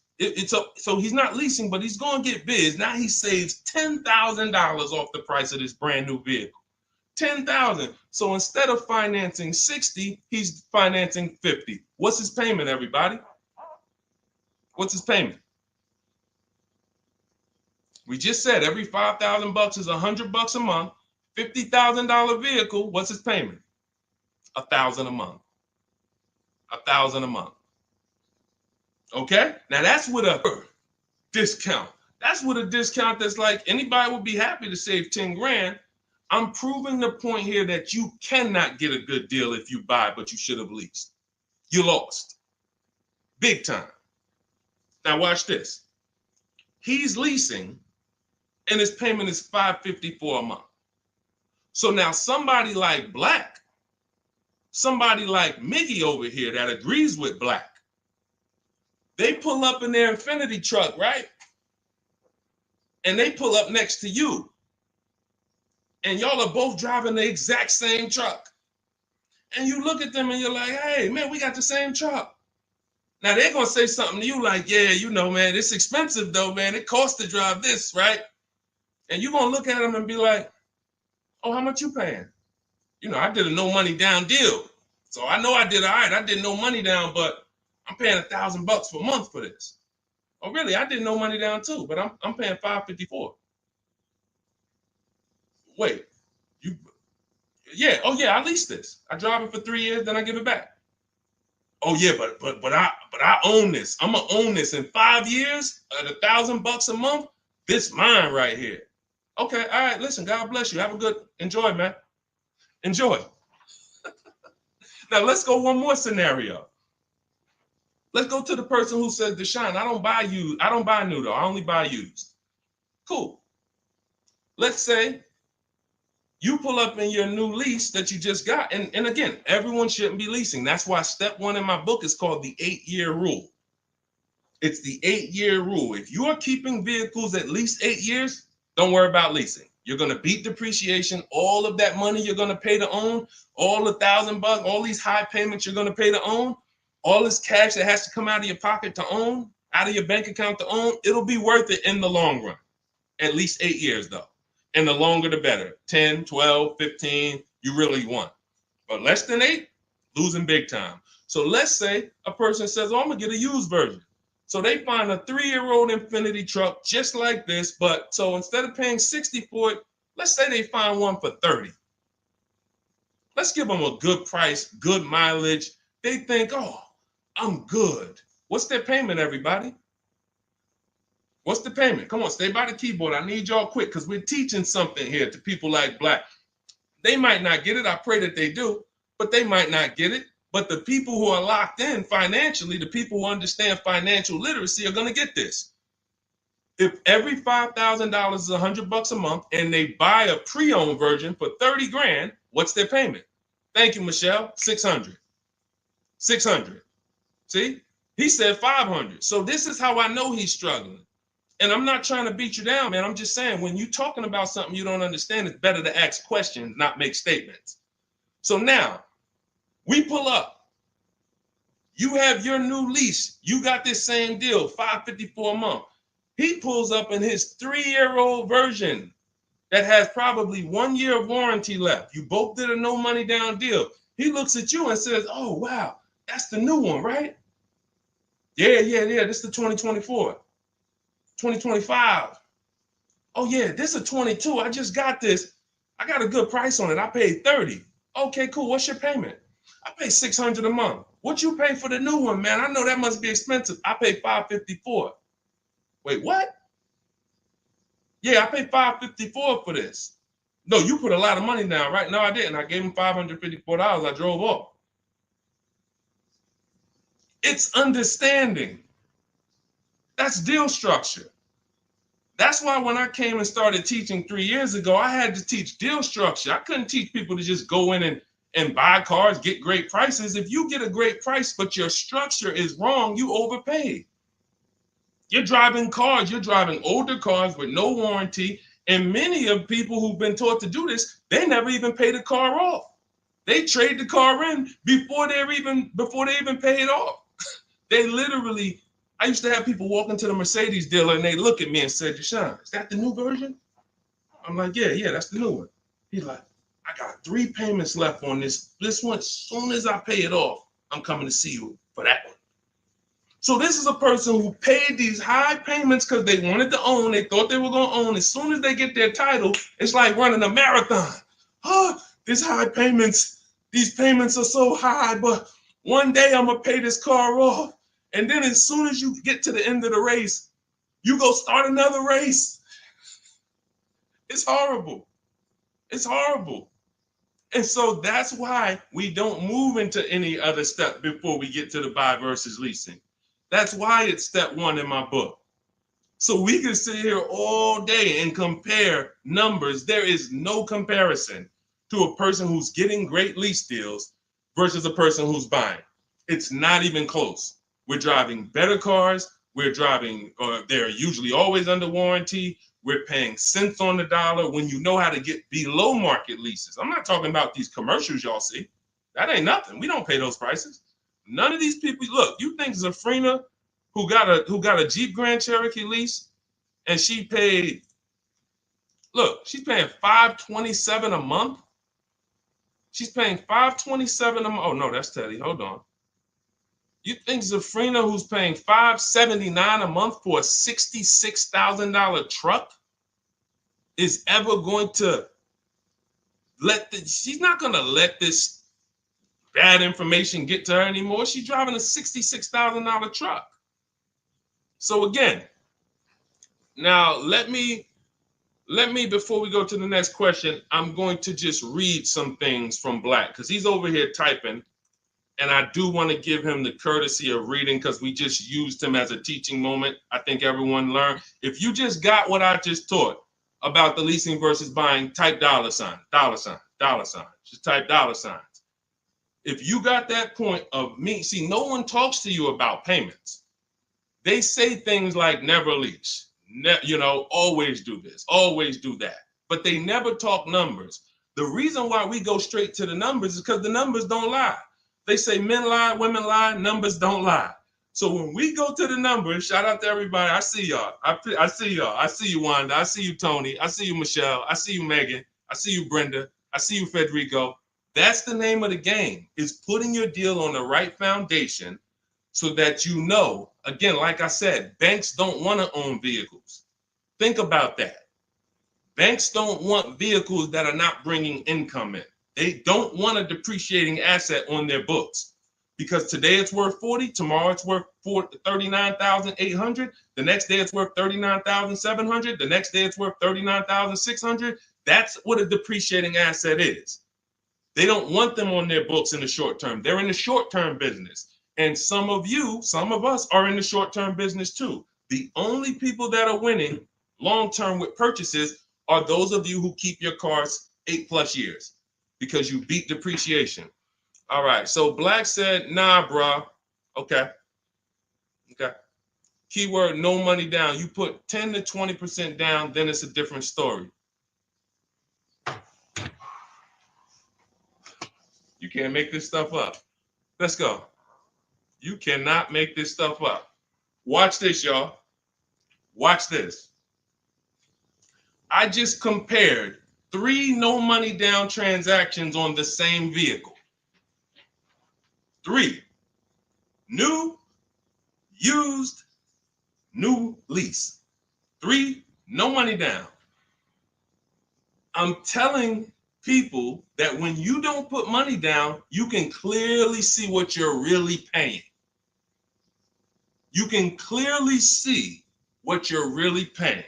A: So he's not leasing, but he's going to get bids. Now he saves $10,000 off the price of this brand new vehicle. $10,000. So instead of financing 60, he's financing 50. What's his payment, everybody? What's his payment? We just said every $5,000 is $100 a month. $50,000 vehicle. What's his payment? $1,000 a month. $1,000 a month. Okay. Now that's with a discount. That's with a discount that's like anybody would be happy to save 10 grand. I'm proving the point here that you cannot get a good deal if you buy, but you should have leased. You lost. Big time. Now watch this. He's leasing and his payment is $554 a month. So now somebody like Black, somebody like Miggy over here that agrees with Black, they pull up in their Infiniti truck, right? And they pull up next to you. And y'all are both driving the exact same truck. And you look at them and you're like, hey, man, we got the same truck. Now they're going to say something to you like, yeah, you know, man, it's expensive though, man. It costs to drive this, right? And you're going to look at them and be like, oh, how much you paying? You know, I did a no money down deal. So I know I did all right. I did no money down, but I'm paying $1,000 per month for this. Oh, really? I did no money down too, but I'm paying $554. Wait, you? Yeah. Oh, yeah. I leased this. I drive it for 3 years, then I give it back. Oh, yeah, but I own this. I'm gonna own this in 5 years at $1,000 a month. This mine right here. Okay. All right. Listen. God bless you. Have a good enjoy, man. Enjoy. Now let's go one more scenario. Let's go to the person who says, Deshone, I don't buy you. I don't buy new though. I only buy used. Cool. Let's say you pull up in your new lease that you just got. And again, everyone shouldn't be leasing. That's why step 1 in my book is called the 8-year rule. It's the 8-year rule. If you are keeping vehicles at least 8 years, don't worry about leasing. You're going to beat depreciation. All of that money you're going to pay to own, all $1,000, all these high payments you're going to pay to own, all this cash that has to come out of your pocket to own, out of your bank account to own, it'll be worth it in the long run. At least 8 years though. And the longer the better. 10, 12, 15, you really want. But less than 8, losing big time. So let's say a person says, oh, I'm going to get a used version. So they find a 3-year-old Infiniti truck just like this, but so instead of paying $60 for it, let's say they find one for $30. Let's give them a good price, good mileage. They think, oh, I'm good. What's their payment, everybody? What's the payment? Come on, stay by the keyboard. I need y'all quick because we're teaching something here to people like Black. They might not get it. I pray that they do, but they might not get it. But the people who are locked in financially, the people who understand financial literacy are going to get this. If every $5,000 is $100 a month and they buy a pre-owned version for 30 grand, what's their payment? Thank you, Michelle. 600. 600. See, he said 500. So this is how I know he's struggling. And I'm not trying to beat you down, man. I'm just saying when you're talking about something you don't understand, it's better to ask questions, not make statements. So now, we pull up. You have your new lease. You got this same deal, $554 a month. He pulls up in his 3-year-old version that has probably 1 year of warranty left. You both did a no money down deal. He looks at you and says, oh, wow, that's the new one, right? Yeah. This is the 2024. 2025. Oh, yeah, this is a 22. I just got this. I got a good price on it. I paid 30. Okay, cool. What's your payment? I pay $600 a month. What you pay for the new one, man? I know that must be expensive. I pay $554. Wait, what? Yeah, I paid $554 for this. No, you put a lot of money down, right? No, I didn't. I gave him $554. I drove off. It's understanding. That's deal structure. That's why when I came and started teaching 3 years ago, I had to teach deal structure. I couldn't teach people to just go in and buy cars, get great prices. If you get a great price, but your structure is wrong, you overpaid. You're driving cars, you're driving older cars with no warranty. And many of people who've been taught to do this, they never even pay the car off. They trade the car in before they even pay it off. They literally, I used to have people walk into the Mercedes dealer and they look at me and say, Deshone, is that the new version? I'm like, yeah, that's the new one. He's like, I got 3 payments left on this one. As soon as I pay it off, I'm coming to see you for that one. So this is a person who paid these high payments because they wanted to own. They thought they were going to own. As soon as they get their title, it's like running a marathon. These high payments, these payments are so high, but one day I'm going to pay this car off. And then as soon as you get to the end of the race, you go start another race. It's horrible. It's horrible. And so that's why we don't move into any other step before we get to the buy versus leasing. That's why it's step 1 in my book. So we can sit here all day and compare numbers. There is no comparison to a person who's getting great lease deals versus a person who's buying. It's not even close. We're driving better cars. We're driving, they're usually always under warranty. We're paying cents on the dollar when you know how to get below market leases. I'm not talking about these commercials y'all see. That ain't nothing. We don't pay those prices. None of these people, look, you think Zafrina, who got a Jeep Grand Cherokee lease, and she paid Look, she's paying $527 a month. She's paying $527 a month. Oh no, that's Teddy. Hold on. You think Zafrina, who's paying $579 a month for a $66,000 truck, is ever going to she's not going to let this bad information get to her anymore. She's driving a $66,000 truck. So again, now let me, before we go to the next question, I'm going to just read some things from Black because he's over here typing. And I do want to give him the courtesy of reading because we just used him as a teaching moment. I think everyone learned. If you just got what I just taught about the leasing versus buying, type dollar sign, dollar sign, dollar sign. Just type dollar signs. If you got that point of me, see, no one talks to you about payments. They say things like never lease, always do this, always do that. But they never talk numbers. The reason why we go straight to the numbers is because the numbers don't lie. They say men lie, women lie, numbers don't lie. So when we go to the numbers, shout out to everybody. I see y'all. I see y'all. I see you, Wanda. I see you, Tony. I see you, Michelle. I see you, Megan. I see you, Brenda. I see you, Federico. That's the name of the game, is putting your deal on the right foundation so that you know, again, like I said, banks don't want to own vehicles. Think about that. Banks don't want vehicles that are not bringing income in. They don't want a depreciating asset on their books because today it's worth 40, tomorrow it's worth 39,800, the next day it's worth 39,700, the next day it's worth 39,600. That's what a depreciating asset is. They don't want them on their books in the short term. They're in the short-term business. And some of us are in the short-term business too. The only people that are winning long-term with purchases are those of you who keep your cars 8+ years. Because you beat depreciation. All right, so Black said, nah, bruh. Okay. Keyword, no money down. You put 10 to 20% down, then it's a different story. You can't make this stuff up. Let's go. You cannot make this stuff up. Watch this, y'all. Watch this. I just compared 3 no money down transactions on the same vehicle. 3. New, used, new lease. 3, no money down. I'm telling people that when you don't put money down, you can clearly see what you're really paying. You can clearly see what you're really paying.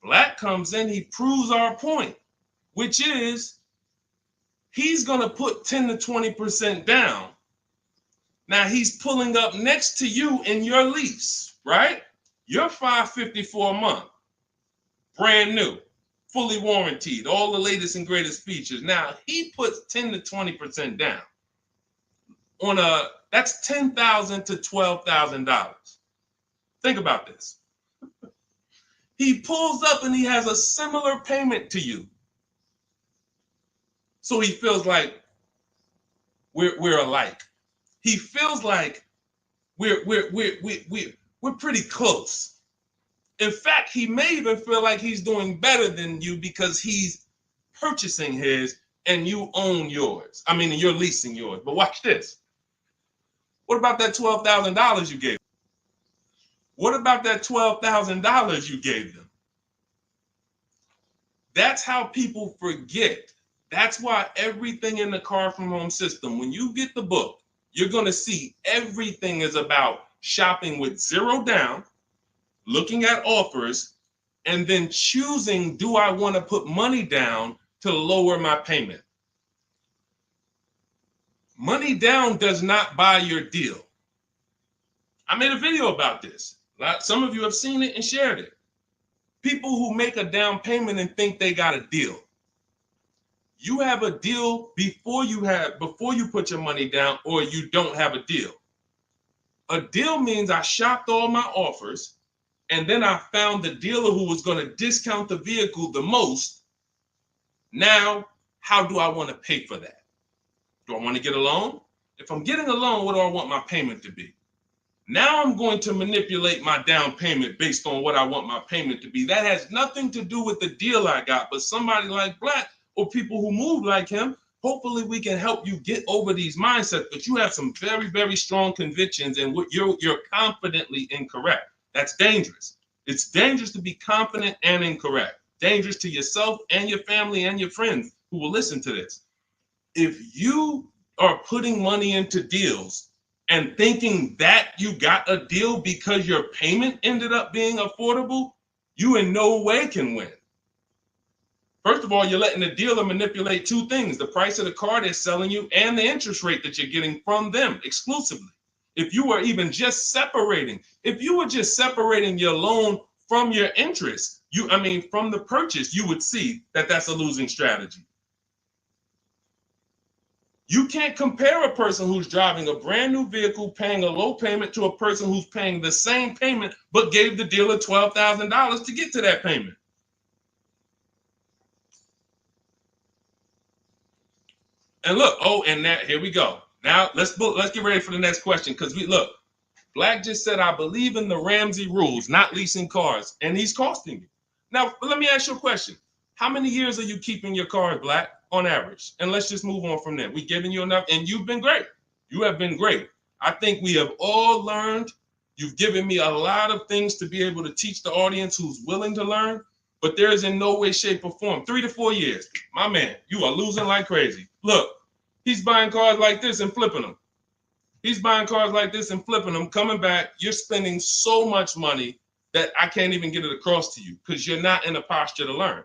A: Black comes in, he proves our point, which is he's going to put 10 to 20% down. Now he's pulling up next to you in your lease, right? You're $554 a month, brand new, fully warranted, all the latest and greatest features. Now he puts 10 to 20% down on that's $10,000 to $12,000. Think about this. He pulls up and he has a similar payment to you. So he feels like we're alike. He feels like we're pretty close. In fact, he may even feel like he's doing better than you because he's purchasing his and you own yours. I mean, you're leasing yours. But watch this. What about that $12,000 you gave? What about that $12,000 you gave them? That's how people forget. That's why everything in the Car From Home system, when you get the book, you're going to see everything is about shopping with 0 down, looking at offers, and then choosing, do I want to put money down to lower my payment? Money down does not buy your deal. I made a video about this. Some of you have seen it and shared it. People who make a down payment and think they got a deal. You have a deal before you put your money down, or you don't have a deal. A deal means I shopped all my offers, and then I found the dealer who was going to discount the vehicle the most. Now, how do I want to pay for that? Do I want to get a loan? If I'm getting a loan, what do I want my payment to be? Now I'm going to manipulate my down payment based on what I want my payment to be. That has nothing to do with the deal I got, but somebody like Black or people who move like him, hopefully we can help you get over these mindsets. But you have some very, very strong convictions, and what you're confidently incorrect. That's dangerous. It's dangerous to be confident and incorrect. Dangerous to yourself and your family and your friends who will listen to this. If you are putting money into deals and thinking that you got a deal because your payment ended up being affordable, you in no way can win. First of all, you're letting the dealer manipulate two things: the price of the car they're selling you and the interest rate that you're getting from them exclusively. If you were even just separating, your loan from your interest, from the purchase, you would see that that's a losing strategy. You can't compare a person who's driving a brand new vehicle paying a low payment to a person who's paying the same payment but gave the dealer $12,000 to get to that payment. And look, here we go. Now let's get ready for the next question, because Black just said, I believe in the Ramsey rules, not leasing cars, and he's costing you. Now, let me ask you a question. How many years are you keeping your cars, Black, on average? And let's just move on from there. We've given you enough, and you've been great. You have been great. I think we have all learned. You've given me a lot of things to be able to teach the audience who's willing to learn, but there is in no way, shape, or form. 3 to 4 years. My man, you are losing like crazy. Look, he's buying cars like this and flipping them. Coming back, you're spending so much money that I can't even get it across to you because you're not in a posture to learn.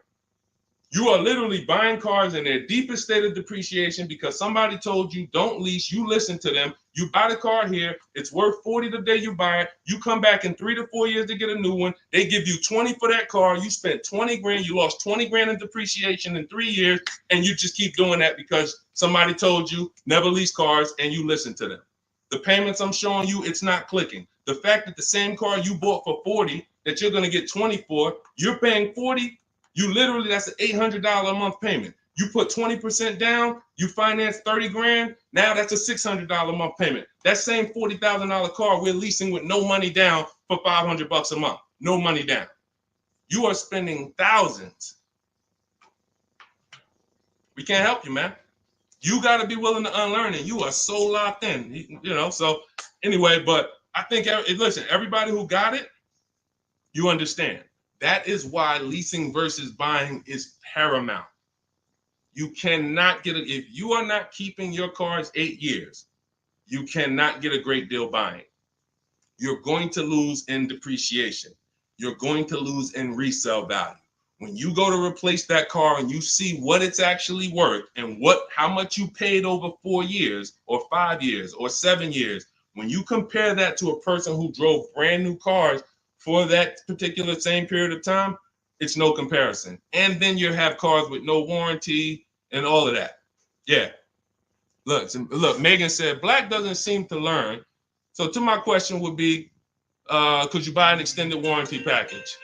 A: You are literally buying cars in their deepest state of depreciation because somebody told you don't lease. You listen to them. You buy the car here. It's worth $40 the day you buy it. You come back in 3 to 4 years to get a new one. They give you $20 for that car. You spent $20 grand. You lost $20 grand in depreciation in 3 years, and you just keep doing that because somebody told you never lease cars, and you listen to them. The payments I'm showing you, it's not clicking. The fact that the same car you bought for $40 that you're going to get $20 for, you're paying $40. That's an $800 a month payment. You put 20% down, you finance 30 grand. Now that's a $600 a month payment. That same $40,000 car we're leasing with no money down for $500 a month. No money down. You are spending thousands. We can't help you, man. You got to be willing to unlearn it. You are so locked in, So anyway, but I think, listen, everybody who got it, you understand. That is why leasing versus buying is paramount. You cannot get it. If you are not keeping your cars 8 years, you cannot get a great deal buying. You're going to lose in depreciation. You're going to lose in resale value. When you go to replace that car and you see what it's actually worth and how much you paid over 4 years or 5 years or 7 years, when you compare that to a person who drove brand new cars for that particular same period of time, it's no comparison. And then you have cars with no warranty and all of that. Yeah. Look, Megan said, Black doesn't seem to learn. So to my question would be, could you buy an extended warranty package?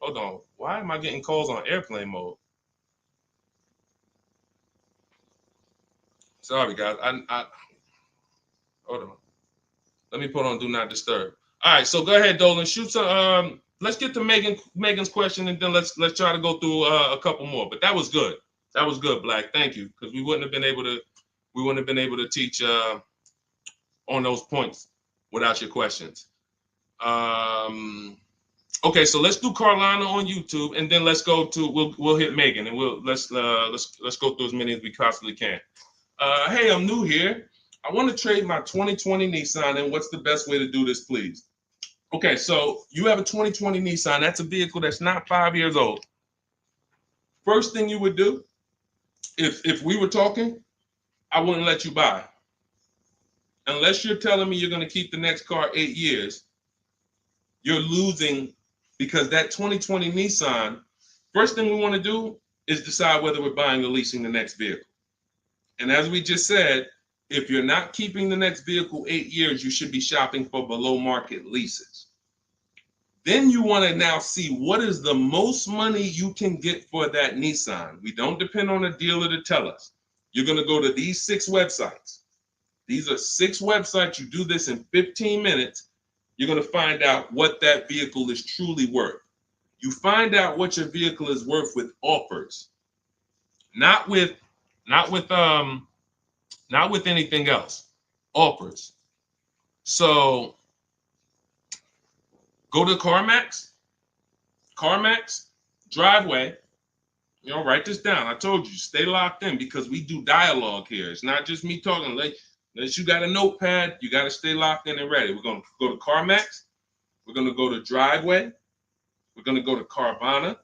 A: Hold on. Why am I getting calls on airplane mode? Sorry, guys. I hold on. Let me put on Do Not Disturb. All right, so go ahead, Dolan. Shoot some. Let's get to Megan's question, and then let's try to go through a couple more. But that was good. That was good, Black. Thank you, because we wouldn't have been able to teach on those points without your questions. Okay, so let's do Carolina on YouTube, and then let's go to we'll hit Megan, and let's go through as many as we possibly can. Hey, I'm new here. I want to trade my 2020 Nissan, and what's the best way to do this, please? Okay, so you have a 2020 Nissan. That's a vehicle that's not 5 years old. First thing you would do, if we were talking, I wouldn't let you buy. Unless you're telling me you're going to keep the next car 8 years, you're losing, because that 2020 Nissan, first thing we want to do is decide whether we're buying or leasing the next vehicle. And as we just said, if you're not keeping the next vehicle 8 years, you should be shopping for below market leases. Then you want to now see what is the most money you can get for that Nissan. We don't depend on a dealer to tell us. You're going to go to these 6 websites. These are 6 websites. You do this in 15 minutes. You're going to find out what that vehicle is truly worth. You find out what your vehicle is worth with offers, not with anything else. Offers. So go to CarMax, driveway. Write this down. I told you, stay locked in because we do dialogue here. It's not just me talking. Unless you got a notepad, you got to stay locked in and ready. We're going to go to CarMax. We're going to go to driveway. We're going to go to Carvana.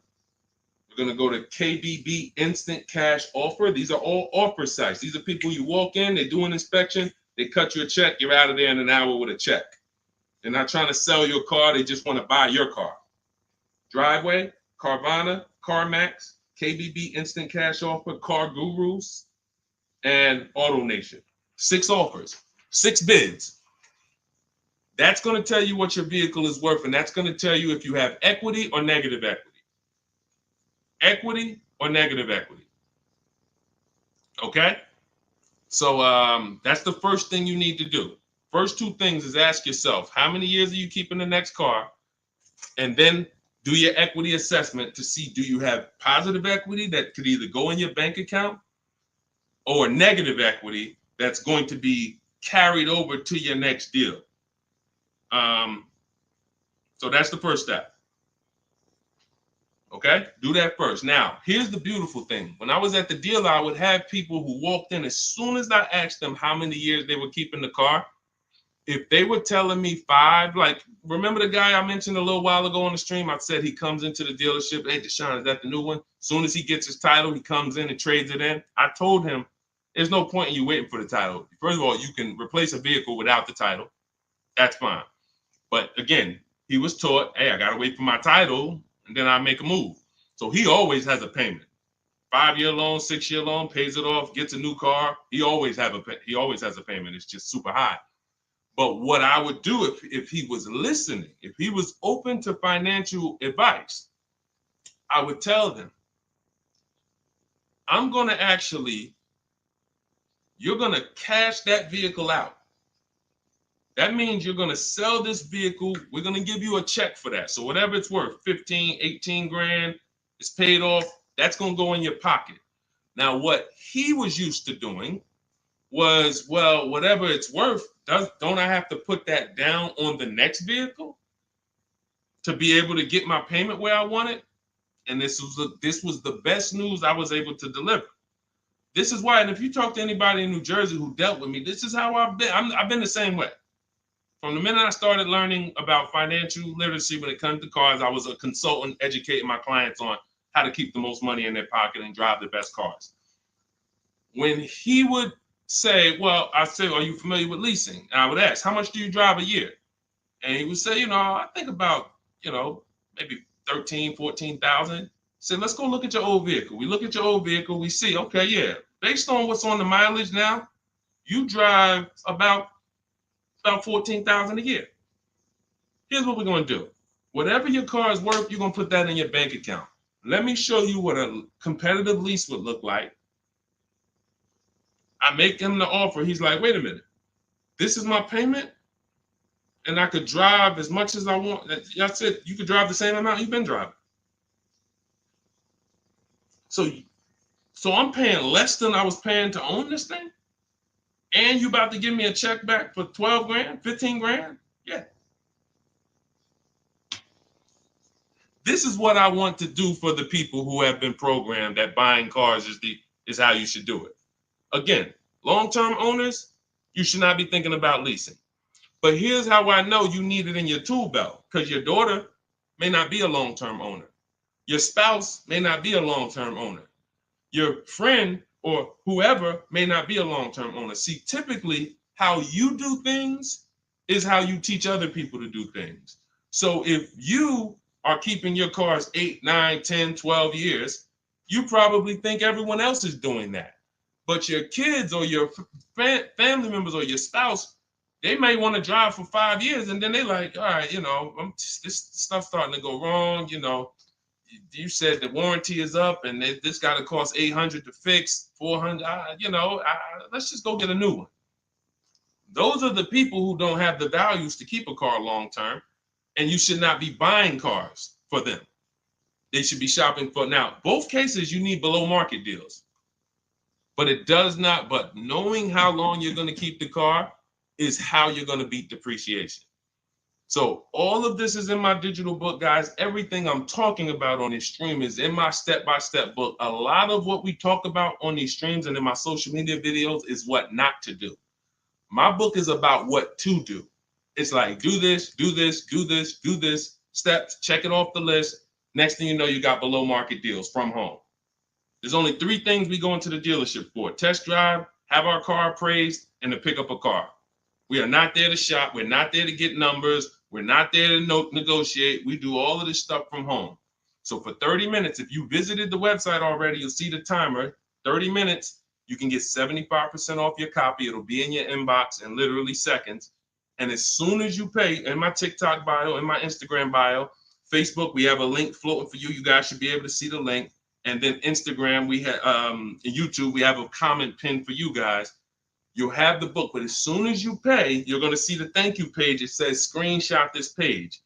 A: We're going to go to KBB Instant Cash Offer. These are all offer sites. These are people you walk in, they do an inspection, they cut you a check, you're out of there in an hour with a check. They're not trying to sell your car, they just want to buy your car. Driveway, Carvana, CarMax, KBB Instant Cash Offer, Car Gurus, and AutoNation. 6 offers, 6 bids. That's going to tell you what your vehicle is worth, and that's going to tell you if you have equity or negative equity. Equity or negative equity. Okay? So that's the first thing you need to do. First 2 things is ask yourself, how many years are you keeping the next car? And then do your equity assessment to see, do you have positive equity that could either go in your bank account or negative equity that's going to be carried over to your next deal. So that's the first step. Okay, do that first. Now, here's the beautiful thing. When I was at the dealer, I would have people who walked in. As soon as I asked them how many years they were keeping the car, if they were telling me 5, like, remember the guy I mentioned a little while ago on the stream? I said he comes into the dealership. Hey, Deshone, is that the new one? As soon as he gets his title, he comes in and trades it in. I told him, there's no point in you waiting for the title. First of all, you can replace a vehicle without the title. That's fine. But again, he was taught, hey, I got to wait for my title, and then I make a move. So he always has a payment. 5-year loan, 6-year loan, pays it off, gets a new car. He always has a payment. It's just super high. But what I would do if he was listening, if he was open to financial advice, I would tell them, you're going to cash that vehicle out. That means you're going to sell this vehicle. We're going to give you a check for that. So whatever it's worth, 15, 18 grand, it's paid off. That's going to go in your pocket. Now, what he was used to doing was, well, whatever it's worth, don't I have to put that down on the next vehicle to be able to get my payment where I want it? And this was the best news I was able to deliver. This is why, and if you talk to anybody in New Jersey who dealt with me, this is how I've been. I've been the same way. From the minute I started learning about financial literacy when it comes to cars, I was a consultant educating my clients on how to keep the most money in their pocket and drive the best cars. When he would say, well, I say, are you familiar with leasing? And I would ask, how much do you drive a year? And he would say, I think about, maybe 13, 14,000. I said, let's go look at your old vehicle. We look at your old vehicle. We see, okay, yeah, based on what's on the mileage now, you drive about 14,000 a year. Here's what we're going to do. Whatever your car is worth, you're going to put that in your bank account. Let me show you what a competitive lease would look like. I make him the offer. He's like, wait a minute. This is my payment? And I could drive as much as I want. I said, you could drive the same amount you've been driving. So I'm paying less than I was paying to own this thing? And you about to give me a check back for 12 grand, 15 grand? Yeah. This is what I want to do for the people who have been programmed that buying cars is how you should do it. Again, long-term owners, you should not be thinking about leasing. But here's how I know you need it in your tool belt, because your daughter may not be a long-term owner. Your spouse may not be a long-term owner. Your friend or whoever may not be a long-term owner. See, typically how you do things is how you teach other people to do things. So if you are keeping your cars 8, 9, 10, 12 years, you probably think everyone else is doing that. But your kids or your family members or your spouse, they may want to drive for 5 years and then they like, all right, this stuff's starting to go wrong. You said the warranty is up and this got to cost $800 to fix, $400. Let's just go get a new one. Those are the people who don't have the values to keep a car long term, and you should not be buying cars for them. They should be shopping for. Now, both cases, you need below market deals, but it does not. But knowing how long you're going to keep the car is how you're going to beat depreciation. So all of this is in my digital book, guys. Everything I'm talking about on this stream is in my step-by-step book. A lot of what we talk about on these streams and in my social media videos is what not to do. My book is about what to do. It's like, do this, do this, do this, do this, steps, check it off the list. Next thing you know, you got below market deals from home. There's only 3 things we go into the dealership for: test drive, have our car appraised, and to pick up a car. We are not there to shop. We're not there to get numbers. We're not there to negotiate. We do all of this stuff from home. So for 30 minutes, if you visited the website already, you'll see the timer. 30 minutes, you can get 75% off your copy. It'll be in your inbox in literally seconds. And as soon as you pay, in my TikTok bio, in my Instagram bio, Facebook, we have a link floating for you. You guys should be able to see the link. And then Instagram, we have YouTube, we have a comment pin for you guys. You'll have the book, but as soon as you pay, you're going to see the thank you page. It says screenshot this page.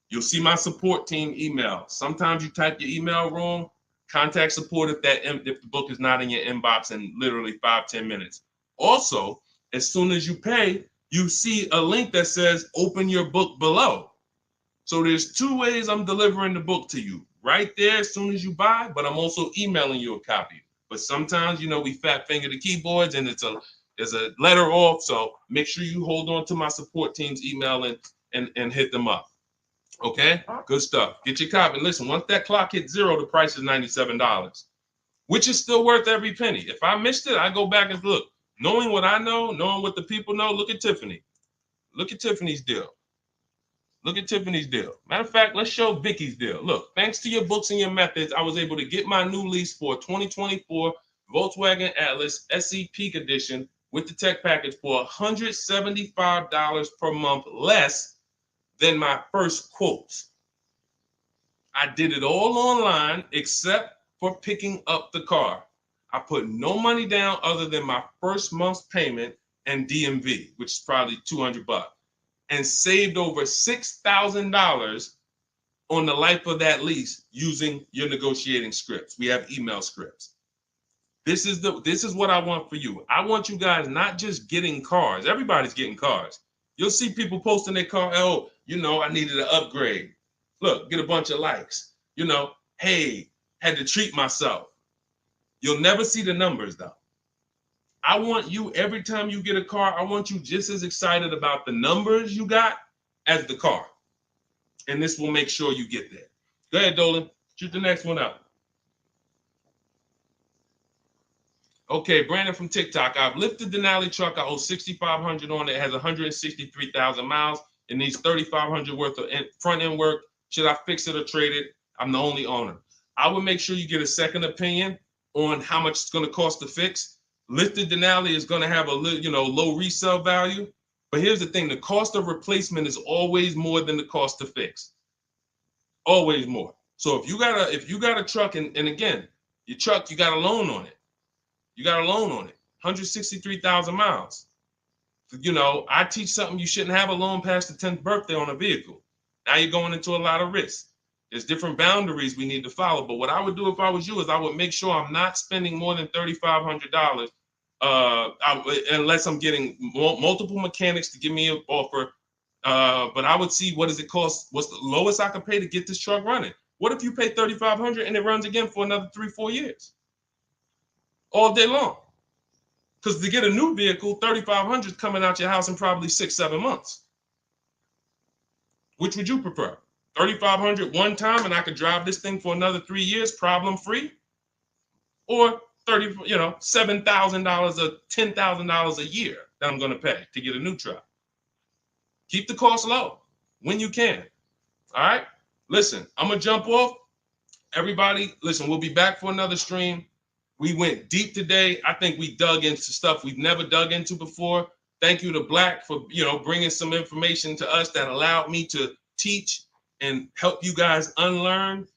A: You'll see my support team email. Sometimes you type your email wrong. Contact support if the book is not in your inbox in literally 5-10 minutes. Also, as soon as you pay, you see a link that says open your book below. So there's 2 ways I'm delivering the book to you. Right there as soon as you buy, but I'm also emailing you a copy. But sometimes, we fat finger the keyboards and there's a letter off, so make sure you hold on to my support team's email and hit them up. Okay, good stuff. Get your copy. Listen, once that clock hits 0, the price is $97, which is still worth every penny. If I missed it, I go back and look. Knowing what I know, knowing what the people know, look at Tiffany. Look at Tiffany's deal. Look at Tiffany's deal. Matter of fact, let's show Vicky's deal. Look, thanks to your books and your methods, I was able to get my new lease for a 2024 Volkswagen Atlas SE Peak Edition with the tech package for $175 per month less than my first quotes. I did it all online except for picking up the car. I put no money down other than my first month's payment and DMV, which is probably $200, and saved over $6,000 on the life of that lease using your negotiating scripts. We have email scripts. This is what I want for you. I want you guys not just getting cars. Everybody's getting cars. You'll see people posting their car. Oh, I needed an upgrade. Look, get a bunch of likes. Hey, had to treat myself. You'll never see the numbers though. I want you, every time you get a car, I want you just as excited about the numbers you got as the car. And this will make sure you get there. Go ahead, Dolan. Shoot the next one up. Okay, Brandon from TikTok. I've lifted the Denali truck. I owe $6,500 on it. It has 163,000 miles. It needs $3,500 worth of front end work. Should I fix it or trade it? I'm the only owner. I would make sure you get a second opinion on how much it's going to cost to fix. Lifted Denali is going to have a low resale value. But here's the thing: the cost of replacement is always more than the cost to fix. Always more. So if you got a truck, and again, your truck, you got a loan on it. You got a loan on it, 163,000 miles. I teach something: you shouldn't have a loan past the 10th birthday on a vehicle. Now you're going into a lot of risk. There's different boundaries we need to follow. But what I would do if I was you is I would make sure I'm not spending more than $3,500 unless I'm getting multiple mechanics to give me an offer. But I would see, what does it cost? What's the lowest I could pay to get this truck running? What if you pay $3,500 and it runs again for another 3-4 years? All day long. Because to get a new vehicle, $3,500 is coming out your house in probably 6-7 months. Which would you prefer? $3,500 one time and I could drive this thing for another 3 years problem free? Or $7,000 or $10,000 a year that I'm going to pay to get a new truck? Keep the cost low when you can. All right? Listen, I'm going to jump off. Everybody, listen, we'll be back for another stream. We went deep today. I think we dug into stuff we've never dug into before. Thank you to Black for, bringing some information to us that allowed me to teach and help you guys unlearn.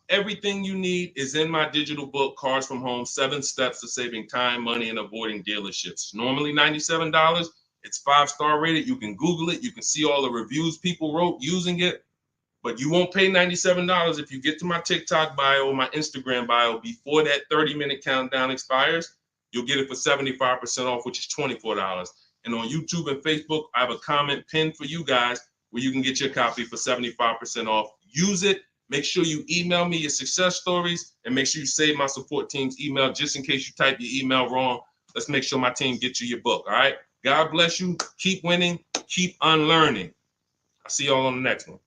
A: Everything you need is in my digital book, Cars from Home, 7 Steps to Saving Time, Money, and Avoiding Dealerships. Normally $97. It's 5-star rated. You can Google it. You can see all the reviews people wrote using it. But you won't pay $97 if you get to my TikTok bio or my Instagram bio before that 30-minute countdown expires. You'll get it for 75% off, which is $24. And on YouTube and Facebook, I have a comment pinned for you guys where you can get your copy for 75% off. Use it. Make sure you email me your success stories, and make sure you save my support team's email just in case you type your email wrong. Let's make sure my team gets you your book. All right. God bless you. Keep winning. Keep unlearning. I'll see y'all on the next one.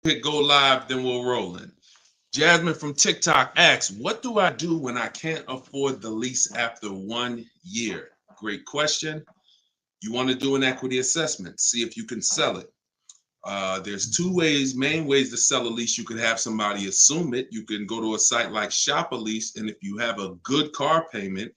A: Hit go live, then we'll roll in. Jasmine from TikTok asks, what do I do when I can't afford the lease after 1 year? Great question. You want to do an equity assessment, see if you can sell it. There's two main ways to sell a lease. You could have somebody assume it. You can go to a site like Shop a Lease, and if you have a good car payment,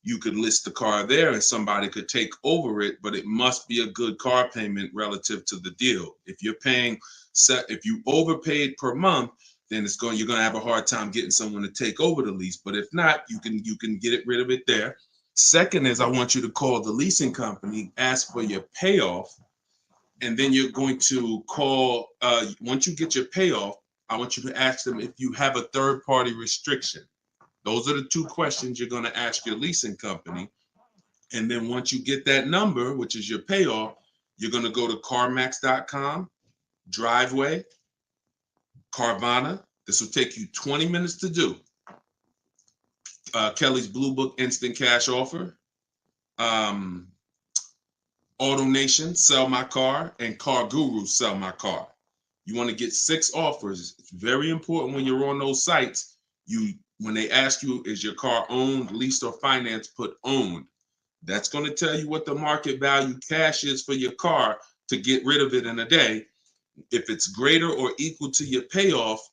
A: you could list the car there and somebody could take over it, but it must be a good car payment relative to the deal. If you overpaid per month, then you're going to have a hard time getting someone to take over the lease. But if not, you can get rid of it there. Second is, I want you to call the leasing company, ask for your payoff, and then you're going to call, once you get your payoff, I want you to ask them if you have a third-party restriction. Those are the two questions you're going to ask your leasing company. And then once you get that number, which is your payoff, you're going to go to CarMax.com, Driveway, Carvana. This will take you 20 minutes to do. Kelly's Blue Book Instant Cash Offer, Auto Nation, Sell My Car, and Car Guru, Sell My Car. You want to get 6 offers. It's very important when you're on those sites. When they ask you, is your car owned, leased, or financed, put owned. That's going to tell you what the market value cash is for your car to get rid of it in a day. If it's greater or equal to your payoff,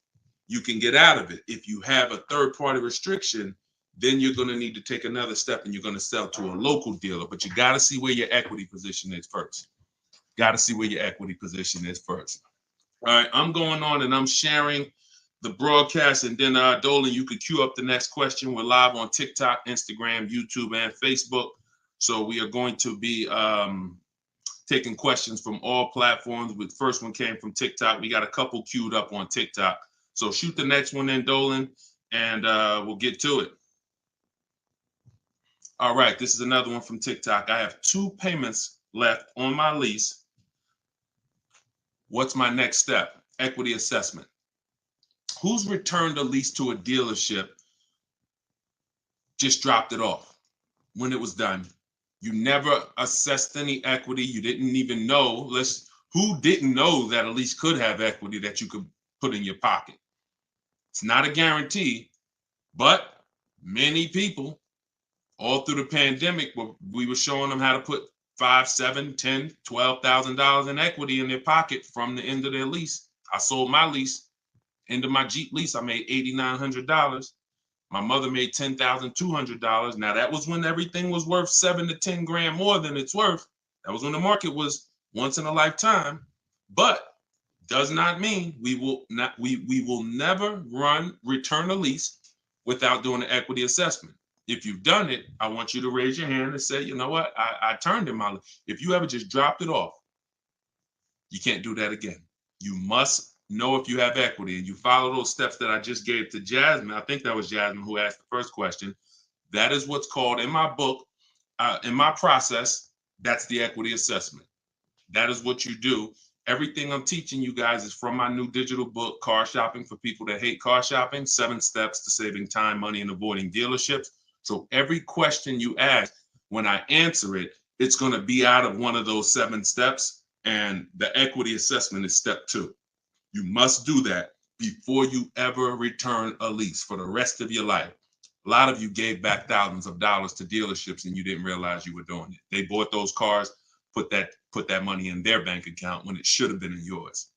A: you can get out of it. If you have a third-party restriction, then you're going to need to take another step and you're going to sell to a local dealer. But you got to see where your equity position is first. Got to see where your equity position is first. All right, I'm going on and I'm sharing the broadcast, and then Dolan, you could queue up the next question. We're live on TikTok, Instagram, YouTube, and Facebook. So we are going to be taking questions from all platforms. The first one came from TikTok. We got a couple queued up on TikTok. So shoot the next one in, Dolan, and we'll get to it. All right, this is another one from TikTok. I have 2 payments left on my lease. What's my next step? Equity assessment. Who's returned a lease to a dealership, just dropped it off when it was done? You never assessed any equity. You didn't even know. Who didn't know that a lease could have equity that you could put in your pocket? It's not a guarantee, but many people all through the pandemic, we were showing them how to put $5,000, $10,000, $12,000 in equity in their pocket from the end of their lease. I sold my lease. End of my Jeep lease, I made $8,900. My mother made $10,200. Now that was when everything was worth 7 to 10 grand more than it's worth. That was when the market was once in a lifetime. But does not mean we will never return a lease without doing an equity assessment. If you've done it, I want you to raise your hand and say, you know what, I turned in my lease. If you ever just dropped it off, you can't do that again. You must know if you have equity, and you follow those steps that I just gave to Jasmine. I think that was Jasmine who asked the first question. That is what's called in my book in my process, that's the equity assessment. That is what you do. Everything I'm teaching you guys is from my new digital book, Car Shopping for People That Hate Car Shopping, 7 Steps to Saving Time, Money, and Avoiding Dealerships. So every question you ask, when I answer it, it's going to be out of one of those 7 steps. And the equity assessment is step 2. You must do that before you ever return a lease for the rest of your life. A lot of you gave back thousands of dollars to dealerships and you didn't realize you were doing it. They bought those cars, put that money in their bank account when it should have been in yours.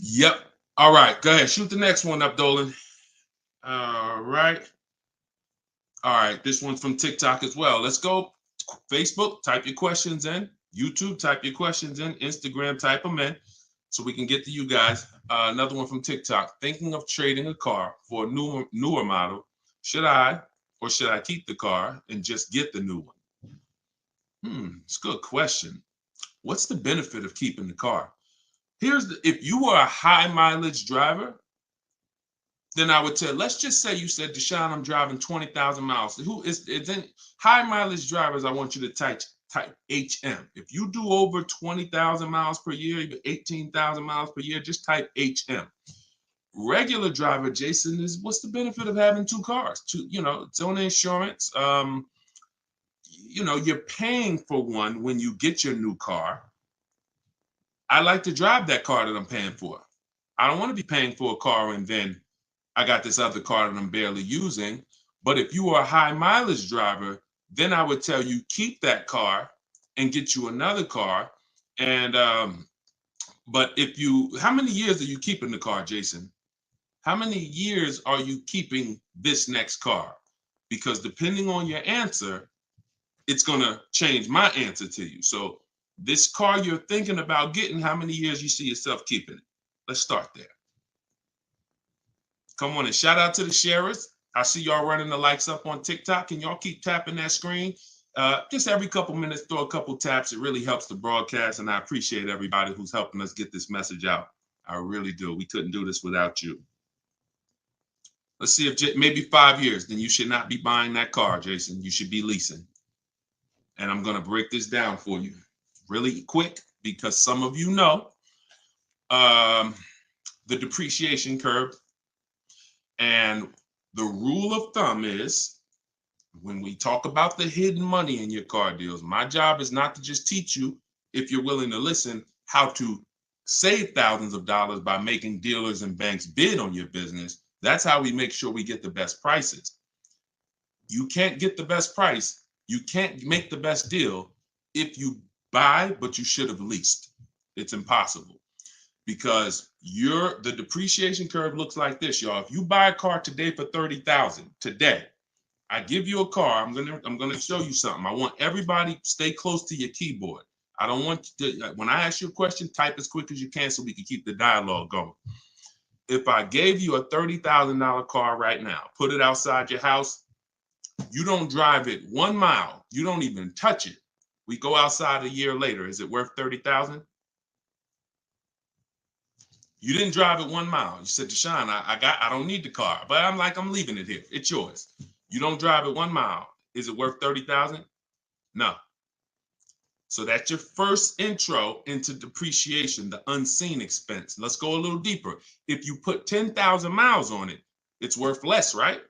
A: Yep. All right. Go ahead. Shoot the next one up, Dolan. All right. All right. This one's from TikTok as well. Let's go. Facebook, type your questions in. YouTube, type your questions in. Instagram, type them in so we can get to you guys. Another one from TikTok. Thinking of trading a car for a newer model. Should I keep the car and just get the new one? It's a good question. What's the benefit of keeping the car? If you are a high mileage driver, then I would tell, let's just say you said, Deshone, I'm driving 20,000 miles. It's in high mileage drivers, I want you to type HM. If you do over 20,000 miles per year, even 18,000 miles per year, just type HM. Regular driver, Jason, what's the benefit of having 2 cars? It's on insurance. You're paying for one when you get your new car. I like to drive that car that I'm paying for. I don't want to be paying for a car and then I got this other car that I'm barely using. But if you are a high mileage driver, then I would tell you keep that car and get you another car. And but how many years are you keeping the car, Jason? How many years are you keeping this next car? Because depending on your answer, it's going to change my answer to you. So this car you're thinking about getting, how many years you see yourself keeping it? Let's start there. Come on and shout out to the sharers. I see y'all running the likes up on TikTok, and y'all keep tapping that screen. Just every couple minutes, throw a couple taps. It really helps the broadcast, and I appreciate everybody who's helping us get this message out. I really do. We couldn't do this without you. Let's see if maybe 5 years, then you should not be buying that car, Jason. You should be leasing. And I'm going to break this down for you really quick because some of you know the depreciation curve. And the rule of thumb is when we talk about the hidden money in your car deals, my job is not to just teach you, if you're willing to listen, how to save thousands of dollars by making dealers and banks bid on your business. That's how we make sure we get the best prices. You can't get the best price. You can't make the best deal if you buy, but you should have leased. It's impossible. Because the depreciation curve looks like this, y'all. If you buy a car today for $30,000 today, I give you a car. I'm gonna show you something. I want everybody stay close to your keyboard. I don't want to, when I ask you a question, type as quick as you can so we can keep the dialogue going. If I gave you a $30,000 car right now, put it outside your house, you don't drive it 1 mile, you don't even touch it. We go outside a year later. Is it worth $30,000? You didn't drive it 1 mile. You said, Deshone, I don't need the car, but I'm leaving it here. It's yours. You don't drive it 1 mile. Is it worth $30,000? No. So that's your first intro into depreciation, the unseen expense. Let's go a little deeper. If you put 10,000 miles on it, it's worth less, right?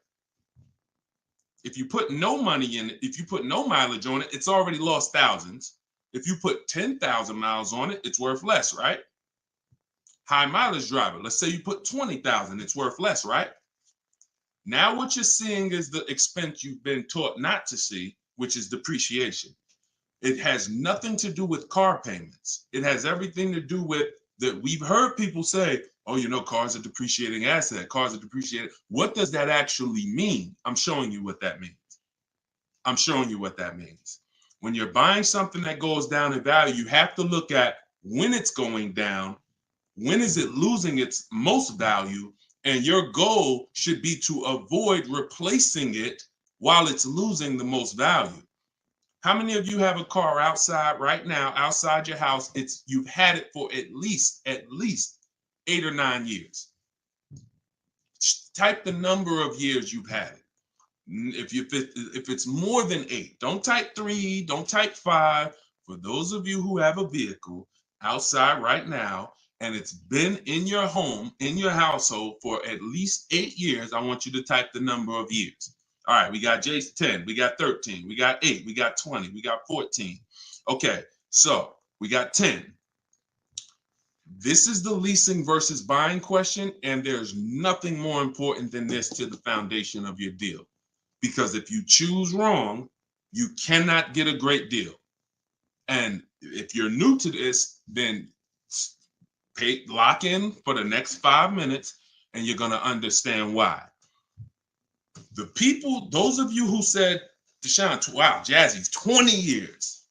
A: If you put no money in it, if you put no mileage on it, it's already lost thousands. If you put 10,000 miles on it, it's worth less, right? High mileage driver, let's say you put 20,000, it's worth less, right? Now what you're seeing is the expense you've been taught not to see, which is depreciation. It has nothing to do with car payments. It has everything to do with that. We've heard people say, oh, cars are depreciating asset, cars are depreciating. What does that actually mean? I'm showing you what that means. I'm showing you what that means. When you're buying something that goes down in value, you have to look at when it's going down. When is it losing its most value? And your goal should be to avoid replacing it while it's losing the most value. How many of you have a car outside right now, outside your house? You've had it for at least 8 or 9 years. Type the number of years you've had it. If it's more than 8, don't type 3, don't type 5. For those of you who have a vehicle outside right now and it's been in your home, in your household for at least 8 years, I want you to type the number of years. All right, we got Jason 10, we got 13, we got 8, we got 20, we got 14. Okay, so we got 10. This is the leasing versus buying question, and there's nothing more important than this to the foundation of your deal. Because if you choose wrong, you cannot get a great deal. And if you're new to this, then lock in for the next 5 minutes, and you're going to understand why. The people, those of you who said, Deshone, wow, Jazzy's 20 years.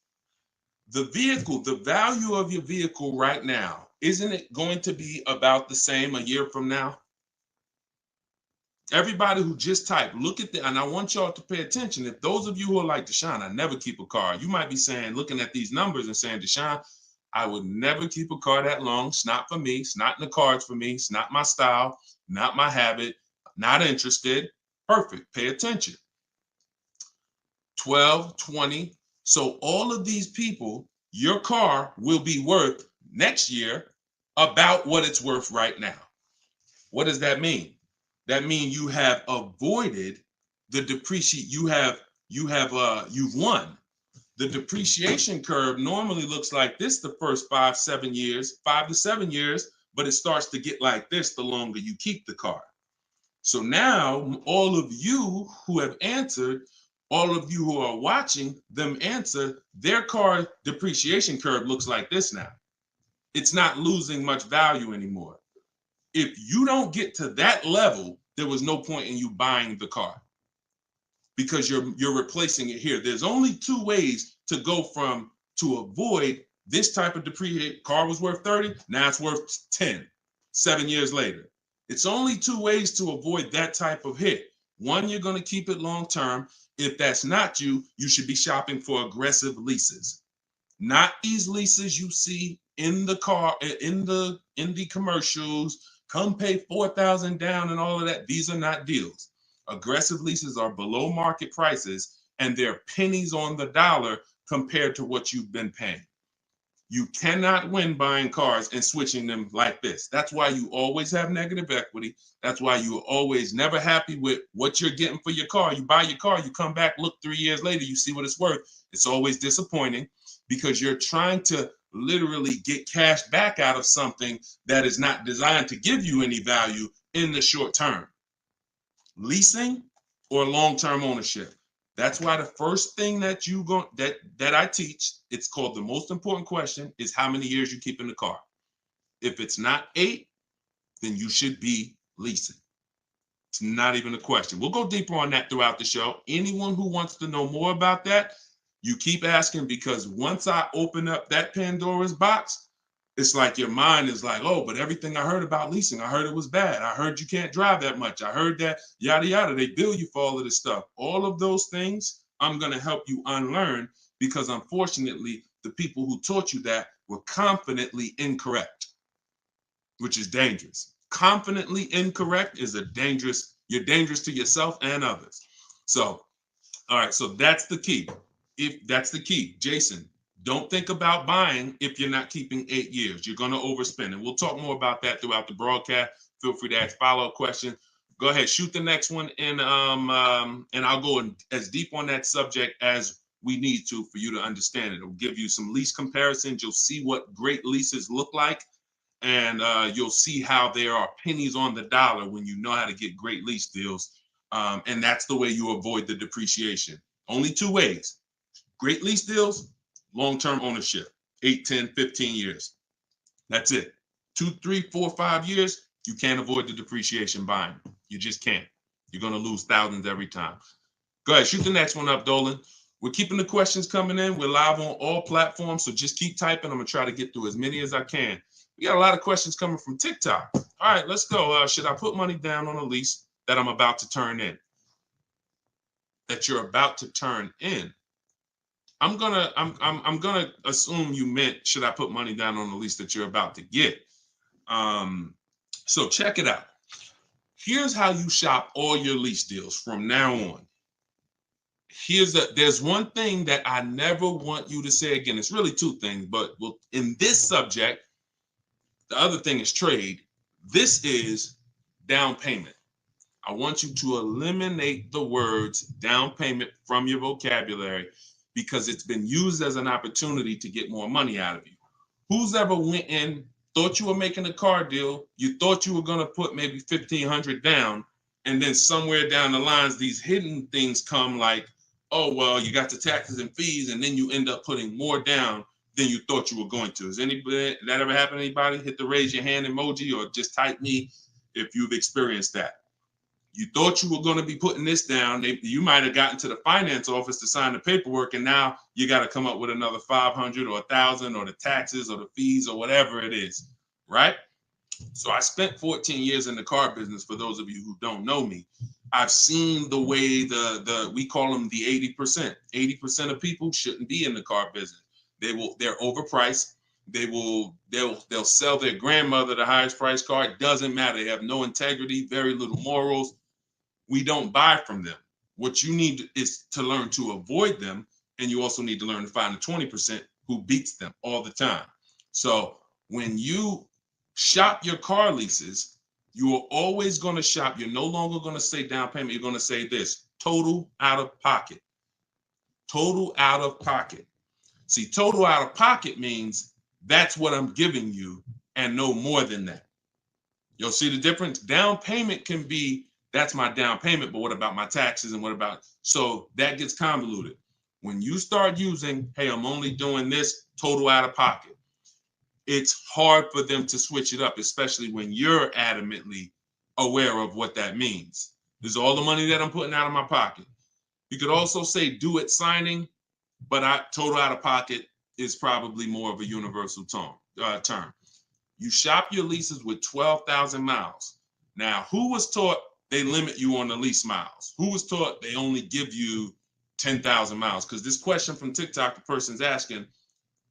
A: The vehicle, the value of your vehicle right now, isn't it going to be about the same a year from now? Everybody who just typed, look at that, and I want y'all to pay attention. If those of you who are like, Deshone, I never keep a car, you might be saying, looking at these numbers and saying, Deshone, I would never keep a car that long. It's not for me. It's not in the cards for me. It's not my style, not my habit, not interested. Perfect. Pay attention. 12, 20. So all of these people, your car will be worth next year about what it's worth right now. What does that mean? That means you have avoided the depreciation. You've won. The depreciation curve normally looks like this the first 5 to 7 years, but it starts to get like this the longer you keep the car. So now all of you who have answered, all of you who are watching them answer, their car depreciation curve looks like this now. It's not losing much value anymore. If you don't get to that level, there was no point in you buying the car because you're replacing it here. There's only 2 ways to go to avoid this type of depreciation. Car was worth 30, now it's worth 10, 7 years later. It's only 2 ways to avoid that type of hit. One, you're going to keep it long term. If that's not you, you should be shopping for aggressive leases. Not these leases you see in the car, in the commercials, come pay $4,000 down and all of that. These are not deals. Aggressive leases are below market prices and they're pennies on the dollar compared to what you've been paying. You cannot win buying cars and switching them like this. That's why you always have negative equity. That's why you're always never happy with what you're getting for your car. You buy your car, you come back, look 3 years later, you see what it's worth. It's always disappointing because you're trying to literally get cash back out of something that is not designed to give you any value in the short term. Leasing or long-term ownership. That's why the first thing that I teach, it's called the most important question, is how many years you keep in the car. If it's not 8, then you should be leasing. It's not even a question. We'll go deeper on that throughout the show. Anyone who wants to know more about that, you keep asking, because once I open up that Pandora's box, it's like your mind is like, oh, but everything I heard about leasing, I heard it was bad. I heard you can't drive that much. I heard that yada, yada. They bill you for all of this stuff. All of those things, I'm going to help you unlearn because unfortunately, the people who taught you that were confidently incorrect, which is dangerous. Confidently incorrect is you're dangerous to yourself and others. So, all right, so that's the key. That's the key, Jason. Don't think about buying if you're not keeping 8 years. You're going to overspend. And we'll talk more about that throughout the broadcast. Feel free to ask follow-up questions. Go ahead, shoot the next one, and I'll go as deep on that subject as we need to for you to understand it. It'll give you some lease comparisons. You'll see what great leases look like, and you'll see how there are pennies on the dollar when you know how to get great lease deals. And that's the way you avoid the depreciation. Only 2 ways. Great lease deals, long-term ownership, 8, 10, 15 years. That's it. 2, 3, 4, 5 years, you can't avoid the depreciation buying. You just can't. You're going to lose thousands every time. Go ahead, shoot the next one up, Dolan. We're keeping the questions coming in. We're live on all platforms, so just keep typing. I'm going to try to get through as many as I can. We got a lot of questions coming from TikTok. All right, let's go. Should I put money down on a lease that I'm about to turn in? That you're about to turn in. I'm gonna assume you meant, should I put money down on the lease that you're about to get? So check it out. Here's how you shop all your lease deals from now on. there's one thing that I never want you to say again. It's really two things, but in this subject, the other thing is trade. This is down payment. I want you to eliminate the words down payment from your vocabulary because it's been used as an opportunity to get more money out of you. Who's ever went in, thought you were making a car deal, you thought you were going to put maybe $1,500 down, and then somewhere down the lines, these hidden things come like, oh, well, you got the taxes and fees, and then you end up putting more down than you thought you were going to. Has anybody that ever happened to anybody? Hit the raise your hand emoji or just type me if you've experienced that. You thought you were going to be putting this down. You might have gotten to the finance office to sign the paperwork, and now you got to come up with another 500 or 1,000 or the taxes or the fees or whatever it is, right? So I spent 14 years in the car business. For those of you who don't know me, I've seen the way we call them the 80%. 80% of people shouldn't be in the car business. They're overpriced. They'll sell their grandmother the highest price car. It doesn't matter. They have no integrity, very little morals. We don't buy from them. What you need is to learn to avoid them, and you also need to learn to find the 20% who beats them all the time. So when you shop your car leases, you are always going to shop. You're no longer going to say down payment. You're going to say this: total out of pocket. Total out of pocket. See, total out of pocket means that's what I'm giving you and no more than that. You'll see the difference. Down payment can be, that's my down payment, but what about my taxes and what about, so that gets convoluted. When you start using, hey, I'm only doing this total out of pocket, it's hard for them to switch it up, especially when you're adamantly aware of what that means. This is all the money that I'm putting out of my pocket. You could also say do it signing, but total out of pocket is probably more of a universal term. You shop your leases with 12,000 miles. Now, who was taught they limit you on the lease miles? Who was taught they only give you 10,000 miles? Because this question from TikTok, the person's asking,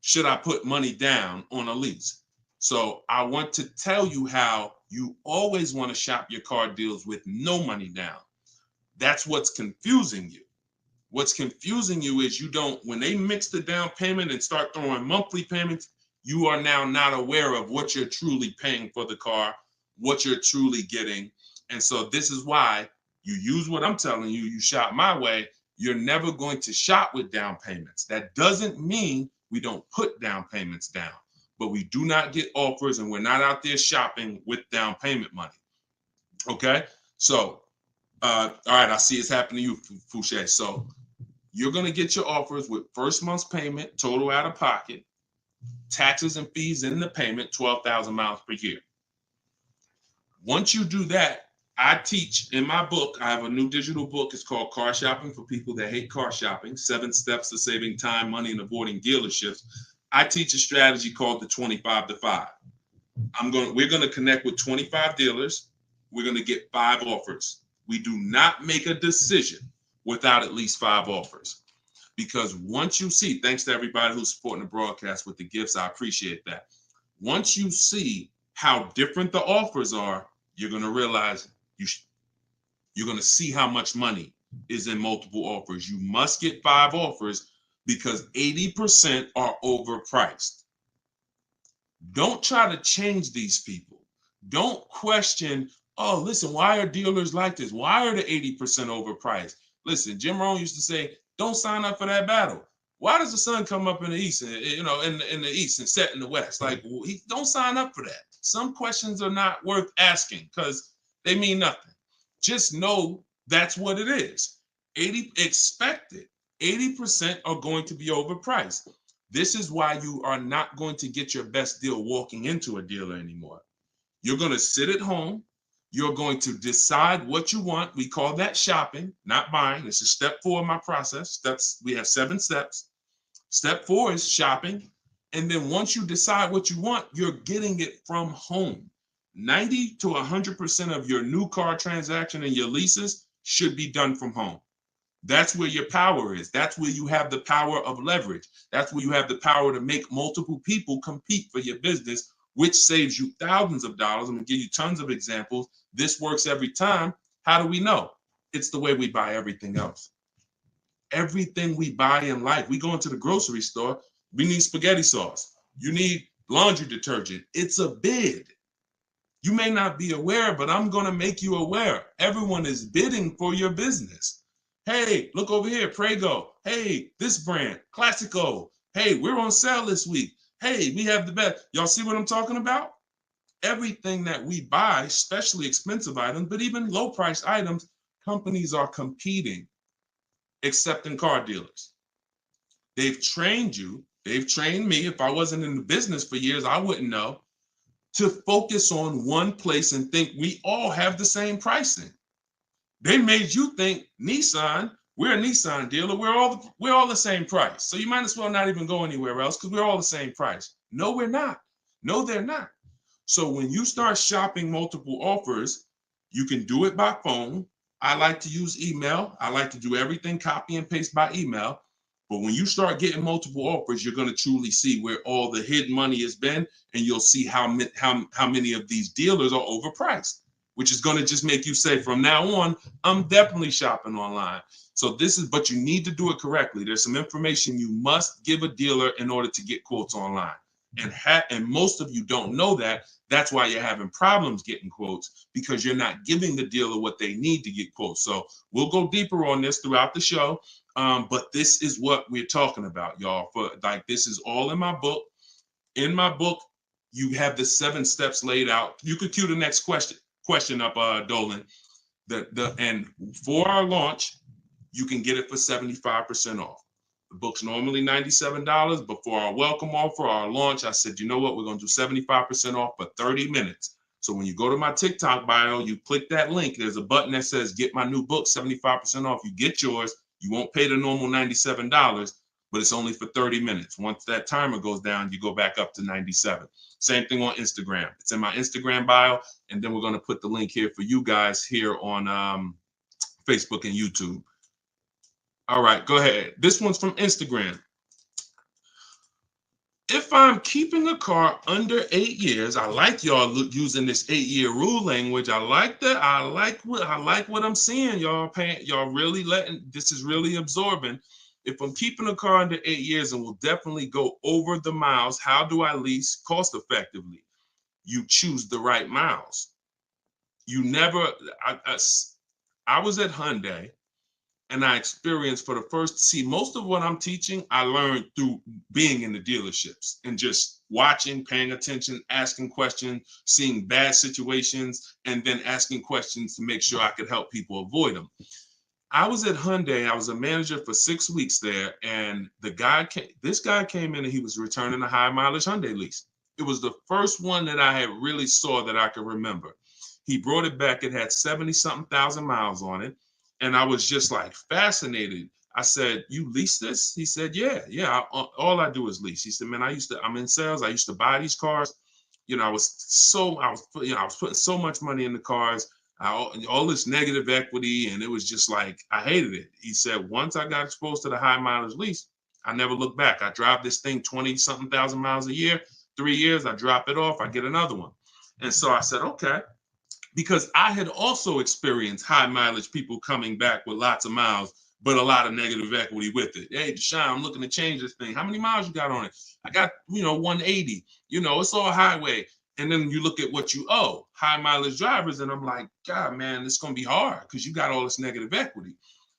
A: should I put money down on a lease? So I want to tell you how you always want to shop your car deals with no money down. That's what's confusing you. What's confusing you is when they mix the down payment and start throwing monthly payments, you are now not aware of what you're truly paying for the car, what you're truly getting. And so this is why you use what I'm telling you, you shop my way. You're never going to shop with down payments. That doesn't mean we don't put down payments down, but we do not get offers and we're not out there shopping with down payment money. Okay? So, all right, I see it's happening to you, Fouché. So you're going to get your offers with first month's payment, total out of pocket, taxes and fees in the payment, 12,000 miles per year. Once you do that, I teach in my book, I have a new digital book. It's called Car Shopping for People That Hate Car Shopping, 7 Steps to Saving Time, Money, and Avoiding Dealerships. I teach a strategy called the 25 to 5. We're going to connect with 25 dealers. We're going to get 5 offers. We do not make a decision without at least 5 offers. Because once you see, thanks to everybody who's supporting the broadcast with the gifts, I appreciate that. Once you see how different the offers are, you're going to realize you're going to see how much money is in multiple offers. You must get 5 offers because 80% are overpriced. Don't try to change these people. Don't question, oh, listen, why are dealers like this? Why are the 80% overpriced? Listen, Jim Rohn used to say, don't sign up for that battle. Why does the sun come up in the east, in the east and set in the west? Like, don't sign up for that. Some questions are not worth asking because they mean nothing. Just know that's what it is. Expected. 80% are going to be overpriced. This is why you are not going to get your best deal walking into a dealer anymore. You're going to sit at home. You're going to decide what you want. We call that shopping, not buying. This is step 4 of my process. We have 7 steps. Step 4 is shopping. And then once you decide what you want, you're getting it from home. 90 to 100% of your new car transaction and your leases should be done from home. That's where your power is. That's where you have the power of leverage. That's where you have the power to make multiple people compete for your business, which saves you thousands of dollars. I'm going to give you tons of examples. This works every time. How do we know? It's the way we buy everything else. Everything we buy in life, we go into the grocery store, we need spaghetti sauce. You need laundry detergent. It's a bid. You may not be aware, but I'm going to make you aware. Everyone is bidding for your business. Hey, look over here, Prego. Hey, this brand, Classico. Hey, we're on sale this week. Hey, we have the best. Y'all see what I'm talking about? Everything that we buy, especially expensive items, but even low price items, companies are competing, except in car dealers. They've trained you, they've trained me. If I wasn't in the business for years, I wouldn't know, to focus on one place and think we all have the same pricing. They made you think Nissan, we're a Nissan dealer, we're all the same price. So you might as well not even go anywhere else because we're all the same price. No, we're not. No, they're not. So when you start shopping multiple offers, you can do it by phone. I like to use email. I like to do everything copy and paste by email. But when you start getting multiple offers, you're going to truly see where all the hidden money has been, and you'll see how many of these dealers are overpriced, which is going to just make you say, from now on, I'm definitely shopping online. So but you need to do it correctly. There's some information you must give a dealer in order to get quotes online. And most of you don't know that. That's why you're having problems getting quotes, because you're not giving the dealer what they need to get quotes. So we'll go deeper on this throughout the show. But this is what we're talking about, y'all. This is all in my book. In my book, you have the 7 steps laid out. You could cue the next question up, Dolan. And for our launch, you can get it for 75% off. The book's normally $97. Before our welcome offer, our launch, I said, you know what? We're going to do 75% off for 30 minutes. So when you go to my TikTok bio, you click that link. There's a button that says, get my new book, 75% off. You get yours. You won't pay the normal $97, but it's only for 30 minutes. Once that timer goes down, you go back up to 97. Same thing on Instagram. It's in my Instagram bio. And then we're going to put the link here for you guys here on Facebook and YouTube. All right, go ahead. This one's from Instagram. If I'm keeping a car under 8 years, I like y'all using this 8-year rule language. I like that. I like what I'm seeing, y'all. Y'all really this is really absorbing. If I'm keeping a car under 8 years and will definitely go over the miles, how do I lease cost effectively? You choose the right miles. You never. I was at Hyundai. And I experienced most of what I'm teaching, I learned through being in the dealerships and just watching, paying attention, asking questions, seeing bad situations, and then asking questions to make sure I could help people avoid them. I was at Hyundai. I was a manager for 6 weeks there. And this guy came in and he was returning a high mileage Hyundai lease. It was the first one that I had really saw that I could remember. He brought it back. It had 70-something thousand miles on it. And I was just like fascinated. I said, you lease this? He said, yeah. All I do is lease. He said, man, I'm in sales. I used to buy these cars. You know, I was putting so much money in the cars, all this negative equity. And it was just like, I hated it. He said, once I got exposed to the high mileage lease, I never looked back. I drive this thing 20-something thousand miles a year, 3 years, I drop it off, I get another one. And so I said, okay. Because I had also experienced high mileage people coming back with lots of miles, but a lot of negative equity with it. Hey, Deshone, I'm looking to change this thing. How many miles you got on it? I got, 180. It's all highway. And then you look at what you owe, high mileage drivers. And I'm like, God, man, it's going to be hard because you got all this negative equity.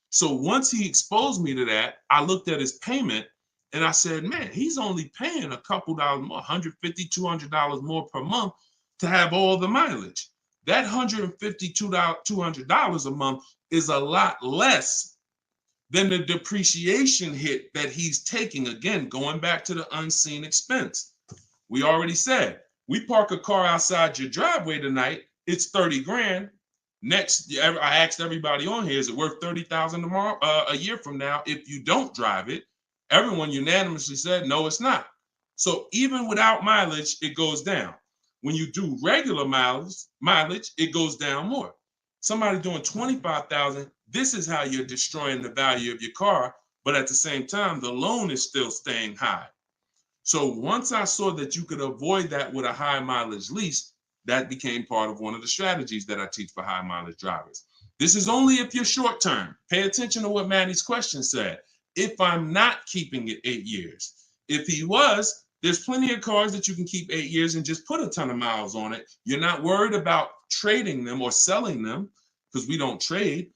A: So once he exposed me to that, I looked at his payment and I said, man, he's only paying a couple dollars more, $150, $200 more per month to have all the mileage. That $150, $200 a month is a lot less than the depreciation hit that he's taking. Again, going back to the unseen expense. We already said, we park a car outside your driveway tonight, it's 30 grand. Next, I asked everybody on here, is it worth 30,000 tomorrow, a year from now, if you don't drive it? Everyone unanimously said, no, it's not. So even without mileage, it goes down. When you do regular mileage, it goes down more. Somebody doing 25,000, this is how you're destroying the value of your car, but at the same time, the loan is still staying high. So once I saw that you could avoid that with a high mileage lease, that became part of one of the strategies that I teach for high mileage drivers. This is only if you're short term. Pay attention to what Maddie's question said. If I'm not keeping it 8 years. If he was, there's plenty of cars that you can keep 8 years and just put a ton of miles on it. You're not worried about trading them or selling them because we don't trade.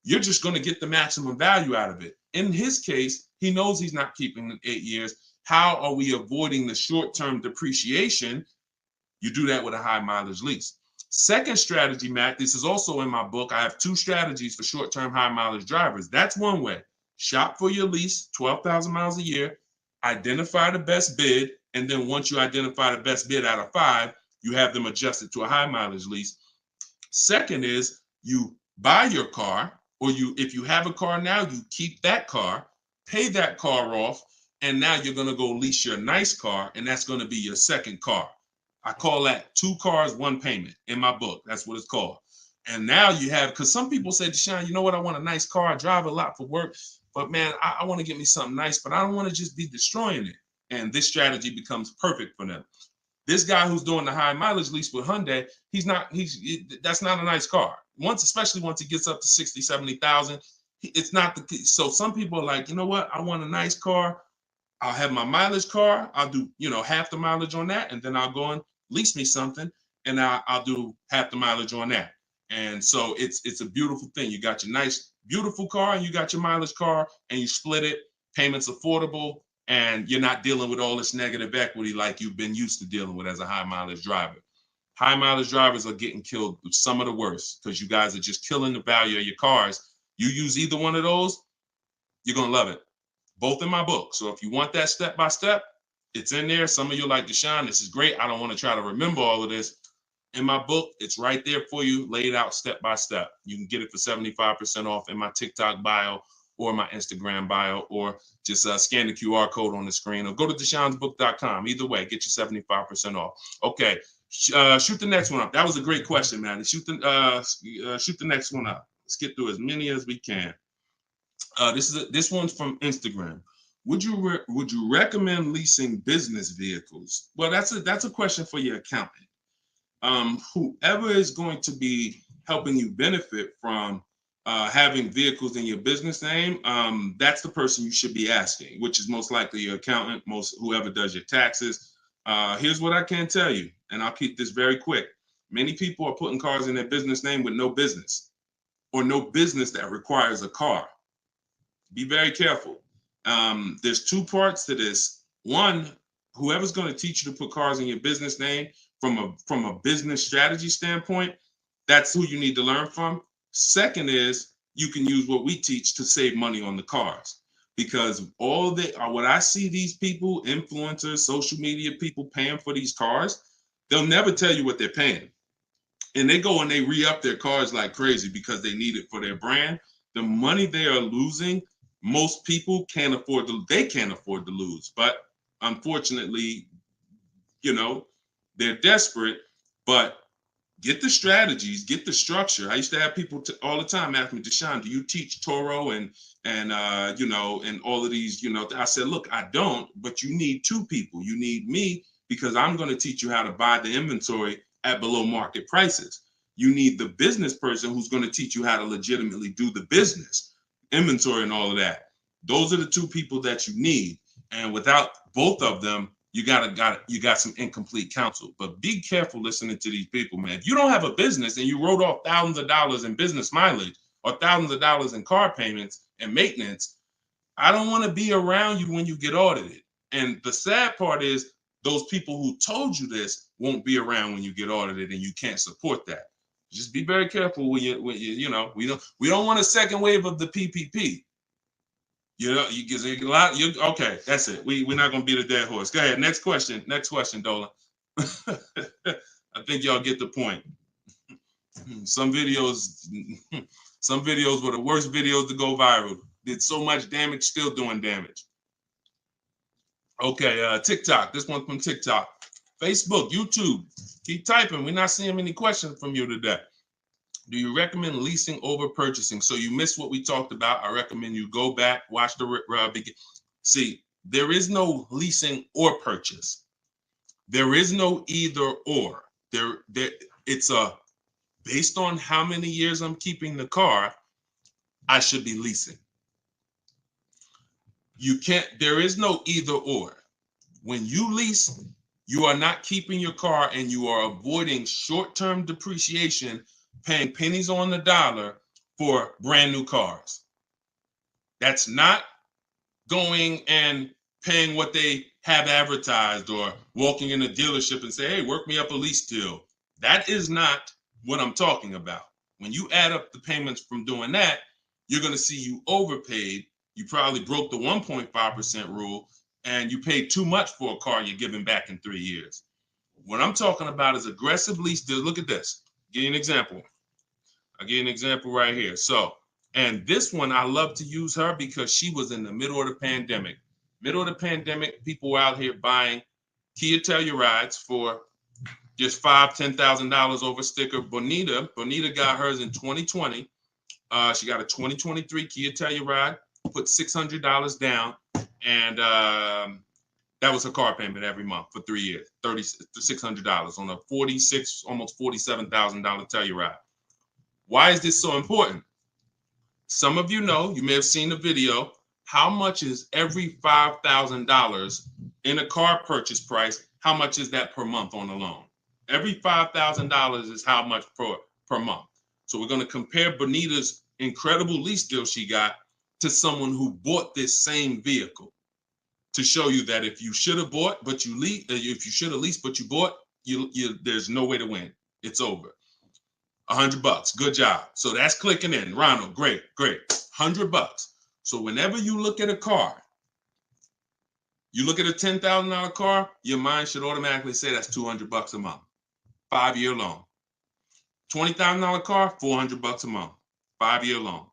A: You're just going to get the maximum value out of it. In his case, he knows he's not keeping it 8 years. How are we avoiding the short-term depreciation? You do that with a high mileage lease. Second strategy, Matt, this is also in my book. I have 2 strategies for short-term high mileage drivers. That's one way. Shop for your lease, 12,000 miles a year, identify the best bid, and then once you identify the best bid out of 5, you have them adjusted to a high mileage lease. Second is you buy your car, or if you have a car now, you keep that car, pay that car off, and now you're going to go lease your nice car, and that's going to be your second car. I call that 2 cars, 1 payment in my book. That's what it's called. And now you have, because some people say, Deshone, you know what? I want a nice car. I drive a lot for work, but man, I want to get me something nice, but I don't want to just be destroying it. And this strategy becomes perfect for them. This guy who's doing the high mileage lease with Hyundai, that's not a nice car. Especially once it gets up to 60, 70,000, it's not the, so some people are like, you know what? I want a nice car. I'll have my mileage car. I'll do, half the mileage on that. And then I'll go and lease me something and I'll do half the mileage on that. And so it's a beautiful thing. You got your nice, beautiful car and you got your mileage car and you split it. Payments affordable and you're not dealing with all this negative equity like you've been used to dealing with as a high mileage driver. High mileage drivers are getting killed with some of the worst because you guys are just killing the value of your cars. You use either one of those, you're going to love it. Both in my book. So if you want that step by step, it's in there. Some of you are like, Deshone, this is great. I don't want to try to remember all of this. In my book, it's right there for you, laid out step by step. You can get it for 75% off in my TikTok bio or my Instagram bio, or just scan the QR code on the screen, or go to deshonesbook.com. Either way, get you 75% off. Okay, shoot the next one up. That was a great question, man. Shoot the next one up. Let's get through as many as we can. This one's from Instagram. Would you recommend leasing business vehicles? Well, that's a question for your accountant. Whoever is going to be helping you benefit from having vehicles in your business name, that's the person you should be asking, which is most likely your accountant, whoever does your taxes. Here's what I can tell you, and I'll keep this very quick. Many people are putting cars in their business name with no business, or no business that requires a car. Be very careful. There's 2 parts to this. One, whoever's going to teach you to put cars in your business name from a business strategy standpoint, that's who you need to learn from. Second is you can use what we teach to save money on the cars, because what I see these people, influencers, social media people paying for these cars, they'll never tell you what they're paying. And they go and they re-up their cars like crazy because they need it for their brand. The money they are losing, most people can't afford to lose. But unfortunately, they're desperate. But get the strategies, get the structure. I used to have people all the time ask me, Deshone, do you teach Toro and all of these, I said, look, I don't, but you need 2 people. You need me, because I'm going to teach you how to buy the inventory at below market prices. You need the business person who's going to teach you how to legitimately do the business, inventory and all of that. Those are the 2 people that you need. And without both of them, you got some incomplete counsel. But be careful listening to these people, man. If you don't have a business and you wrote off thousands of dollars in business mileage or thousands of dollars in car payments and maintenance, I don't want to be around you when you get audited. And the sad part is those people who told you this won't be around when you get audited, and you can't support that. Just be very careful we don't want a second wave of the PPP. You get a lot. Okay, that's it. We're not gonna beat a dead horse. Go ahead. Next question, Dolan. I think y'all get the point. Some videos were the worst videos to go viral. Did so much damage, still doing damage. Okay, TikTok. This one from TikTok. Facebook, YouTube. Keep typing. We're not seeing many questions from you today. Do you recommend leasing over purchasing? So you missed what we talked about. I recommend you go back, watch the begin. See, there is no leasing or purchase. There is no either or. It's a based on how many years I'm keeping the car, I should be leasing. There is no either or. When you lease, you are not keeping your car and you are avoiding short-term depreciation, paying pennies on the dollar for brand new cars. That's not going and paying what they have advertised or walking in a dealership and say, hey, work me up a lease deal. That is not what I'm talking about. When you add up the payments from doing that, you're going to see you overpaid. You probably broke the 1.5% rule and you paid too much for a car you're giving back in 3 years. What I'm talking about is aggressive lease deals. Look at this. Give you an example. I'll give you an example right here. So, and this one, I love to use her because she was in the middle of the pandemic. Middle of the pandemic, people were out here buying Kia Tellurides for just $5,000, $10,000 over sticker. Bonita got hers in 2020. She got a 2023 Kia Telluride, put $600 down, and that was her car payment every month for 3 years, $600 on a almost $47,000 Telluride. Why is this so important? Some of you know, you may have seen the video, how much is every $5,000 in a car purchase price? How much is that per month on a loan? Every $5,000 is how much per month. So we're going to compare Bonita's incredible lease deal she got to someone who bought this same vehicle to show you that if you should have bought, but you if you should have leased, but you bought, there's no way to win. It's over. $100. Good job. So that's clicking in. Ronald, great. $100. So whenever you look at a car, you look at a $10,000 car, your mind should automatically say that's $200 a month. 5-year loan. $20,000 car, $400 a month. 5-year loan.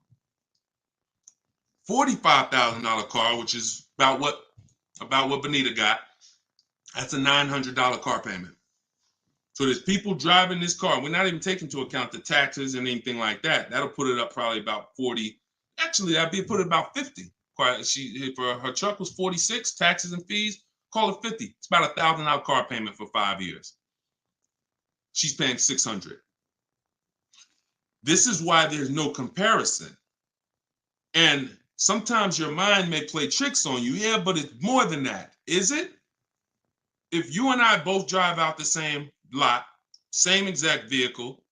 A: $45,000 car, which is about what Bonita got, that's a $900 car payment. So there's people driving this car. We're not even taking into account the taxes and anything like that. That'll put it up probably about 40. Actually, that'd be put it about 50. For her truck was 46, taxes and fees, call it 50. It's about $1,000 car payment for 5 years. She's paying $600. This is why there's no comparison. And sometimes your mind may play tricks on you. Yeah, but it's more than that. Is it? If you and I both drive out the same lot, same exact vehicle,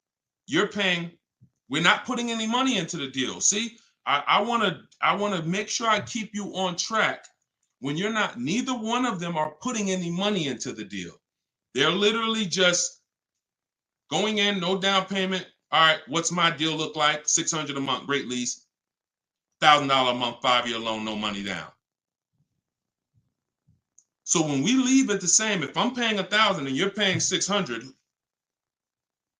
A: we're not putting any money into the deal. See, I want to make sure I keep you on track when neither one of them are putting any money into the deal. They're literally just going in, no down payment. All right, what's my deal look like? $600 a month, great lease. $1,000 a month, 5-year loan, no money down. So when we leave it the same, if I'm paying $1,000 and you're paying $600,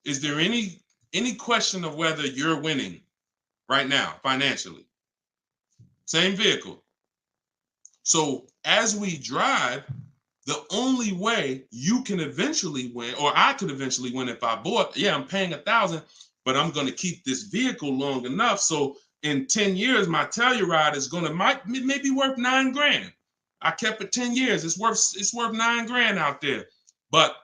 A: is there any question of whether you're winning right now financially? Same vehicle. So as we drive, the only way you can eventually win, or I could eventually win if I bought, I'm paying $1,000, but I'm going to keep this vehicle long enough. So in 10 years, my Telluride is maybe worth $9,000. I kept it 10 years. It's worth $9,000 out there, but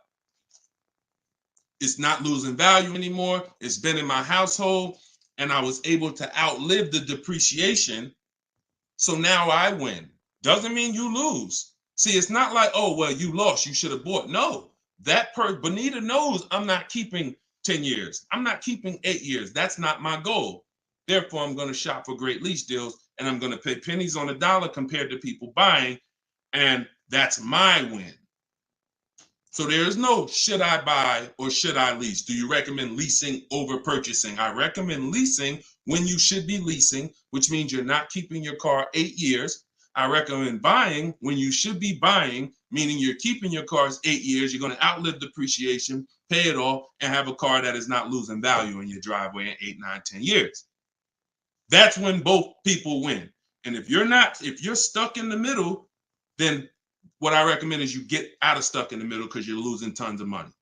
A: it's not losing value anymore. It's been in my household and I was able to outlive the depreciation. So now I win. Doesn't mean you lose. See, it's not like, oh, well, you lost, you should have bought. No, Bonita knows I'm not keeping 10 years. I'm not keeping 8 years. That's not my goal. Therefore, I'm going to shop for great lease deals and I'm going to pay pennies on the dollar compared to people buying. And that's my win. So there is no should I buy or should I lease? Do you recommend leasing over purchasing? I recommend leasing when you should be leasing, which means you're not keeping your car 8 years. I recommend buying when you should be buying, meaning you're keeping your cars 8 years. You're going to outlive depreciation, pay it off, and have a car that is not losing value in your driveway in 8, 9, 10 years. That's when both people win. And if you're stuck in the middle, then what I recommend is you get out of stuck in the middle because you're losing tons of money.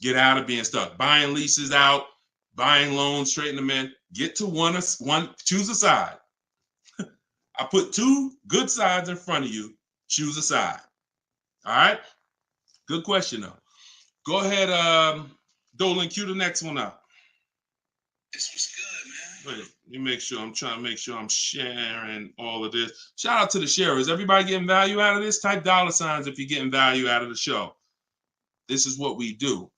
A: Get out of being stuck. Buying leases out, buying loans, trading them in. Get to one, choose a side. I put 2 good sides in front of you. Choose a side. All right? Good question, though. Go ahead, Dolan, cue the next one up.
B: This was good, man.
A: Wait, let me make sure. I'm trying to make sure I'm sharing all of this. Shout out to the sharers. Everybody getting value out of this? Type $ if you're getting value out of the show. This is what we do.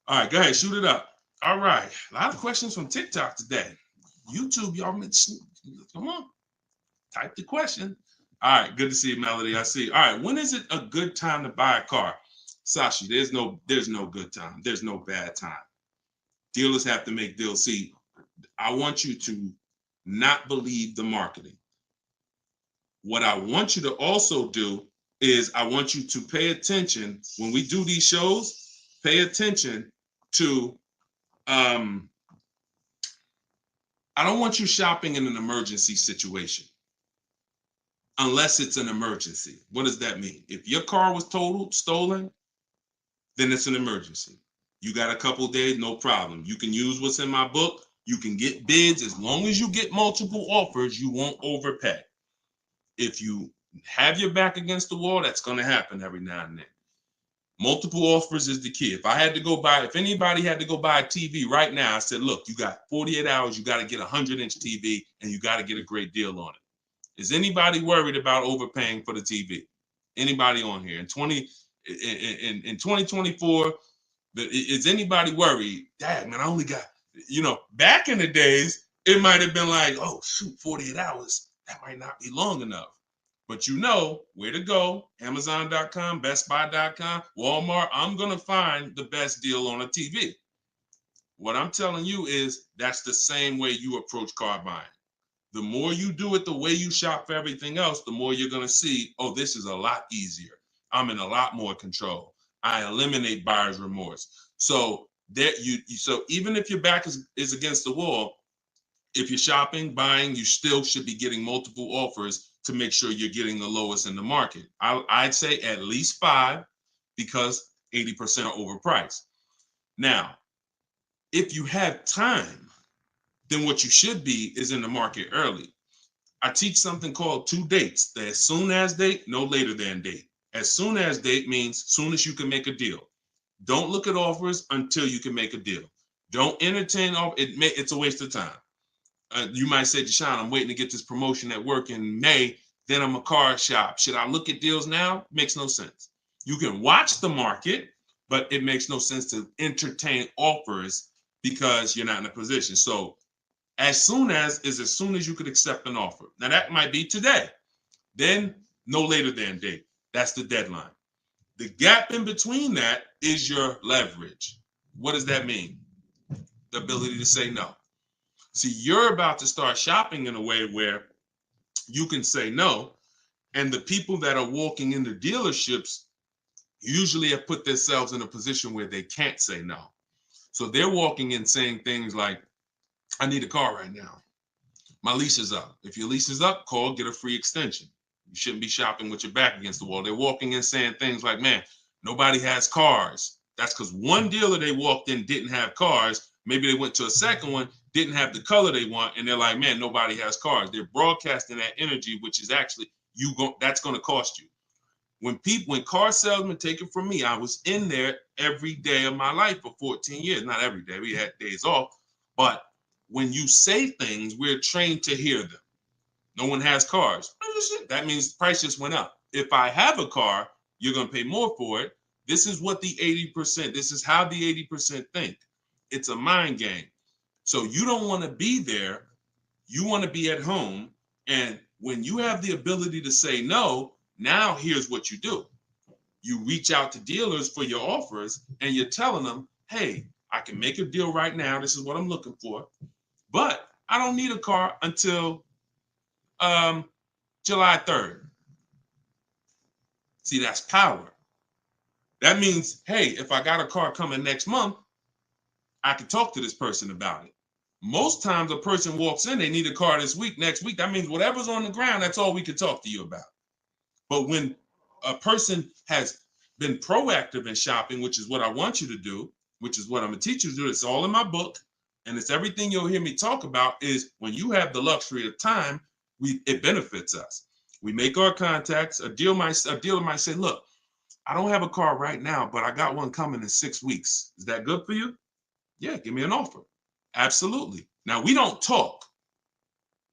A: All right, go ahead, shoot it up. All right, a lot of questions from TikTok today. YouTube, y'all, come on, type the question. All right, good to see you, Melody. I see. All right, when is it a good time to buy a car? Sashi, there's no good time. There's no bad time. Dealers have to make deals. See, I want you to not believe the marketing. What I want you to also do is I want you to pay attention when we do these shows. Pay attention to I don't want you shopping in an emergency situation unless it's an emergency. What does that mean? If your car was totaled, stolen, then it's an emergency. You got a couple days, no problem. You can use what's in my book. You can get bids. As long as you get multiple offers, you won't overpay. If you have your back against the wall, that's going to happen every now and then. Multiple offers is the key. If anybody had to go buy a TV right now, I said, look, you got 48 hours, you got to get a 100-inch TV, and you got to get a great deal on it. Is anybody worried about overpaying for the TV? Anybody on here? In 2024, is anybody worried? Dad, man, I only got, back in the days, it might have been like, oh, shoot, 48 hours. That might not be long enough. But you know where to go. Amazon.com, BestBuy.com, Walmart. I'm going to find the best deal on a TV. What I'm telling you is that's the same way you approach car buying. The more you do it the way you shop for everything else, the more you're going to see, oh, this is a lot easier. I'm in a lot more control. I eliminate buyer's remorse. So so even if your back is against the wall, if you're shopping, buying, you still should be getting multiple offers to make sure you're getting the lowest in the market. I'd say at least 5 because 80% are overpriced. Now, if you have time, then what you should be is in the market early. I teach something called 2 dates. The as soon as date, no later than date. As soon as date means soon as you can make a deal. Don't look at offers until you can make a deal. Don't entertain it's a waste of time. You might say, Deshone, I'm waiting to get this promotion at work in May. Then I'm a car shop. Should I look at deals now? Makes no sense. You can watch the market, but it makes no sense to entertain offers because you're not in a position. So as soon as you could accept an offer. Now that might be today. Then no later than date. That's the deadline. The gap in between that is your leverage. What does that mean? The ability to say no. See, you're about to start shopping in a way where you can say no, and the people that are walking into dealerships usually have put themselves in a position where they can't say no. So they're walking in saying things like, I need a car right now. My lease is up. If your lease is up, call, get a free extension. You shouldn't be shopping with your back against the wall. They're walking in saying things like, man, nobody has cars. That's because one dealer they walked in didn't have cars. Maybe they went to a second one, didn't have the color they want, and they're like, man, nobody has cars. They're broadcasting that energy, which is actually that's going to cost you. When car salesmen take it from me, I was in there every day of my life for 14 years. Not every day, we had days off, but when you say things, we're trained to hear them. No one has cars. That means the price just went up. If I have a car, you're going to pay more for it. This is what the 80%, this is how the 80% think. It's a mind game. So you don't want to be there. You want to be at home. And when you have the ability to say no, now here's what you do. You reach out to dealers for your offers and you're telling them, hey, I can make a deal right now. This is what I'm looking for. But I don't need a car until July 3rd. See, that's power. That means, hey, if I got a car coming next month, I can talk to this person about it. Most times a person walks in, they need a car this week, next week. That means whatever's on the ground, that's all we can talk to you about. But when a person has been proactive in shopping, which is what I want you to do, which is what I'm going to teach you to do, it's all in my book, and it's everything you'll hear me talk about, is when you have the luxury of time, it benefits us. We make our contacts. A dealer might say, look, I don't have a car right now, but I got one coming in 6 weeks. Is that good for you? Yeah, give me an offer. Absolutely. Now, we don't talk.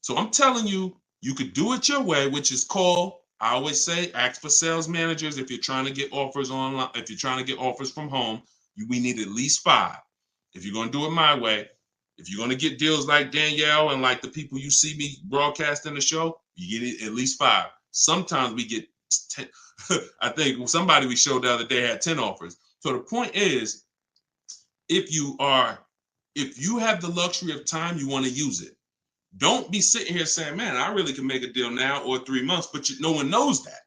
A: So I'm telling you, you could do it your way, which is call. I always say, ask for sales managers if you're trying to get offers online. If you're trying to get offers from home, we need at least 5. If you're going to do it my way, if you're going to get deals like Danielle and like the people you see me broadcasting the show, you get it at least 5. Sometimes we get 10. I think somebody we showed the other day had 10 offers. So the point is, if you have the luxury of time, you want to use it. Don't be sitting here saying, man, I really can make a deal now or 3 months, but no one knows that.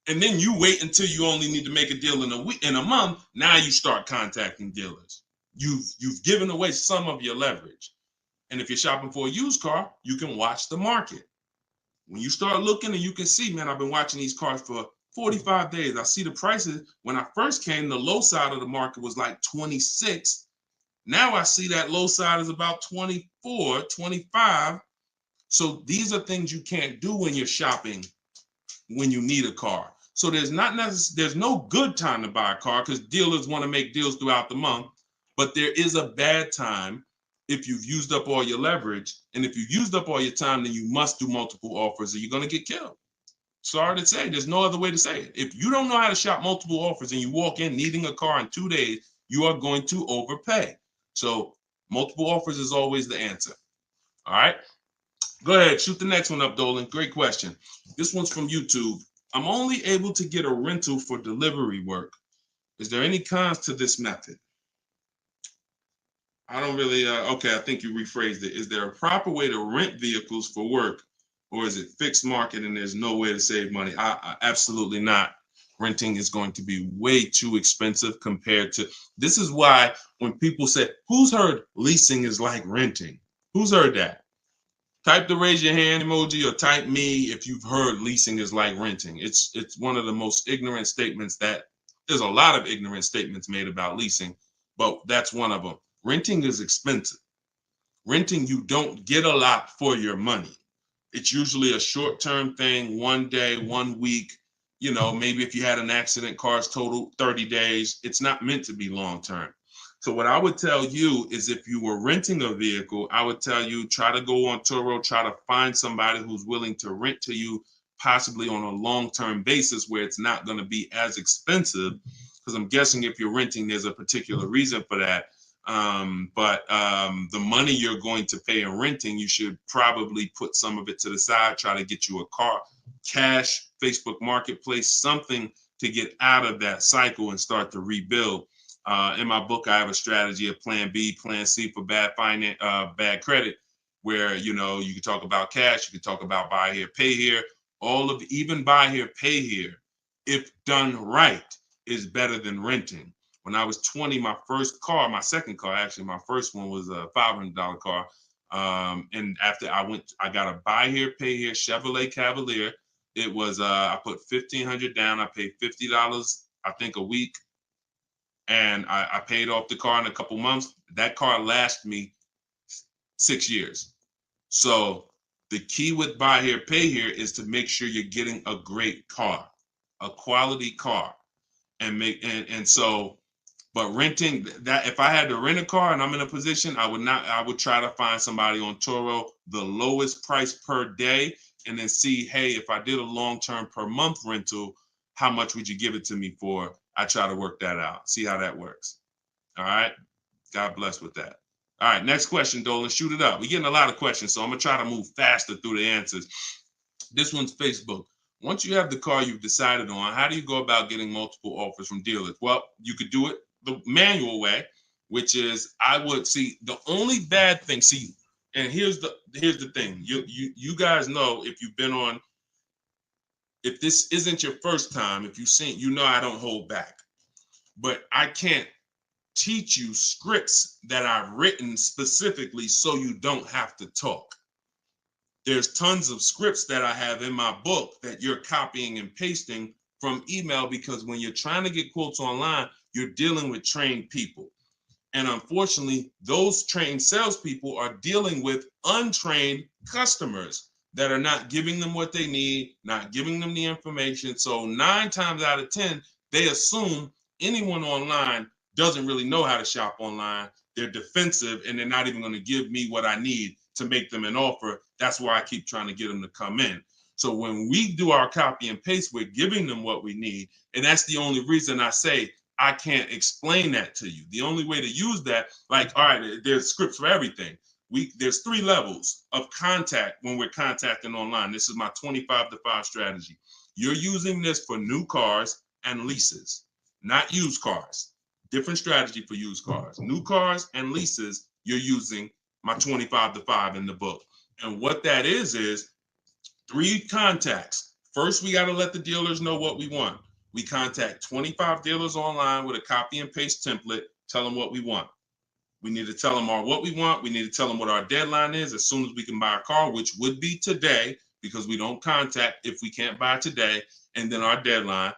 A: And then you wait until you only need to make a deal in a month. Now you start contacting dealers. You've given away some of your leverage. And if you're shopping for a used car, you can watch the market. When you start looking and you can see, man, I've been watching these cars for 45 days. I see the prices. When I first came, the low side of the market was like 26. Now I see that low side is about 24, 25. So these are things you can't do when you're shopping when you need a car. So there's no good time to buy a car because dealers want to make deals throughout the month, but there is a bad time if you've used up all your leverage. And if you've used up all your time, then you must do multiple offers or you're going to get killed. Sorry to say, there's no other way to say it. If you don't know how to shop multiple offers and you walk in needing a car in 2 days, you are going to overpay. So multiple offers is always the answer. All right. Go ahead, shoot the next one up, Dolan. Great question. This one's from YouTube. I'm only able to get a rental for delivery work. Is there any cons to this method? I don't really, okay, I think you rephrased it. Is there a proper way to rent vehicles for work, or is it fixed market and there's no way to save money? Absolutely not. Renting is going to be way too expensive compared to, this is why when people say, who's heard leasing is like renting? Who's heard that? Type the raise your hand emoji or type me if you've heard leasing is like renting. It's one of the most ignorant statements that there's a lot of ignorant statements made about leasing, but that's one of them. Renting is expensive. Renting, you don't get a lot for your money. It's usually a short-term thing, 1 day, 1 week. You know, maybe if you had an accident, cars total 30 days. It's not meant to be long-term. So what I would tell you is if you were renting a vehicle, I would tell you try to go on Turo, try to find somebody who's willing to rent to you, possibly on a long-term basis where it's not going to be as expensive. Because I'm guessing if you're renting, there's a particular reason for that. But the money you're going to pay in renting, you should probably put some of it to the side, try to get you a car, cash, Facebook Marketplace, something to get out of that cycle and start to rebuild. In my book, I have a strategy of plan B, plan C for bad credit, where, you know, you can talk about cash, you can talk about buy here, pay here, even buy here, pay here, if done right, is better than renting. When I was 20, my second car, actually, my first one was a $500 car. And after I got a buy here, pay here Chevrolet Cavalier. It was, I put $1,500 down. I paid $50, I think, a week. And I paid off the car in a couple months. That car lasted me 6 years. So the key with buy here, pay here is to make sure you're getting a great car, a quality car, but renting, that if I had to rent a car and I'm in a position, I would try to find somebody on Turo, the lowest price per day, and then see, hey, if I did a long-term per month rental, how much would you give it to me for? I try to work that out, see how that works. All right. God bless with that. All right. Next question, Dolan. Shoot it up. We're getting a lot of questions, so I'm going to try to move faster through the answers. This one's Facebook. Once you have the car you've decided on, how do you go about getting multiple offers from dealers? Well, you could do it the manual way, which is I would see the only bad thing. See, and here's the thing. You guys know if you've been on, if this isn't your first time, if you've seen, you know I don't hold back. But I can't teach you scripts that I've written specifically so you don't have to talk. There's tons of scripts that I have in my book that you're copying and pasting from email, because when you're trying to get quotes online, you're dealing with trained people. And unfortunately, those trained salespeople are dealing with untrained customers that are not giving them what they need, not giving them the information. So 9 times out of 10, they assume anyone online doesn't really know how to shop online. they're defensive and they're not even going to give me what I need to make them an offer. That's why I keep trying to get them to come in. So when we do our copy and paste, we're giving them what we need. And that's the only reason I say I can't explain that to you. The only way to use that, like, all right, there's scripts for everything. There's 3 levels of contact when we're contacting online. This is my 25 to 5 strategy. You're using this for new cars and leases, not used cars. Different strategy for used cars. New cars and leases, you're using my 25 to 5 in the book. And what that is 3 contacts. First, we got to let the dealers know what we want. We contact 25 dealers online with a copy and paste template, tell them what we want. We need to tell them what we want. We need to tell them what our deadline is as soon as we can buy a car, which would be today, because we don't contact if we can't buy today, and then our deadline.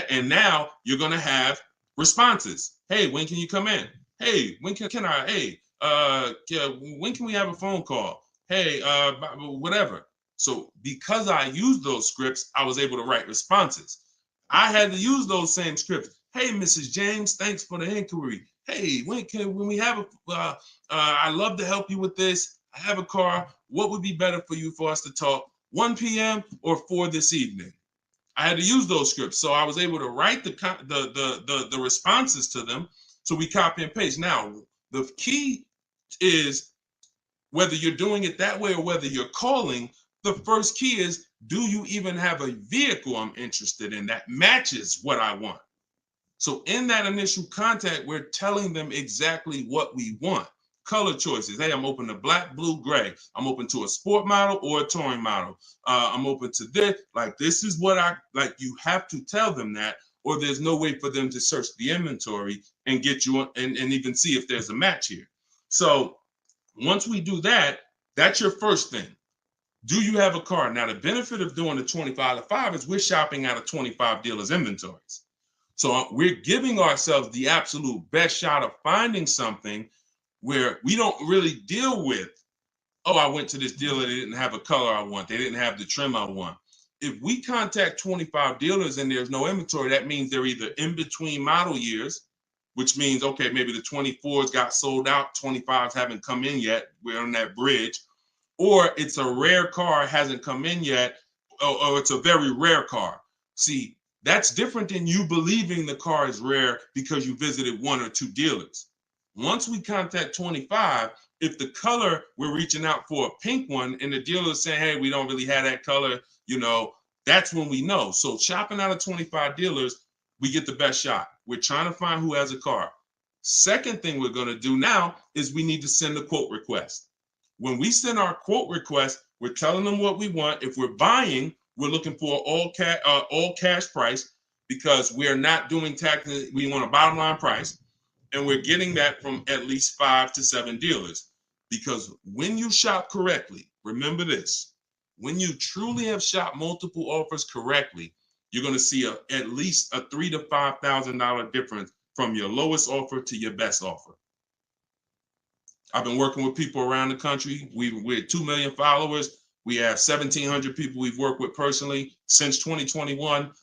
A: And now you're going to have responses. Hey, when can you come in? Hey, when can I? Hey, when can we have a phone call? Hey, whatever. So because I used those scripts, I was able to write responses. I had to use those same scripts. Hey, Mrs. James, thanks for the inquiry. Hey, when we have I'd love to help you with this. I have a car. What would be better for you for us to talk? 1 p.m. or 4 this evening? I had to use those scripts. So I was able to write the responses to them. So we copy and paste. Now, the key is whether you're doing it that way or whether you're calling, the first key is, do you even have a vehicle I'm interested in that matches what I want? So in that initial contact, we're telling them exactly what we want. Color choices. Hey, I'm open to black, blue, gray. I'm open to a sport model or a touring model. I'm open to this. Like, this is what I like. You have to tell them that, or there's no way for them to search the inventory and get you and even see if there's a match here. So once we do that, that's your first thing. Do you have a car? Now, the benefit of doing the 25 to 5 is we're shopping out of 25 dealers' inventories. So we're giving ourselves the absolute best shot of finding something where we don't really deal with, oh, I went to this dealer, they didn't have a color I want, they didn't have the trim I want. If we contact 25 dealers and there's no inventory, that means they're either in between model years, which means, okay, maybe the 24s got sold out, 25s haven't come in yet, we're on that bridge, or it's a rare car, hasn't come in yet, or it's a very rare car. See, that's different than you believing the car is rare because you visited 1 or 2 dealers. Once we contact 25, if the color, we're reaching out for a pink one and the dealer is saying, hey, we don't really have that color, that's when we know. So shopping out of 25 dealers, we get the best shot. We're trying to find who has a car. Second thing we're going to do now is we need to send a quote request. When we send our quote request, we're telling them what we want. If we're buying, we're looking for all cash price because we are not doing tax. We want a bottom line price. And we're getting that from at least 5 to 7 dealers. Because when you shop correctly, remember this, when you truly have shopped multiple offers correctly, you're going to see at least a $3,000 to $5,000 difference from your lowest offer to your best offer. I've been working with people around the country. We're 2 million followers. We have 1,700 people we've worked with personally since 2021.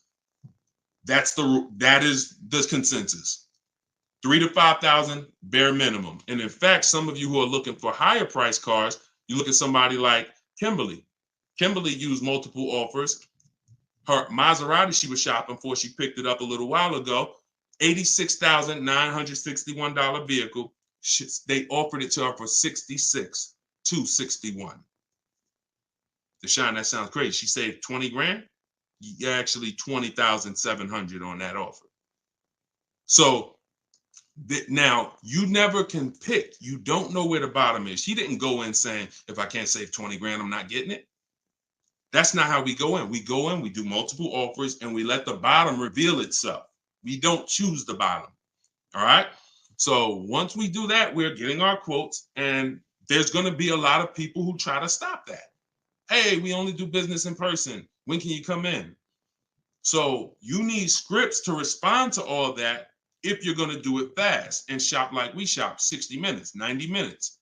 A: That is the consensus. 3,000 to 5,000 bare minimum. And in fact, some of you who are looking for higher price cars, you look at somebody like Kimberly. Kimberly used multiple offers. Her Maserati she was shopping for, she picked it up a little while ago, $86,961 vehicle. They offered it to her for $66,261. Deshone, that sounds crazy. She saved 20 grand. Actually, 20,700 on that offer. So now you never can pick. You don't know where the bottom is. She didn't go in saying, if I can't save 20 grand, I'm not getting it. That's not how we go in. We go in, we do multiple offers, and we let the bottom reveal itself. We don't choose the bottom. All right. So once we do that, we're getting our quotes, and there's going to be a lot of people who try to stop that. Hey, we only do business in person. When can you come in? So you need scripts to respond to all that if you're going to do it fast and shop like we shop, 60 minutes, 90 minutes.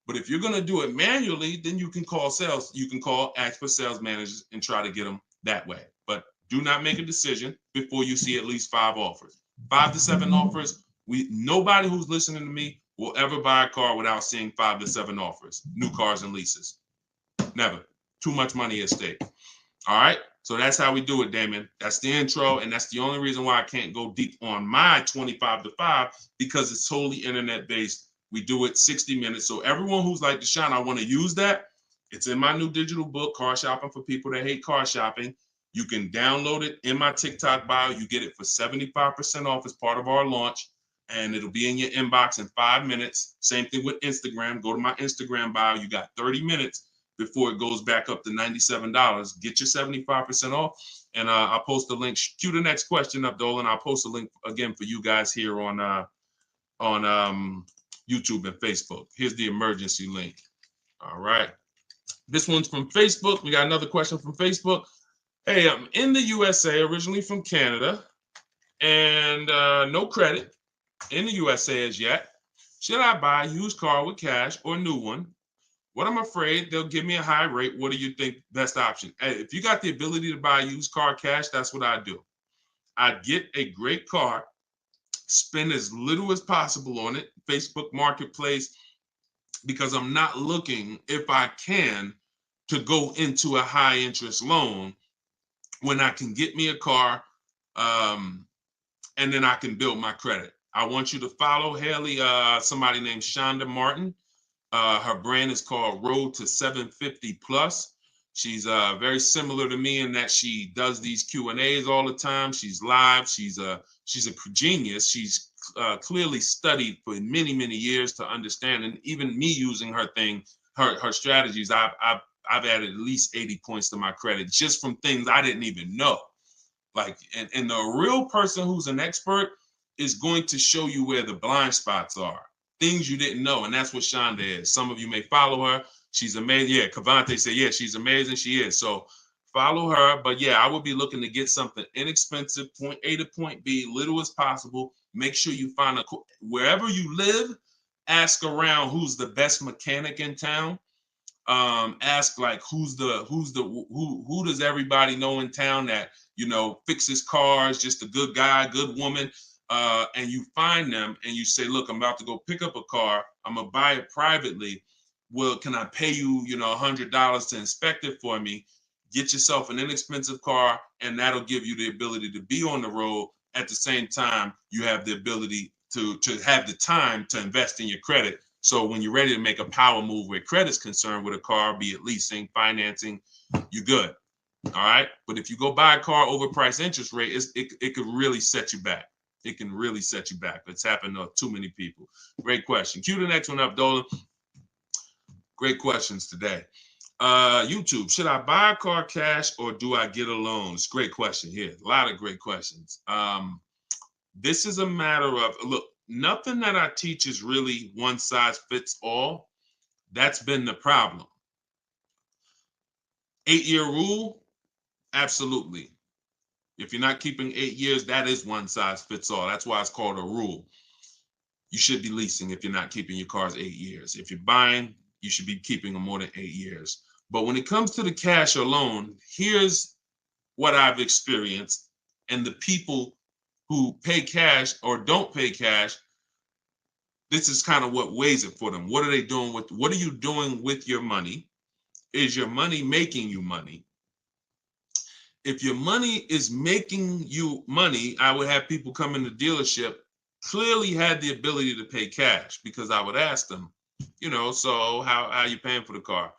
A: But if you're going to do it manually, then you can call ask for sales managers and try to get them that way. But do not make a decision before you see at least 5 offers. 5 to 7 offers. Nobody who's listening to me will ever buy a car without seeing 5 to 7 offers, new cars and leases. Never. Too much money at stake. All right. So that's how we do it, Damon. That's the intro. And that's the only reason why I can't go deep on my 25 to 5, because it's totally internet based. We do it 60 minutes. So everyone who's like, Deshone, I want to use that. It's in my new digital book, Car Shopping for People That Hate Car Shopping. You can download it in my TikTok bio. You get it for 75% off as part of our launch. And it'll be in your inbox in 5 minutes. Same thing with Instagram. Go to my Instagram bio. You got 30 minutes before it goes back up to $97. Get your 75% off. And I'll post a link. Cue the next question up, Dolan. I'll post a link again for you guys here on YouTube and Facebook. Here's the emergency link. All right. This one's from Facebook. We got another question from Facebook. Hey, I'm in the USA, originally from Canada, and no credit in the USA as yet. Should I buy a used car with cash or a new one? What I'm afraid they'll give me a high rate. What do you think best option? Hey, if you got the ability to buy a used car cash, that's what I'd do. I'd get a great car, spend as little as possible on it, Facebook Marketplace, because I'm not looking, if I can, to go into a high interest loan when I can get me a car and then I can build my credit. I want you to follow Haley, somebody named Shonda Martin. Her brand is called Road to 750 Plus. She's very similar to me in that she does these Q&As all the time. She's live. She's a genius. She's clearly studied for many, many years to understand. And even me using her thing, her strategies, I've added at least 80 points to my credit just from things I didn't even know. Like, and the real person who's an expert is going to show you where the blind spots are. Things you didn't know, and that's what Shonda is. Some of you may follow her. She's amazing. Yeah, Cavante said, yeah, she's amazing. She is. So follow her. But yeah, I would be looking to get something inexpensive, point A to point B, little as possible. Make sure you find wherever you live, ask around who's the best mechanic in town. Ask like who does everybody know in town that, you know, fixes cars, just a good guy, good woman. And you find them and you say, look, I'm about to go pick up a car. I'm going to buy it privately. Well, can I pay you, $100 to inspect it for me? Get yourself an inexpensive car, and that'll give you the ability to be on the road. At the same time, you have the ability to have the time to invest in your credit. So when you're ready to make a power move where credit's concerned with a car, be it leasing, financing, you're good. All right. But if you go buy a car overpriced interest rate, it could really set you back. It can really set you back. It's happened to too many people. Great question. Cue the next one up, Dolan. Great questions today. YouTube, should I buy a car cash or do I get a loan? It's a great question here. A lot of great questions. This is a matter of, look, nothing that I teach is really one size fits all. That's been the problem. 8-year rule, absolutely. If you're not keeping 8 years, that is one size fits all. That's why it's called a rule. You should be leasing if you're not keeping your cars 8 years. If you're buying, you should be keeping them more than 8 years. But when it comes to the cash or loan, here's what I've experienced. And the people who pay cash or don't pay cash, this is kind of what weighs it for them. What are they doing with, what are you doing with your money? Is your money making you money? If your money is making you money, I would have people come in the dealership, clearly had the ability to pay cash, because I would ask them, so how are you paying for the car?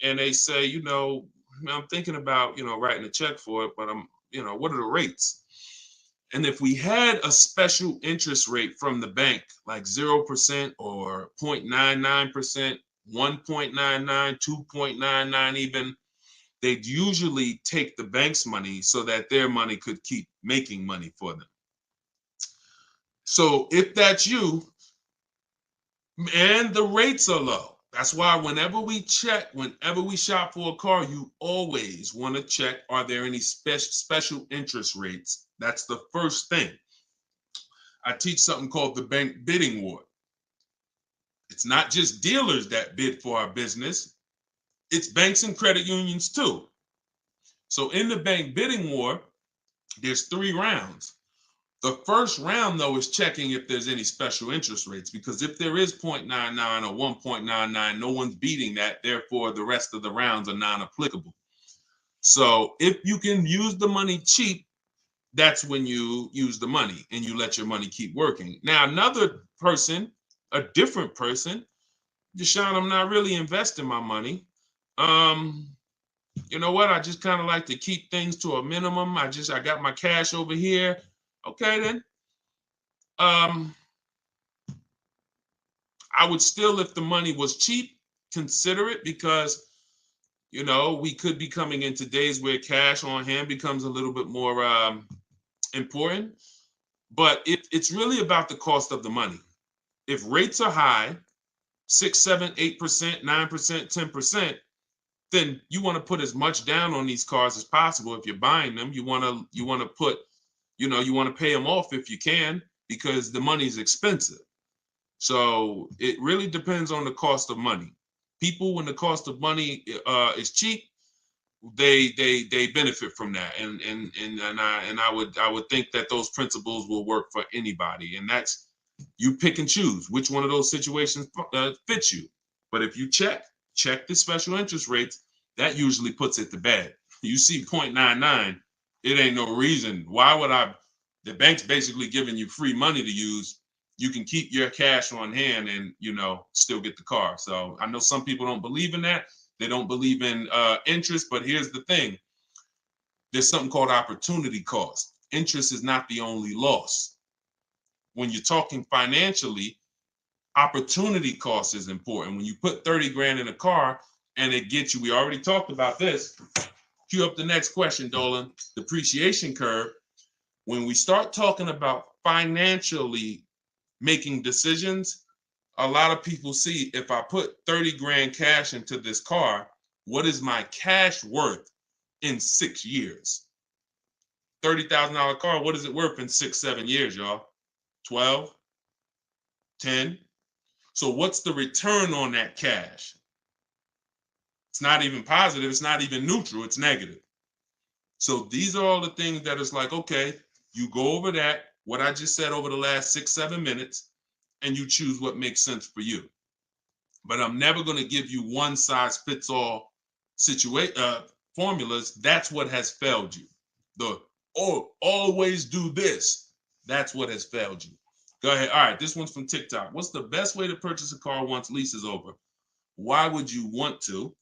A: And they say, I'm thinking about, writing a check for it, but what are the rates? And if we had a special interest rate from the bank, like 0% or 0.99%, 1.99, 2.99 even, they'd usually take the bank's money so that their money could keep making money for them. So if that's you, and the rates are low, that's why whenever we shop for a car, you always want to check, are there any special interest rates? That's the first thing. I teach something called the bank bidding war. It's not just dealers that bid for our business. It's banks and credit unions too. So in the bank bidding war, there's 3 rounds. The first round, though, is checking if there's any special interest rates, because if there is 0.99 or 1.99, no one's beating that. Therefore, the rest of the rounds are non-applicable. So if you can use the money cheap, that's when you use the money and you let your money keep working. Now, another person, a different person, Deshone, I'm not really investing my money. You know what? I just kind of like to keep things to a minimum. I got my cash over here. Okay, then. I would still, if the money was cheap, consider it, because we could be coming into days where cash on hand becomes a little bit more important. But it's really about the cost of the money. If rates are high, 6, 7, 8%, 9%, 10%, then you want to put as much down on these cars as possible. If you're buying them, you want to put, you want to pay them off if you can, because the money is expensive. So it really depends on the cost of money. People, when the cost of money is cheap, they benefit from that, and I would think that those principles will work for anybody, and that's, you pick and choose which one of those situations fits you. But if you check the special interest rates, that usually puts it to bed. You see 0.99, it ain't no reason. Why would the bank's basically giving you free money to use. You can keep your cash on hand and, still get the car. So I know some people don't believe in that. They don't believe in interest, but here's the thing. There's something called opportunity cost. Interest is not the only loss. When you're talking financially, opportunity cost is important. When you put 30 grand in a car and it gets you, we already talked about this. Cue up the next question, Dolan. Depreciation curve. When we start talking about financially making decisions, a lot of people see, if I put 30 grand cash into this car, what is my cash worth in 6 years? $30,000 car, what is it worth in 6, 7 years, y'all? 12, 10. So what's the return on that cash? It's not even positive. It's not even neutral. It's negative. So these are all the things that it's like, okay, you go over that, what I just said over the last 6, 7 minutes, and you choose what makes sense for you. But I'm never going to give you one size fits all formulas. That's what has failed you. Always do this. That's what has failed you. Go ahead. All right, this one's from TikTok. What's the best way to purchase a car once lease is over? Why would you want to?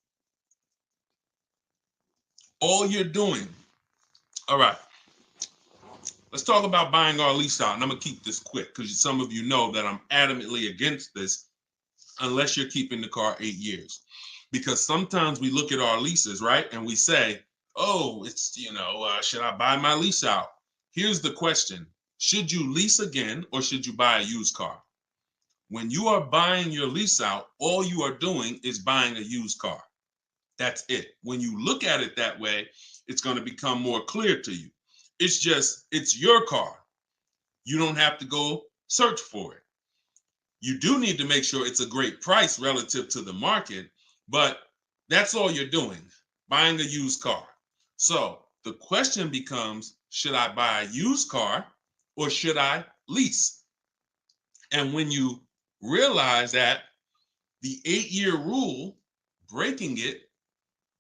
A: All you're doing. All right. Let's talk about buying our lease out. And I'm going to keep this quick because some of you know that I'm adamantly against this unless you're keeping the car 8 years. Because sometimes we look at our leases, right? And we say, oh, it's, should I buy my lease out? Here's the question. Should you lease again or should you buy a used car? When you are buying your lease out, all you are doing is buying a used car. That's it. When you look at it that way, it's going to become more clear to you. It's your car. You don't have to go search for it. You do need to make sure it's a great price relative to the market, but that's all you're doing, buying a used car. So the question becomes, should I buy a used car or should I lease? And when you realize that the 8-year rule, breaking it,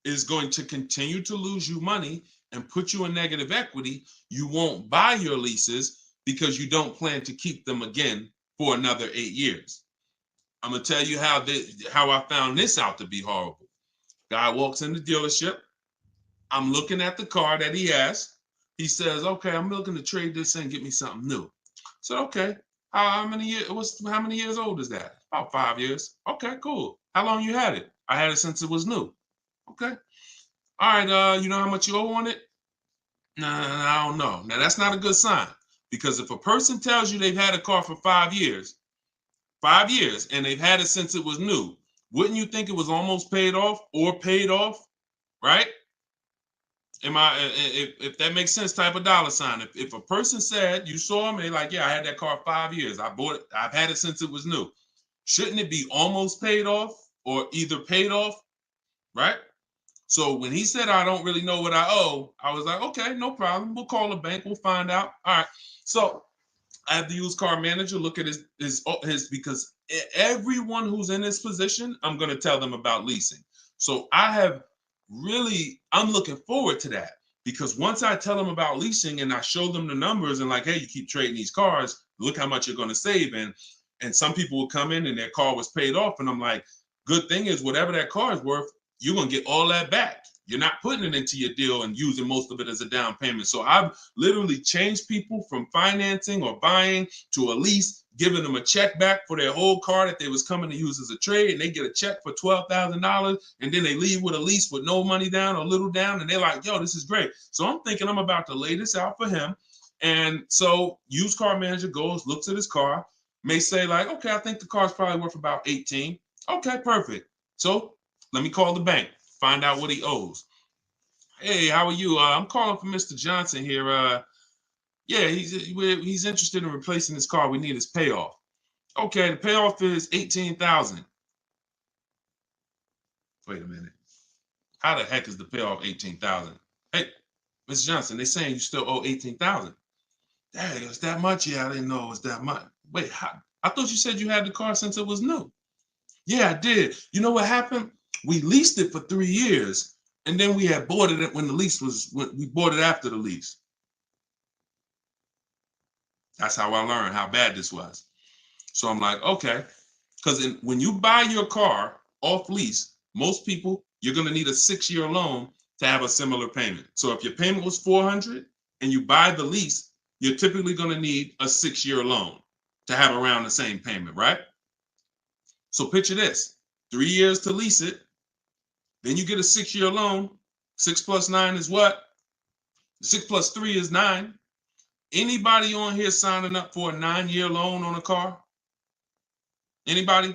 A: is going to continue to lose you money and put you in negative equity, you won't buy your leases because you don't plan to keep them again for another 8 years. I'm going to tell you how I found this out to be horrible. Guy walks in the dealership. I'm looking at the car that he has. He says, okay, I'm looking to trade this in, get me something new. So, okay, how many years old is that? About 5 years. Okay, cool. How long you had it? I had it since it was new. Okay. All right, you know how much you owe on it? No, I don't know. Now, that's not a good sign, because if a person tells you they've had a car for 5 years, and they've had it since it was new, wouldn't you think it was almost paid off or paid off, right? If that makes sense, type of dollar sign. If a person said, you saw them, they're like, yeah, I had that car 5 years. I bought it. I've had it since it was new. Shouldn't it be almost paid off or either paid off, right? So when he said, I don't really know what I owe, I was like, okay, no problem. We'll call the bank. We'll find out. All right. So I have the used car manager look at his because everyone who's in this position, I'm going to tell them about leasing. So I'm looking forward to that because once I tell them about leasing and I show them the numbers and like, hey, you keep trading these cars, look how much you're going to save. And some people will come in and their car was paid off. And I'm like, good thing is whatever that car is worth, you're going to get all that back. You're not putting it into your deal and using most of it as a down payment. So I've literally changed people from financing or buying to a lease, giving them a check back for their old car that they was coming to use as a trade, and they get a check for $12,000, and then they leave with a lease with no money down or little down, and they're like, yo, this is great. So I'm thinking I'm about to lay this out for him. And so used car manager goes, looks at his car, may say like, okay, I think the car's probably worth about 18. Okay, perfect. So let me call the bank, find out what he owes. Hey, how are you? I'm calling for Mr. Johnson here. Yeah, he's interested in replacing his car. We need his payoff. Okay, the payoff is 18,000. Wait a minute. How the heck is the payoff 18,000? Hey, Mr. Johnson, they saying you still owe 18,000. Dang, it's that much? Yeah, I didn't know it was that much. Wait, I thought you said you had the car since it was new. Yeah, I did. You know what happened? We leased it for 3 years, and then we had bought it when we bought it after the lease. That's how I learned how bad this was. So I'm like, okay, because when you buy your car off lease, most people, you're going to need a 6-year loan to have a similar payment. So if your payment was 400 and you buy the lease, you're typically going to need a 6-year loan to have around the same payment, right? So picture this, 3 years to lease it, then you get a 6-year loan. 6 plus 9 is what? 6 plus 3 is 9. Anybody on here signing up for a 9-year loan on a car? Anybody?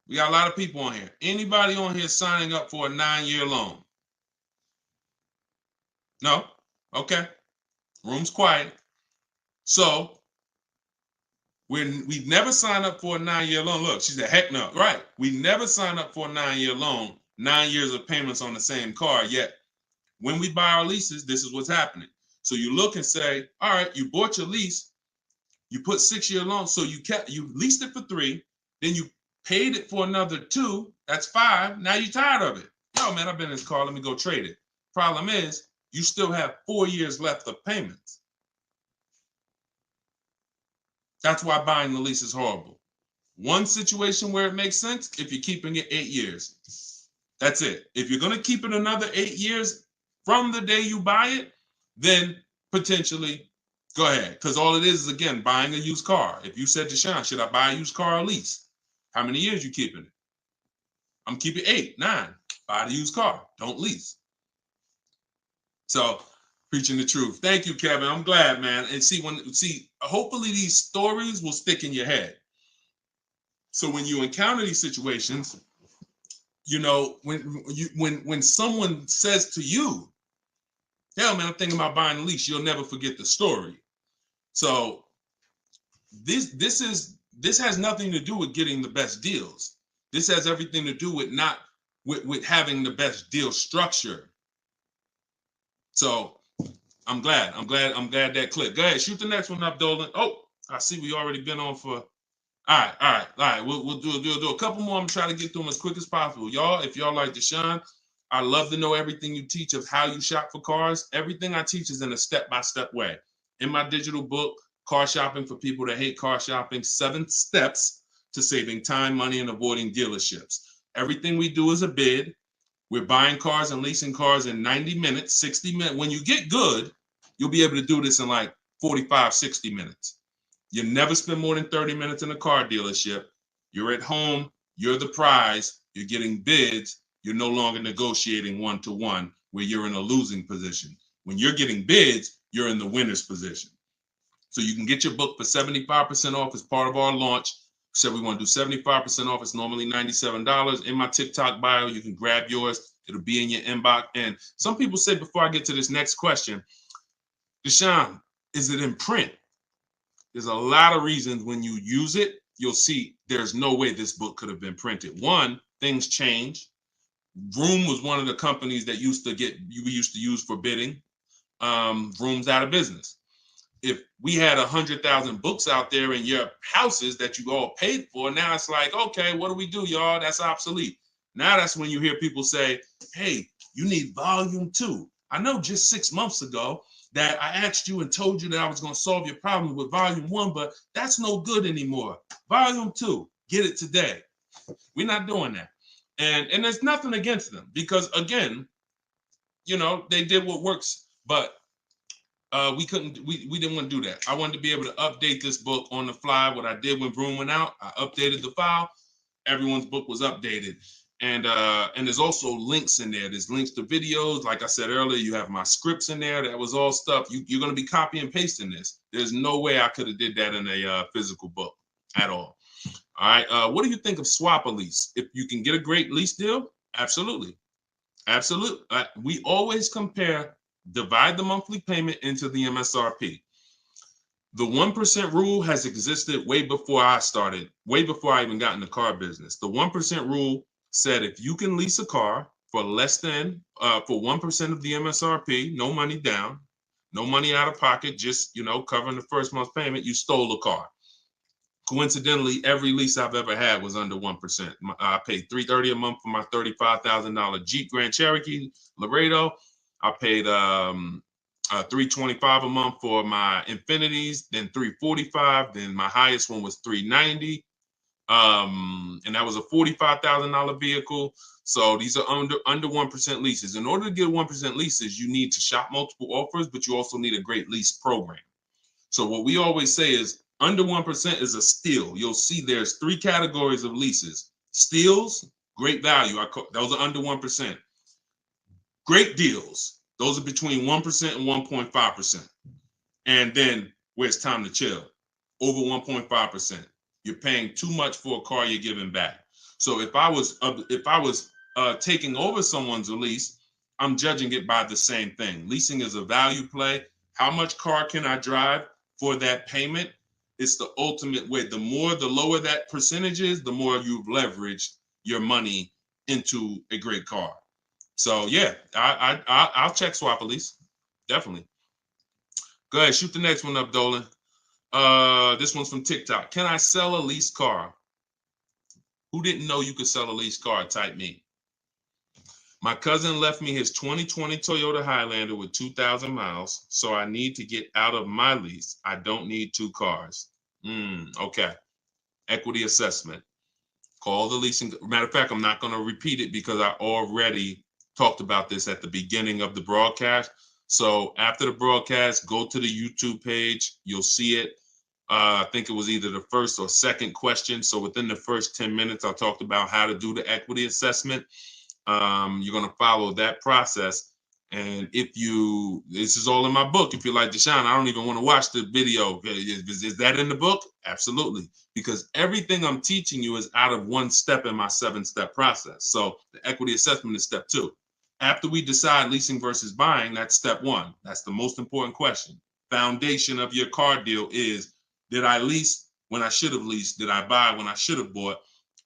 A: We got a lot of people on here. Anybody on here signing up for a 9-year loan? No? Okay. Room's quiet. So we never sign up for a 9-year loan. Look, she said, heck no. Right. We never sign up for a 9-year loan, 9 years of payments on the same car. Yet when we buy our leases, this is what's happening. So you look and say, all right, you bought your lease, you put 6-year loan, so you leased it for 3, then you paid it for another 2, that's 5. Now you're tired of it. Yo, man, I've been in this car, let me go trade it. Problem is, you still have 4 years left of payments. That's why buying the lease is horrible. One situation where it makes sense, if you're keeping it 8 years. That's it. If you're going to keep it another 8 years from the day you buy it, then potentially go ahead. Because all it is again, buying a used car. If you said to Sean, should I buy a used car or lease? How many years you keeping it? I'm keeping 8, 9. Buy the used car. Don't lease. So preaching the truth. Thank you, Kevin. I'm glad, man. And hopefully these stories will stick in your head. So when you encounter these situations, you know, when someone says to you, hell, man, I'm thinking about buying a lease, you'll never forget the story. So this has nothing to do with getting the best deals. This has everything to do with having the best deal structure. So I'm glad that clicked. Go ahead, shoot the next one up, Dolan. Oh, I see we already been on for. All right. We'll do a couple more. I'm trying to get through them as quick as possible. Y'all, if y'all like Deshone, I love to know everything you teach of how you shop for cars. Everything I teach is in a step-by-step way. In my digital book, Car Shopping for People That Hate Car Shopping, 7 Steps to Saving Time, Money, and Avoiding Dealerships. Everything we do is a bid. We're buying cars and leasing cars in 90 minutes, 60 minutes. When you get good, you'll be able to do this in like 45, 60 minutes. You never spend more than 30 minutes in a car dealership. You're at home. You're the prize. You're getting bids. You're no longer negotiating one-to-one where you're in a losing position. When you're getting bids, you're in the winner's position. So you can get your book for 75% off as part of our launch. Said we want to do 75% off. It's normally $97. In my TikTok bio, you can grab yours. It'll be in your inbox. And some people say, before I get to this next question, Deshone, is it in print? There's a lot of reasons when you use it, you'll see there's no way this book could have been printed. One, things change. Vroom was one of the companies that we used to use for bidding. Vroom's out of business. If we had 100,000 books out there in your houses that you all paid for, now it's like, okay, what do we do, y'all? That's obsolete. Now that's when you hear people say, hey, you need volume 2. I know just 6 months ago that I asked you and told you that I was going to solve your problem with volume 1, but that's no good anymore. Volume 2, get it today. We're not doing that. And there's nothing against them because, again, they did what works, but we didn't want to do that. I wanted to be able to update this book on the fly. What I did when Vroom went out, I updated the file. Everyone's book was updated. And there's also links in there. There's links to videos. Like I said earlier, you have my scripts in there. That was all stuff. You're going to be copy and pasting this. There's no way I could have did that in a physical book at all. All right. What do you think of swap a lease? If you can get a great lease deal, absolutely. Absolutely. We always divide the monthly payment into the MSRP. The 1% rule has existed way before I even got in the car business. The 1% rule said if you can lease a car for less than, for 1% of the MSRP, no money down, no money out of pocket, just, covering the first month's payment, you stole the car. Coincidentally, every lease I've ever had was under 1%. I paid $330 a month for my $35,000 Jeep Grand Cherokee Laredo. I paid $325 a month for my Infinities, then $345. Then my highest one was $390, and that was a $45,000 vehicle. So these are under 1% leases. In order to get 1% leases, you need to shop multiple offers, but you also need a great lease program. So what we always say is under 1% is a steal. You'll see there's 3 categories of leases. Steals, great value. Those are under 1%. Great deals. Those are between 1% and 1.5%. And then where it's time to chill, over 1.5%. You're paying too much for a car you're giving back. So if I was taking over someone's lease, I'm judging it by the same thing. Leasing is a value play. How much car can I drive for that payment? It's the ultimate way. The lower that percentage is, the more you've leveraged your money into a great car. So yeah, I'll check swap a lease, definitely. Go ahead, shoot the next one up, Dolan. This one's from TikTok. Can I sell a leased car? Who didn't know you could sell a leased car? Type me. My cousin left me his 2020 Toyota Highlander with 2,000 miles, so I need to get out of my lease. I don't need 2 cars. Okay. Equity assessment. Call the leasing. Matter of fact, I'm not going to repeat it because I already talked about this at the beginning of the broadcast. So after the broadcast, go to the YouTube page. You'll see it. I think it was either the first or second question. So within the first 10 minutes, I talked about how to do the equity assessment. You're going to follow that process. And this is all in my book. If you're like, Deshone, I don't even want to watch the video. Is that in the book? Absolutely. Because everything I'm teaching you is out of 1 step in my 7-step process. So the equity assessment is step 2. After we decide leasing versus buying, that's step 1. That's the most important question. Foundation of your car deal is, did I lease when I should have leased? Did I buy when I should have bought?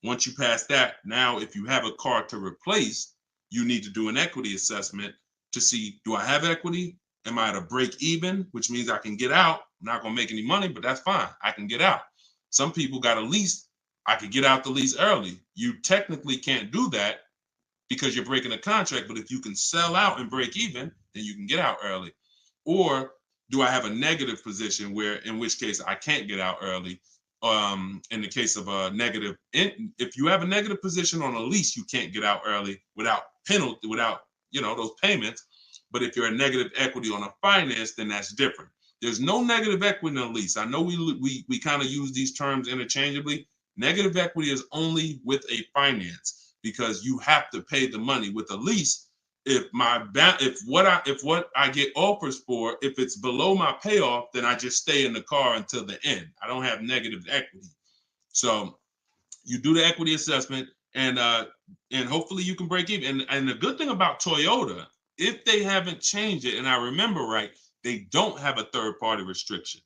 A: Once you pass that, now if you have a car to replace, you need to do an equity assessment to see, do I have equity? Am I at a break even, which means I can get out? I'm not going to make any money, but that's fine. I can get out. Some people got a lease. I could get out the lease early. You technically can't do that because you're breaking a contract, but if you can sell out and break even, then you can get out early. Or do I have a negative position in which case I can't get out early? In the case of a negative, if you have a negative position on a lease, you can't get out early without penalty, without those payments. But if you're a negative equity on a finance, then that's different. There's no negative equity in a lease. I know we kind of use these terms interchangeably. Negative equity is only with a finance because you have to pay the money. With a lease, if what I get offers for, if it's below my payoff, then I just stay in the car until the end. I don't have negative equity. So you do the equity assessment, and hopefully you can break even. And the good thing about Toyota, if they haven't changed it, and I remember right, they don't have a third-party restriction.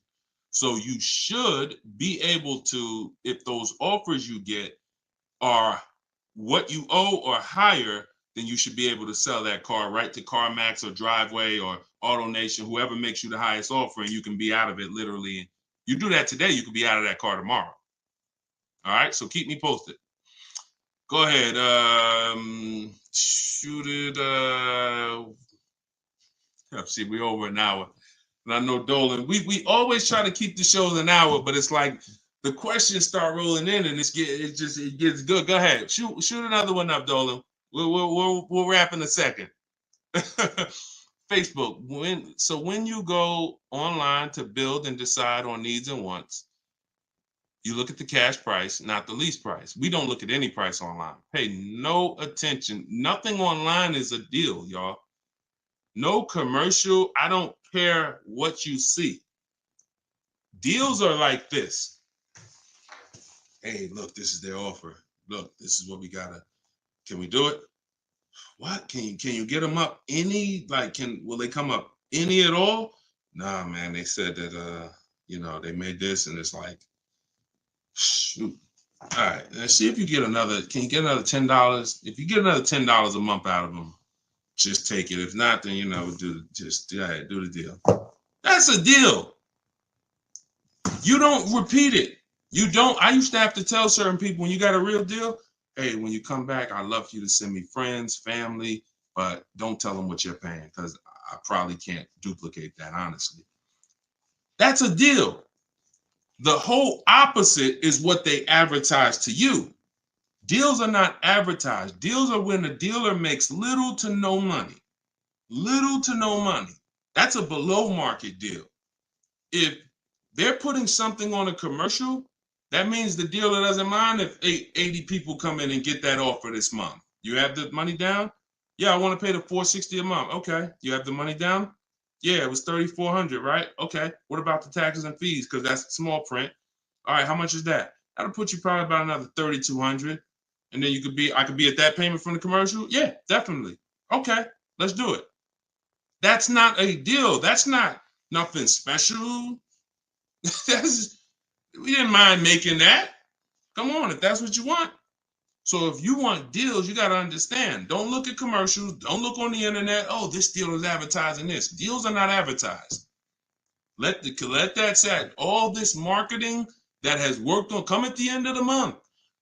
A: So you should be able to, if those offers you get are what you owe or higher, then you should be able to sell that car right to CarMax or Driveway or AutoNation, whoever makes you the highest offer, and you can be out of it literally. You do that today, you could be out of that car tomorrow. All right, so keep me posted. Go ahead. Shoot it. See, we're over an hour. And I know Dolan, we always try to keep the shows an hour, but it's like the questions start rolling in and it gets good. Go ahead. Shoot another one up, Dolan. We'll wrap in a second. Facebook. When you go online to build and decide on needs and wants, you look at the cash price, not the lease price. We don't look at any price online. Pay no attention. Nothing online is a deal, y'all. No commercial. I don't care what you see. Deals are like this. Hey, look, this is their offer. Look, this is what we gotta. Can we do it? What? Can you get them up any? Like, will they come up any at all? Nah, man. They said that they made this, and it's like, shoot. All right, let's see if you get another. Can you get another $10? If you get another $10 a month out of them, just take it. If not, then do the deal. That's a deal. You don't repeat it. You don't. I used to have to tell certain people, when you got a real deal, hey, when you come back, I'd love for you to send me friends, family, but don't tell them what you're paying, because I probably can't duplicate that, honestly. That's a deal. The whole opposite is what they advertise to you. Deals are not advertised. Deals are when the dealer makes little to no money. Little to no money. That's a below market deal. If they're putting something on a commercial, that means the dealer doesn't mind if 80 people come in and get that offer this month. You have the money down? Yeah, I want to pay the $460 a month. Okay. You have the money down? Yeah, it was $3,400, right? Okay. What about the taxes and fees? Because that's small print. All right, how much is that? That'll put you probably about another $3,200. And then I could be at that payment from the commercial? Yeah, definitely. Okay, let's do it. That's not a deal. That's not nothing special. We didn't mind making that. Come on, if that's what you want. So if you want deals, you got to understand. Don't look at commercials. Don't look on the internet. Oh, this deal is advertising this. Deals are not advertised. Let that set. All this marketing that has worked on come at the end of the month.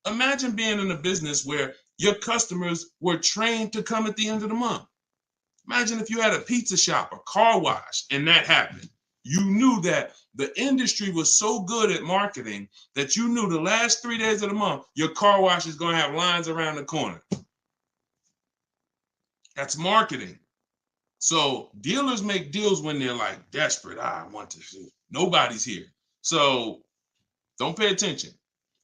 A: Imagine being in a business where your customers were trained to come at the end of the month. Imagine if you had a pizza shop, a car wash, and that happened. You knew that the industry was so good at marketing that you knew the last 3 days of the month, your car wash is going to have lines around the corner. That's marketing. So dealers make deals when they're like desperate. I want to see. Nobody's here. So don't pay attention.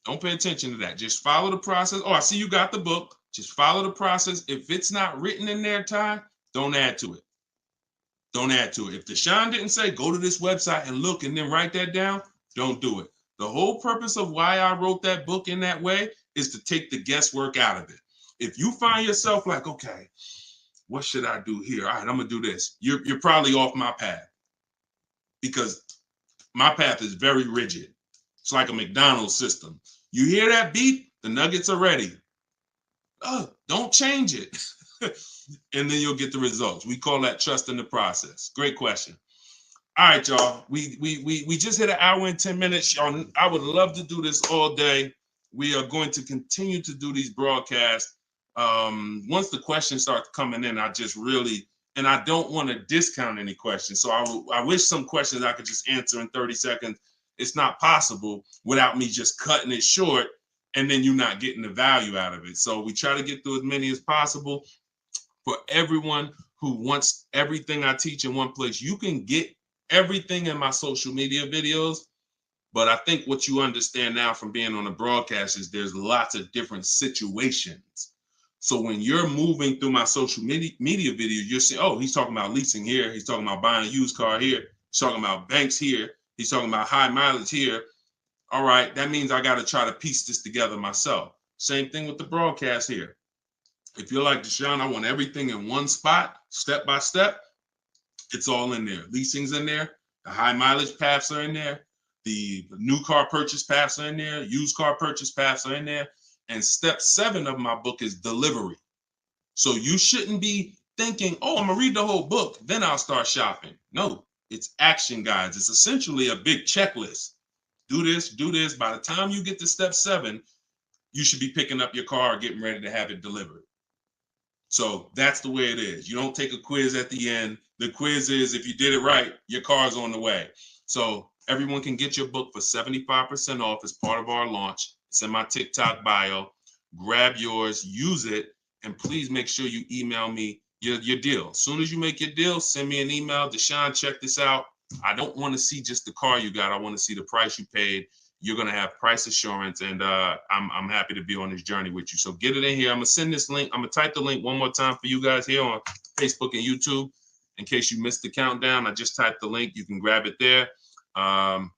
A: Don't pay attention to that. Just follow the process. Oh, I see you got the book. Just follow the process. If it's not written in there, Ty, don't add to it. Don't add to it. If Deshone didn't say, go to this website and look and then write that down, don't do it. The whole purpose of why I wrote that book in that way is to take the guesswork out of it. If you find yourself like, okay, what should I do here? All right, I'm going to do this. You're probably off my path, because my path is very rigid. It's like a McDonald's system. You hear that beep, the nuggets are ready. Oh, don't change it. And then you'll get the results. We call that trusting the process. Great question. All right, y'all. We just hit an hour and 10 minutes. Y'all, I would love to do this all day. We are going to continue to do these broadcasts. Once the questions start coming in, I don't want to discount any questions. So I wish some questions I could just answer in 30 seconds. It's not possible without me just cutting it short and then you not getting the value out of it. So we try to get through as many as possible. For everyone who wants everything I teach in one place, you can get everything in my social media videos. But I think what you understand now from being on the broadcast is there's lots of different situations. So when you're moving through my social media videos, you're saying, oh, he's talking about leasing here. He's talking about buying a used car here. He's talking about banks here. He's talking about high mileage here. All right, that means I got to try to piece this together myself. Same thing with the broadcast here. If you're like Deshone, I want everything in one spot, step by step, it's all in there. Leasing's in there. The high mileage paths are in there. The new car purchase paths are in there. Used car purchase paths are in there. And step 7 of my book is delivery. So you shouldn't be thinking, oh, I'm gonna read the whole book, then I'll start shopping. No, it's action guides. It's essentially a big checklist. Do this, do this. By the time you get to step 7, you should be picking up your car, getting ready to have it delivered. So that's the way it is. You don't take a quiz at the end. The quiz is if you did it right, your car's on the way. So everyone can get your book for 75% off as part of our launch. It's in my TikTok bio. Grab yours, use it, and please make sure you email me your deal. As soon as you make your deal, send me an email. Deshone, check this out. I don't want to see just the car you got. I want to see the price you paid. You're going to have price assurance, and I'm happy to be on this journey with you. So get it in here. I'm going to send this link. I'm going to type the link one more time for you guys here on Facebook and YouTube. In case you missed the countdown, I just typed the link. You can grab it there.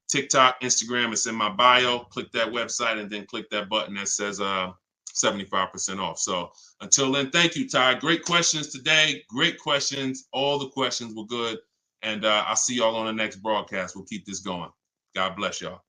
A: TikTok, Instagram, it's in my bio. Click that website and then click that button that says 75% off. So until then, thank you, Ty. Great questions today. Great questions. All the questions were good. And I'll see y'all on the next broadcast. We'll keep this going. God bless y'all.